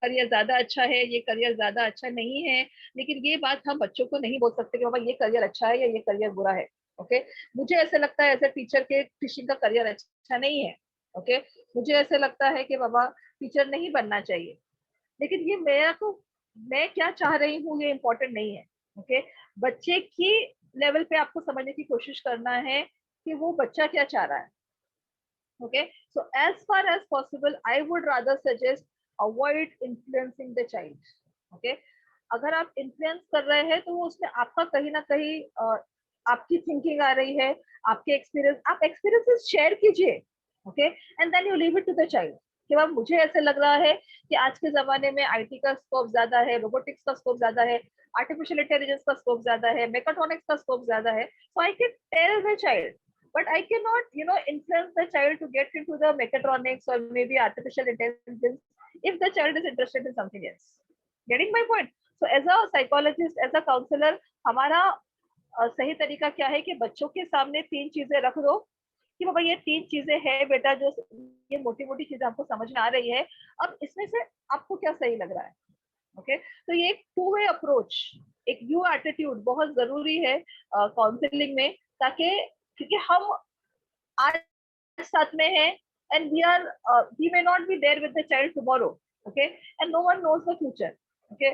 करियर ज्यादा अच्छा है, ये करियर ज्यादा अच्छा नहीं है, लेकिन ये बात हम बच्चों को नहीं बोल सकते कि बाबा ये करियर अच्छा है या ये करियर बुरा है. ओके, मुझे ऐसे लगता है एज ए टीचर के टीचिंग का करियर अच्छा नहीं है. ओके, मुझे ऐसे लगता है कि बाबा टीचर नहीं बनना चाहिए, लेकिन ये मैं क्या चाह रही हूँ ये इम्पोर्टेंट नहीं है. ओके, बच्चे की लेवल पे आपको समझने की कोशिश करना है कि वो बच्चा क्या चाह रहा है. Okay, so as far as possible I would rather suggest avoid influencing the child. Okay, अगर आप इन्फ्लुएंस कर रहे हैं तो वो उसमें आपका कहीं ना कहीं आपकी थिंकिंग आ रही है, आपके एक्सपीरियंसेस शेयर कीजिए. Okay, and then you leave it to the child कि अब मुझे ऐसे लग रहा है कि आज के जमाने में आईटी का स्कोप ज्यादा है, रोबोटिक्स का स्कोप ज्यादा है, आर्टिफिशियल इंटेलिजेंस का स्कोप ज्यादा है, मेकाट्रॉनिक्स का स्कोप ज्यादा है. So I can tell the child, but I cannot, influence the child to get into the mechatronics or maybe artificial intelligence if the child is interested in something else. Getting my point? So as a psychologist, as a counselor, हमारा सही तरीका क्या है कि बच्चों के सामने 3 चीजें रख दो कि बाबा ये 3 चीजें हैं बेटा, जो ये मोटी मोटी चीजें आपको समझ में आ रही है, अब इसमें से आपको क्या सही लग रहा है. ओके, तो ये एक 2-way अप्रोच, एक यू एटीट्यूड बहुत जरूरी है काउंसलिंग में, ताकि क्योंकि हम आज साथ में हैं and we may not be there with the child tomorrow. Okay, and no one knows the future. Okay,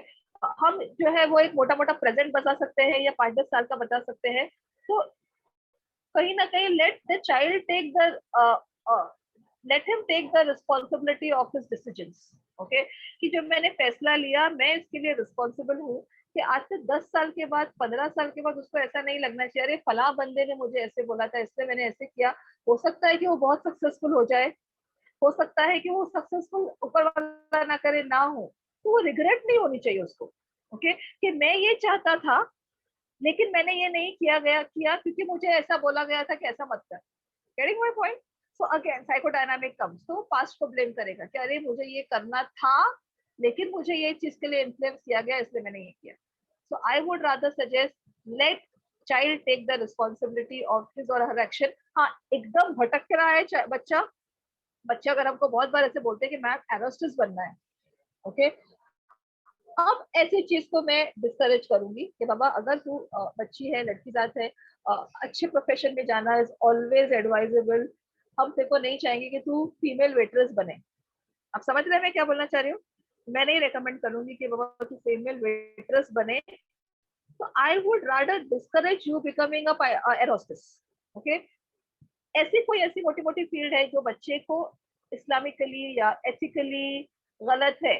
हम जो है वो एक मोटा मोटा प्रेजेंट बता सकते हैं या 5-10 साल का बता सकते हैं. तो कहीं ना कहीं let the child take the let him take the responsibility of his decisions. Okay, कि जब मैंने फैसला लिया मैं इसके लिए रिस्पॉन्सिबल हूँ कि आज से 10 साल के बाद 15 साल के बाद उसको ऐसा नहीं लगना चाहिए अरे फला बंदे ने मुझे ऐसे बोला था इसलिए मैंने ऐसे किया. हो सकता है कि वो बहुत सक्सेसफुल हो जाए, हो सकता है कि वो सक्सेसफुल ऊपर वाला ना करे ना हो, तो वो रिग्रेट नहीं होनी चाहिए उसको. ओके, कि मैं ये चाहता था लेकिन मैंने ये नहीं किया क्योंकि मुझे ऐसा बोला गया था कि ऐसा मत कर. Getting my point? So again psychodynamic comes, तो पास्ट को ब्लेम करेगा कि अरे मुझे ये करना था लेकिन मुझे ये चीज के लिए इन्फ्लुएंस किया गया इसलिए मैंने ये किया. So I would rather suggest let child take the responsibility of his और हर एक्शन. हाँ, एकदम भटक रहा है बच्चा अगर हमको बहुत बार ऐसे बोलते हैं कि मैम एरोस्टिस बनना है. ओके, अब ऐसी चीज को मैं डिस्करेज करूंगी कि बाबा अगर तू बच्ची है, लड़की जात है, अच्छे प्रोफेशन में जाना इज ऑलवेज एडवाइजेबल. हम तेरे को नहीं चाहेंगे कि तू फीमेल वेटरेस बने. आप समझ रहे हैं मैं क्या बोलना चाह रही हूँ? मैं नहीं रेकमेंड करूंगी कि बाबा तू फीमेल वेटरेस बने. तो आई would rather discourage you becoming a air hostess. Okay, ऐसी मोटी मोटी फील्ड है जो बच्चे को इस्लामिकली या एथिकली गलत है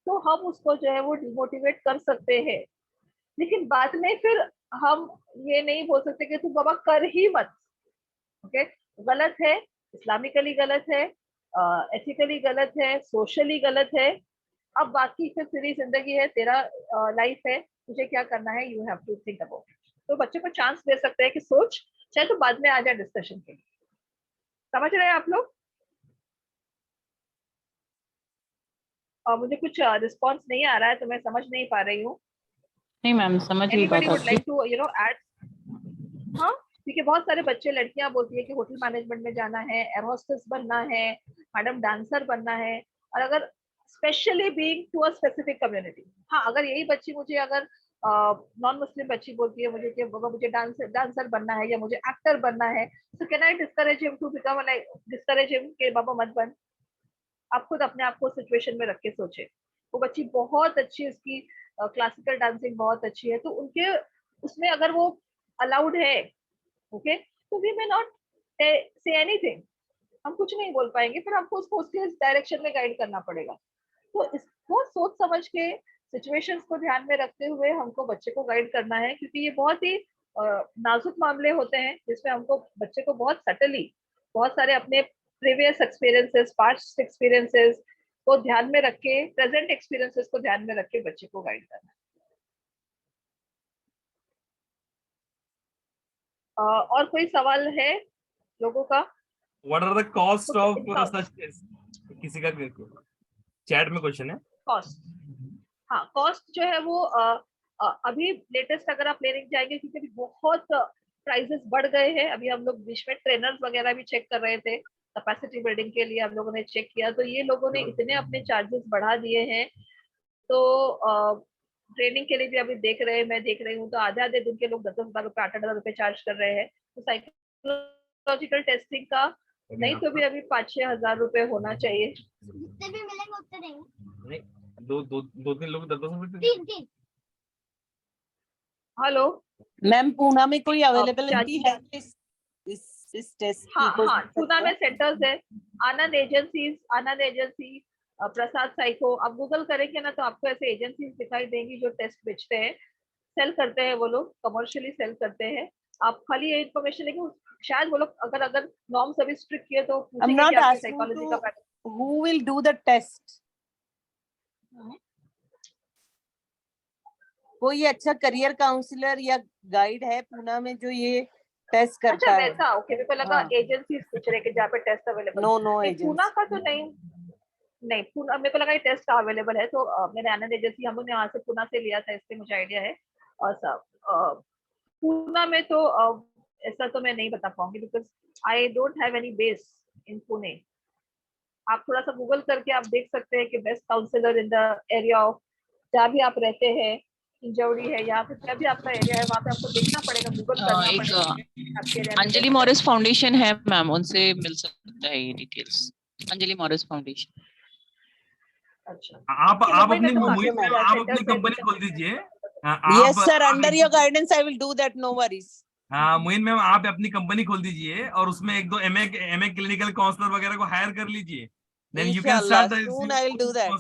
तो हम उसको जो है वो डिमोटिवेट कर सकते हैं, लेकिन बाद में फिर हम ये नहीं बोल सकते कि तू बाबा कर ही मत. ओके, गलत है, इस्लामिकली गलत है, एथिकली गलत है, सोशली गलत है. अब बाकी फिर तेरी जिंदगी है, तेरा लाइफ है, तुझे क्या करना है, you have to think about it. तो बच्चे को चांस दे सकते हैं कि सोच, चाहे तो बाद में आ जाए डिस्कशन के लिए. समझ रहे हैं आप लोग? मुझे कुछ रिस्पॉन्स नहीं आ रहा है तो मैं समझ नहीं पा रही हूँ. नहीं मैम, समझ नहीं Anybody पाता. would like to add? हाँ, क्योंकि बहुत सारे बच्चे, लड़कियां बोलती है कि होटल मैनेजमेंट में जाना है, एयर होस्टेस बनना है, मैडम डांसर बनना है, और अगर specially being to a specific community. हाँ, अगर यही बच्ची मुझे अगर नॉन मुस्लिम बच्ची बोलती है मुझे कि बाबा मुझे डांसर बनना है या मुझे एक्टर बनना है, तो can I discourage him to become discourage him कि बाबा मत बन? आप खुद अपने आप को सिचुएशन में रख के सोचे. वो बच्ची बहुत अच्छी, उसकी क्लासिकल डांसिंग बहुत अच्छी है, तो उनके उसमें अगर वो अलाउड है, ओके, तो we may not say anything. हम कुछ नहीं बोल पाएंगे, फिर हमको उसको उसके डायरेक्शन में गाइड करना पड़ेगा। तो इसको सोच समझ के सिचुएशंस को ध्यान में रखते हुए हमको बच्चे को गाइड करना है, क्योंकि ये बहुत ही नाजुक मामले होते हैं जिसमें हमको बच्चे को बहुत सटली, बहुत सारे अपने प्रीवियस एक्सपीरियंसेस, पास्ट एक्सपीरियंसेस को ध्यान में रख के, प्रेजेंट एक्सपीरियंसेस को ध्यान में रख के बच्चे को गाइड करना है। और कोई सवाल है लोगों का? What are the cost तो of such tests? किसी का चैट में क्वेश्चन है। कॉस्ट, हाँ कॉस्ट जो है वो अभी लेटेस्ट अगर आप लेने जाएंगे, क्योंकि अभी बहुत प्राइसेस बढ़ गए हैं। अभी हम लोग बीच में ट्रेनर्स वगैरह भी चेक कर रहे थे, कैपेसिटी बिल्डिंग के लिए हम लोगों ने चेक किया, तो ये लोगों ने इतने अपने चार्जेस बढ़ा दिए हैं। तो ट्रेनिंग के लिए भी अभी देख रहे हैं, मैं देख रही हूँ, तो आधे आधे दिन के लोग 10,000 रुपए, 8,000 रुपए चार्ज कर रहे हैं। तो साइकोलॉजिकल टेस्टिंग का नहीं तो भी अभी 5-6 हजार रुपए होना चाहिए। जितने भी मिलेंगे उतने देंगे। नहीं, दो तीन लोग 10,000 रुपए। हेलो मैम, पूना में कोई अवेलेबिलिटी है इस टेस्ट की? हाँ, पूना में सेंटर्स है, आनंद एजेंसी, प्रसाद साइको। आप गूगल करेंगे ना तो आपको ऐसे एजेंसीज दिखाई देंगी जो टेस्ट बेचते हैं, सेल करते हैं, वो लोग कमर्शियली सेल करते हैं। आप खाली ये इन्फॉर्मेशन लेके, शायद वो लोग अगर नॉर्म्स अभी स्ट्रिक्ट किए तो पूछेंगे कि आपकी साइकोलॉजी का who will do the test? कोई अच्छा करियर काउंसलर या गाइड है पूना में जो ये टेस्ट करता है? वैसा ओके, मेरे को लगा एजेंसीज पूछ रहे कि जहाँ पे test available. No agency. Poona का तो नहीं पूना, मेरे को लगा ये टेस्ट अवेलेबल है, तो मैंने आनंद एजेंसी, हम लोग ने यहाँ से पूना से लिया था, इससे मुझे आइडिया है। और सब पूना में तो ऐसा तो मैं नहीं बता पाऊंगी, because I don't have any base in Pune. आप थोड़ा सा गूगल करके आप देख सकते हैं कि best counsellor in the area of जहाँ भी आप रहते हैं, इंजौड़ी है या फिर क्या भी आपका एरिया है, वहाँ पे आपको देखना पड़ेगा, गूगल करना पड़ेगा। अंजलि मॉरिस फाउंडेशन है मैम, उनसे मिल सकता है ये डिटेल्स। Anjali Morris foundation. अच्छा, आप अपनी कंपनी खोल दीजिए। Yes sir, under your guidance I will do that, no worries. हाँ मोइन मैम, आप अपनी कंपनी खोल दीजिए और उसमें 1-2 एमए क्लिनिकल काउंसलर वगैरह को हायर कर लीजिए। Then you can start soon I will do that.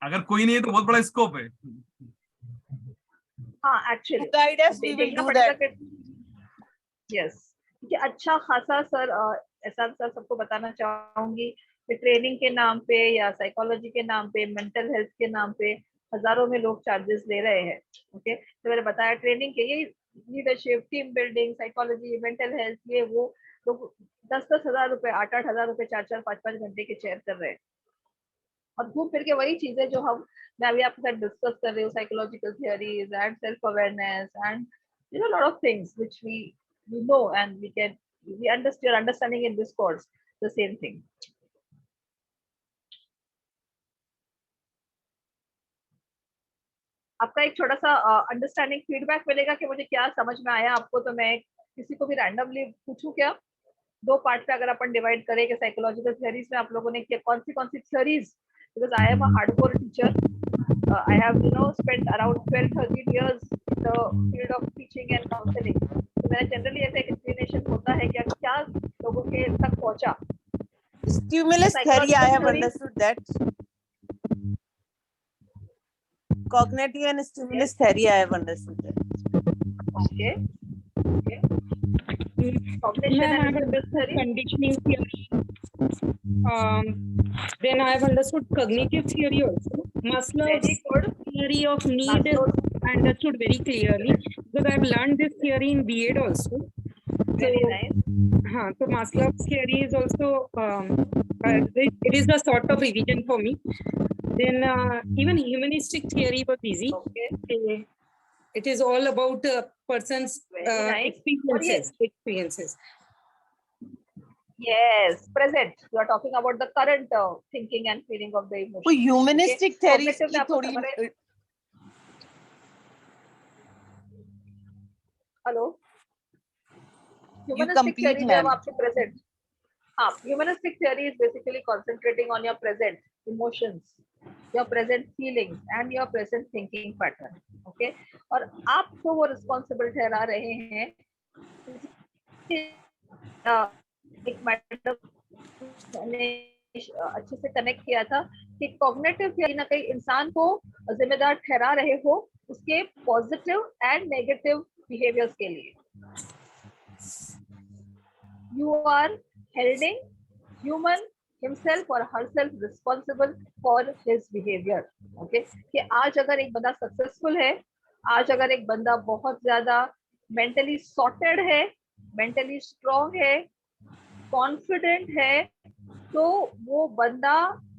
अगर कोई नहीं है तो बहुत बड़ा स्कोप है। हाँ actually guide us, we will do that. Yes, कि अच्छा खासा सर, ऐसा सर सबको बताना चाहूंगी कि ट्रेनिंग के नाम पे या साइकोलॉजी के नाम पे, मेंटल हेल्थ के नाम पे हजारों में लोग चार्जेस ले रहे हैं। ओके, तो मैंने बताया ट्रेनिंग के ये leadership, team building, psychology, mental health, ये वो लोग 10-10 हजार रुपए, 8-8 हजार रुपए, 4-4, 5-5 घंटे के चेयर कर रहे हैं। और घूम फिर के वही चीजें जो मैं अभी आपके साथ डिस्कस कर रही हूँ, psychological theories and self awareness and lot of things which we know and we understanding in this course the same thing. आपका एक छोटा सा अंडरस्टैंडिंग फीडबैक मिलेगा कि मुझे क्या समझ में आया आपको, तो मैं किसी को भी रैंडमली पूछूं क्या? 2 पार्ट पे अगर अपन डिवाइड करें कि साइकोलॉजिकल थ्योरीज में आप लोगों ने कौन सी theories, because I am a hardcore teacher, I have spent around 12-13 years in the field of teaching and counseling. तो मेरा जनरली ऐसा एक एक्सप्लेनेशन होता है कि क्या लोगों के तक पहुंचा। Stimulus theory, I have understood that. Cognitive and stimulus theory, I have understood that. Okay. Cognition and stimulus theory. Conditioning theory. Then I have understood cognitive theory also. Maslow's theory of need I understood very clearly because I have learned this theory in B.Ed also. Very nice. So Maslow's theory is also it is a sort of revision for me. Then even humanistic theory was easy. Okay. It is all about a person's experiences. Yes, present. You are talking about the current thinking and feeling of the emotion. तो humanistic theory की थोड़ी hello, humanistic theory जब आपके present, हाँ, humanistic theory is basically concentrating on your present emotions, your present feelings and your present thinking pattern. Okay, और आपको वो responsible ठहरा रहे हैं. एक मैटर मैंने अच्छे से कनेक्ट किया था कि कॉग्निटिव कहीं ना कहीं इंसान को जिम्मेदार ठहरा रहे हो उसके पॉजिटिव एंड नेगेटिव बिहेवियर्स के लिए. You are holding human himself or herself responsible for his behavior. Okay, कि आज अगर एक बंदा सक्सेसफुल है, आज अगर एक बंदा बहुत ज्यादा मेंटली सॉर्टेड है, मेंटली स्ट्रॉन्ग है, कॉन्फिडेंट है, तो वो बंदा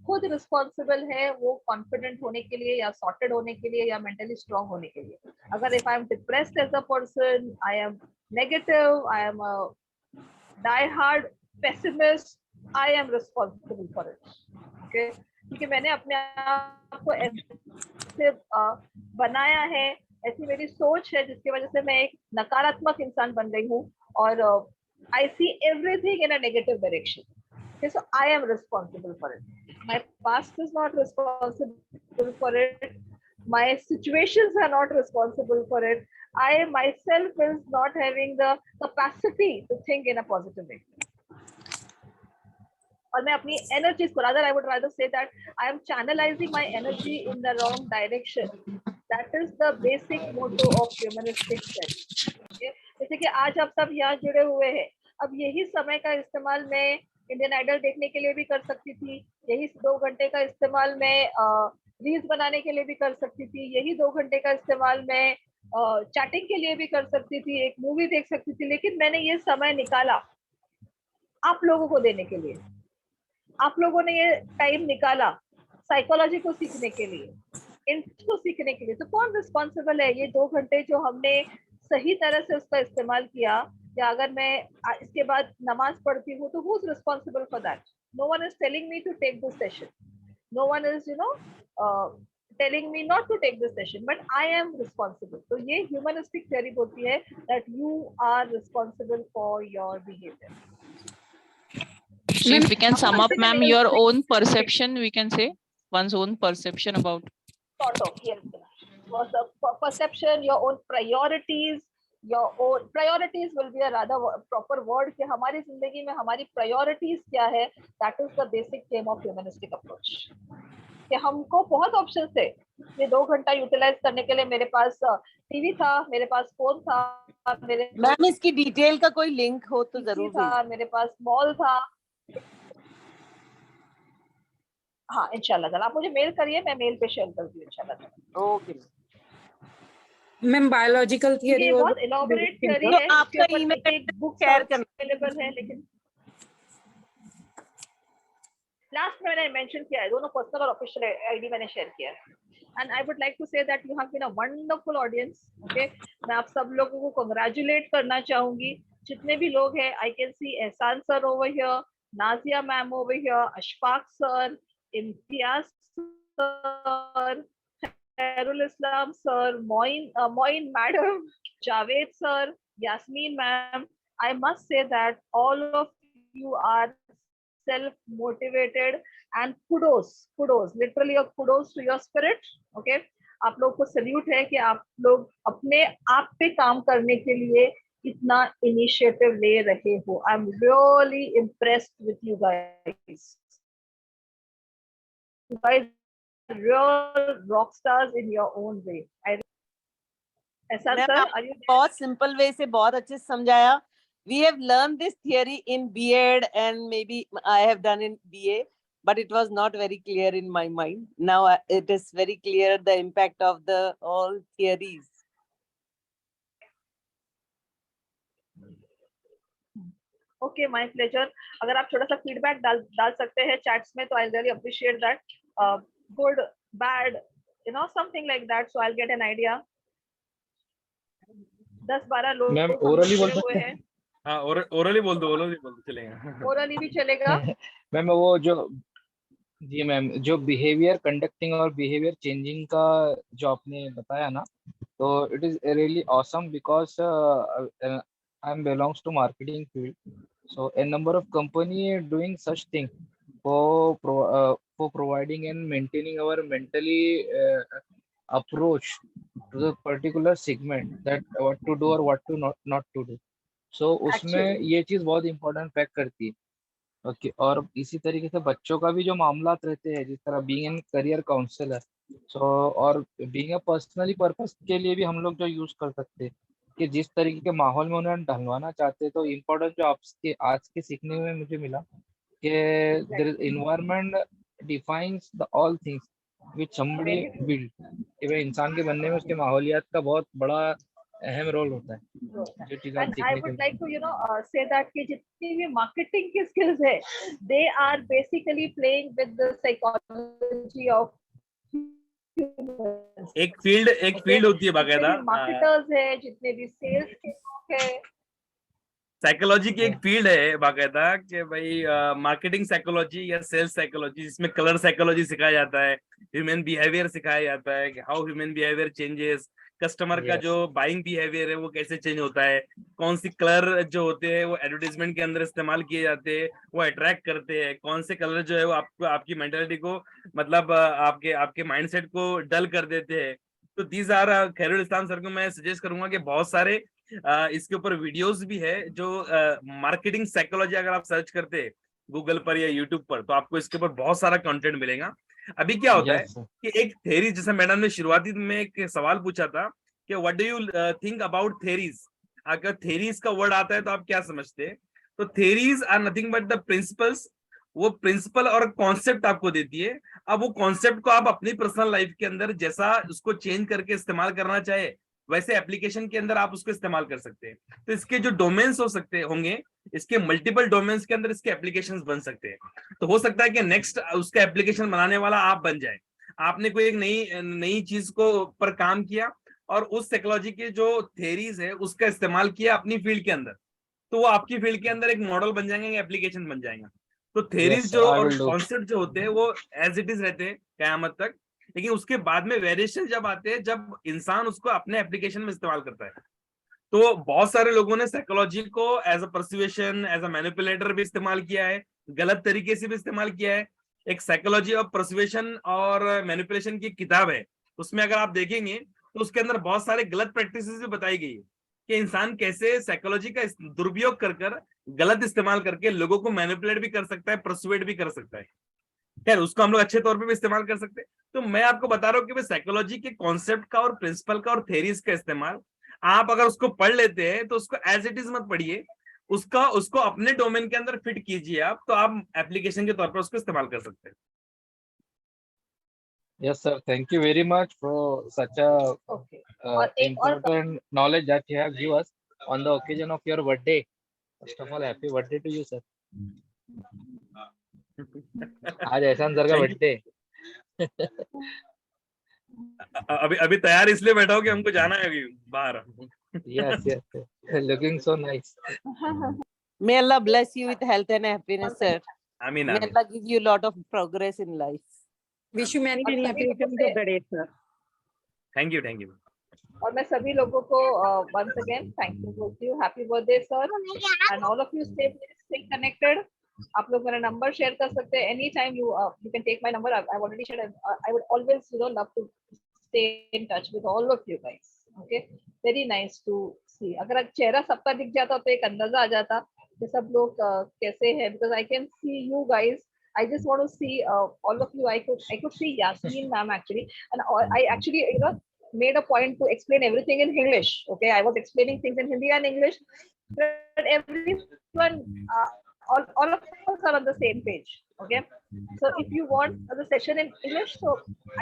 खुद रिस्पॉन्सिबल है वो कॉन्फिडेंट होने के लिए या सॉर्टेड होने के लिए या मेंटली स्ट्रॉन्ग होने के लिए. अगर if I am depressed as a person, I am negative, I am a die hard pessimist, I am responsible for it. Okay, क्योंकि मैंने अपने आप को ऐसे बनाया है, ऐसी मेरी सोच है जिसकी वजह से मैं एक नकारात्मक इंसान बन गई हूँ और I see everything in a negative direction. Okay, so I am responsible for it. My past is not responsible for it. My situations are not responsible for it. I myself is not having the capacity to think in a positive way. और मैं अपनी energies को rather I would rather say that I am channelizing my energy in the wrong direction. That is the basic motto of humanistic study. Okay? जैसे कि आज आप सब यहाँ जुड़े हुए हैं, अब यही समय का इस्तेमाल मैं इंडियन आइडल देखने के लिए भी कर सकती थी, यही 2 घंटे का इस्तेमाल मैं रील्स बनाने के लिए भी कर सकती थी, यही 2 घंटे का इस्तेमाल मैं चैटिंग के लिए भी कर सकती थी, एक मूवी देख सकती थी, लेकिन मैंने ये समय निकाला आप लोगों को देने के लिए. आप लोगों ने ये टाइम निकाला साइकोलॉजी को सीखने के लिए, इनको सीखने के लिए. तो कौन रिस्पॉन्सिबल है ये 2 घंटे जो हमने सही तरह से उसका इस्तेमाल किया, या अगर मैं इसके बाद नमाज पढ़ती हूँ तो who is responsible for that? No one is telling me to take this session, no one is telling me not to take this session, but I am responsible. So ये humanistic theory बोलती है that you are responsible for your behavior. So if we can sum up, ma'am, your own perception, we can say one's own perception about. Sort of, yes. Was the perception, your own priorities, your own priorities will be a rather proper word कि हमारी जिंदगी में हमारी priorities क्या है. That is the basic theme of humanistic approach. कि हमको बहुत ऑप्शन थे ये 2 घंटा यूटिलाइज करने के लिए. मेरे पास टीवी था, मेरे पास फोन था, मेरे मैम इसकी डिटेल का कोई लिंक हो तो जरूर था, मेरे पास मॉल था. हाँ इंशाल्लाह आप मुझे मेल करिए, मैं मेल पे शेयर कर दूँ इंशाल्लाह. ओके मैम बायोलॉजिकल थियरी ये बहुत इलॉबरेट थियरी है, आपका ईमेल बुक शेयर करना अवेलेबल है. लेकिन लास्ट में मैंने मेंशन किया है, दोनों पर्सनल और ऑफिशियल आईडी मैंने शेयर किया है. And I would like to say that you have been a wonderful audience. Okay, मैं आप सब लोगों को कांग्रेचुलेट करना चाहूंगी, जितने भी लोग हैं. आई can see Ehsan sir over here, Nazia ma'am over here, Ashfaq sir, Imtiaz sir, Khairul Islam sir, Moin madam, Javed sir, Yasmin ma'am. I must say that all of you are self-motivated and kudos, literally a kudos to your spirit. Okay, आप लोग को salute है कि आप लोग अपने आप पे काम करने के लिए इतना इनिशिएटिव ले रहे हो. I am really impressed with you guys. You guys are real rock stars in your own way. ऐसा सर, are you बहुत सिंपल वे से बहुत अच्छे से समझाया. We have learned this theory in B.Ed and maybe I have done in BA, but it was not very clear in my mind. Now it is very clear the impact of the all theories. Okay, my pleasure. अगर आप छोटा सा feedback डाल सकते हैं chats में तो I'll really appreciate that. Good, bad, something like that, so I'll get an idea. 10-12 लोग मैम ओरली बोल सकते हैं? हाँ ओरली बोल दो चलेगा. ओरली भी चलेगा. मैम वो जो जी मैम जो बिहेवियर कंडक्टिंग और बिहेवियर चेंजिंग का जो आपने बताया ना, तो it is really awesome because I am belongs to marketing field. So a number of company doing such thing for providing and maintaining our mentally approach to the particular segment, that what to do or what to not to do. So उसमें ये चीज बहुत important fact करती है. Okay और इसी तरीके से बच्चों का भी जो मामलात रहते हैं, जिस तरह बीइंग एन करियर काउंसलर, सो और बीइंग अ पर्सनली पर्पस के लिए भी हम लोग जो यूज कर सकते हैं कि जिस तरीके के माहौल में उन्हें ढलवाना चाहते हैं. तो इम्पोर्टेंट जो आपके आज के सीखने में मुझे मिला कि there is environment defines the all things which somebody build. कि भाई इंसान के बनने में उसके माहौलियात का बहुत बड़ा अहम रोल होता है. जो चीज आप And I would like to say that कि जितनी भी मार्केटिंग की स्किल्स है, they are basically playing with the psychology of humans. एक फील्ड होती है बाकायदा. मार्केटर्स है, जितने भी सेल्स के लोग है, साइकोलॉजी की एक फील्ड है बाकायदा कि भाई मार्केटिंग साइकोलॉजी या सेल्स साइकोलॉजी, जिसमें कलर साइकोलॉजी सिखाया जाता है, ह्यूमन बिहेवियर सिखाया जाता है कि how human behaviour changes, customer का जो बाइंग बिहेवियर है वो कैसे चेंज होता है, कौन सी कलर जो होते हैं वो एडवर्टाइजमेंट के अंदर इस्तेमाल किए जाते हैं, वो अट्रैक्ट करते हैं, कौन से कलर जो है वो आपको आपकी मेंटालिटी को मतलब आपके माइंडसेट को डल कर देते हैं. तो these are Khairul Islam sir को मैं सजेस्ट करूंगा कि बहुत सारे इसके ऊपर वीडियोस भी है जो मार्केटिंग साइकोलॉजी, अगर आप सर्च करते हैं गूगल पर या यूट्यूब पर तो आपको इसके ऊपर बहुत सारा कंटेंट मिलेगा. अभी क्या होता है कि एक थ्योरी, जैसे मैडम ने शुरुआती में एक सवाल पूछा था कि what do you think about theories. अगर थ्योरीज का वर्ड आता है तो आप क्या समझते हैं? तो theories are nothing but the principles. वो प्रिंसिपल और कॉन्सेप्ट आपको देती है. अब वो कॉन्सेप्ट को आप अपनी पर्सनल लाइफ के अंदर जैसा उसको चेंज करके इस्तेमाल करना चाहे, वैसे एप्लीकेशन के अंदर आप उसको इस्तेमाल कर सकते हैं. तो इसके जो डोमेन्स होंगे, इसके मल्टीपल डोमेन्स के अंदर इसके एप्लीकेशंस बन सकते हैं. तो हो सकता है कि नेक्स्ट उसका एप्लीकेशन बनाने वाला आप बन जाए. आपने कोई एक नई चीज को पर काम किया और उस साइकोलॉजी की जो थ्योरीज है उसका इस्तेमाल किया अपनी फील्ड के अंदर, तो वो आपकी फील्ड के अंदर एक मॉडल बन जाएंगे, एप्लीकेशन बन जाएगा. तो थ्योरीज जो और कॉन्सेप्ट जो होते हैं वो एज इट इज रहते हैं कयामत तक, लेकिन उसके बाद में वेरिएशन जब आते हैं, जब इंसान उसको अपने एप्लीकेशन में इस्तेमाल करता है. तो बहुत सारे लोगों ने साइकोलॉजी को as a persuasion, as a manipulator भी इस्तेमाल किया है, गलत तरीके से भी इस्तेमाल किया है. एक साइकोलॉजी ऑफ परसुएशन और मैनिपुलेशन की किताब है, उसमें अगर आप देखेंगे तो उसके अंदर बहुत सारे गलत प्रैक्टिसेस भी बताई गई है कि इंसान कैसे साइकोलॉजी का दुरुपयोग कर गलत इस्तेमाल करके लोगों को मैनिपुलेट भी कर सकता है, परसुएट भी कर सकता है. खैर उसको हम लोग अच्छे तौर पे भी इस्तेमाल कर सकते हैं. तो मैं आपको बता रहा हूँ कि साइकोलॉजी के कॉन्सेप्ट का और प्रिंसिपल का और थ्योरीज का इस्तेमाल आप अगर उसको पढ़ लेते हैं तो उसको एज इट इज मत पढ़िए, उसको अपने डोमेन के अंदर फिट कीजिए आप, तो आप एप्लीकेशन के तौर पर उसको इस्तेमाल कर सकते हैं. Yes, sir. Thank you very much for such a important knowledge that you have given us on the occasion of your birthday. First of all, happy birthday to you, sir. आज एहसान सर का birthday. अभी तैयार इसलिए बैठा हो कि हमको जाना है अभी बाहर. Yes, yes. Looking so nice. May Allah bless you with health and happiness, sir. Amin. May Allah give you a lot of progress in life. Wish you many happy returns of the day, sir. Thank you. और मैं सभी लोगों को once again thank you बोलती हूँ. Happy birthday, sir, and all of you stay connected. आप लोग मेरा नंबर शेयर कर सकते हैं. Any time you can take my number. I already shared. I would always love to stay in touch with all of you guys. Okay, very nice to see. अगर चेहरा सबका दिख जाता तो एक अंदाजा आ जाता कि सब लोग कैसे हैं, because I can C you guys. I just want to see all of you. I could see Yasmin ma'am actually, and I actually made a point to explain everything in English. Okay, I was explaining things in Hindi and English, but everyone, all of us are on the same page. Okay, so if you want the session in English, so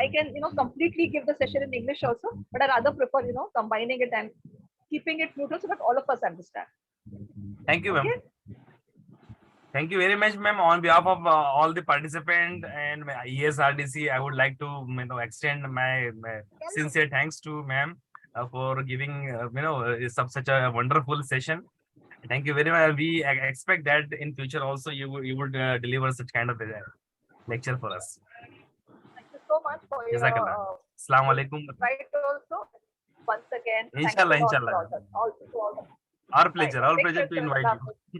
I can completely give the session in English also, but I rather prefer combining it and keeping it neutral so that all of us understand. Thank you, ma'am. Okay? Thank you very much, ma'am. On behalf of all the participants and ESRDC, I would like to extend my sincere thanks to ma'am for giving such a wonderful session. Thank you very much. We expect that in future also you would deliver such kind of lecture for us. Thank you so much for your Assalamu alaikum. Right also. Once again. Inshallah. All Our pleasure to invite you.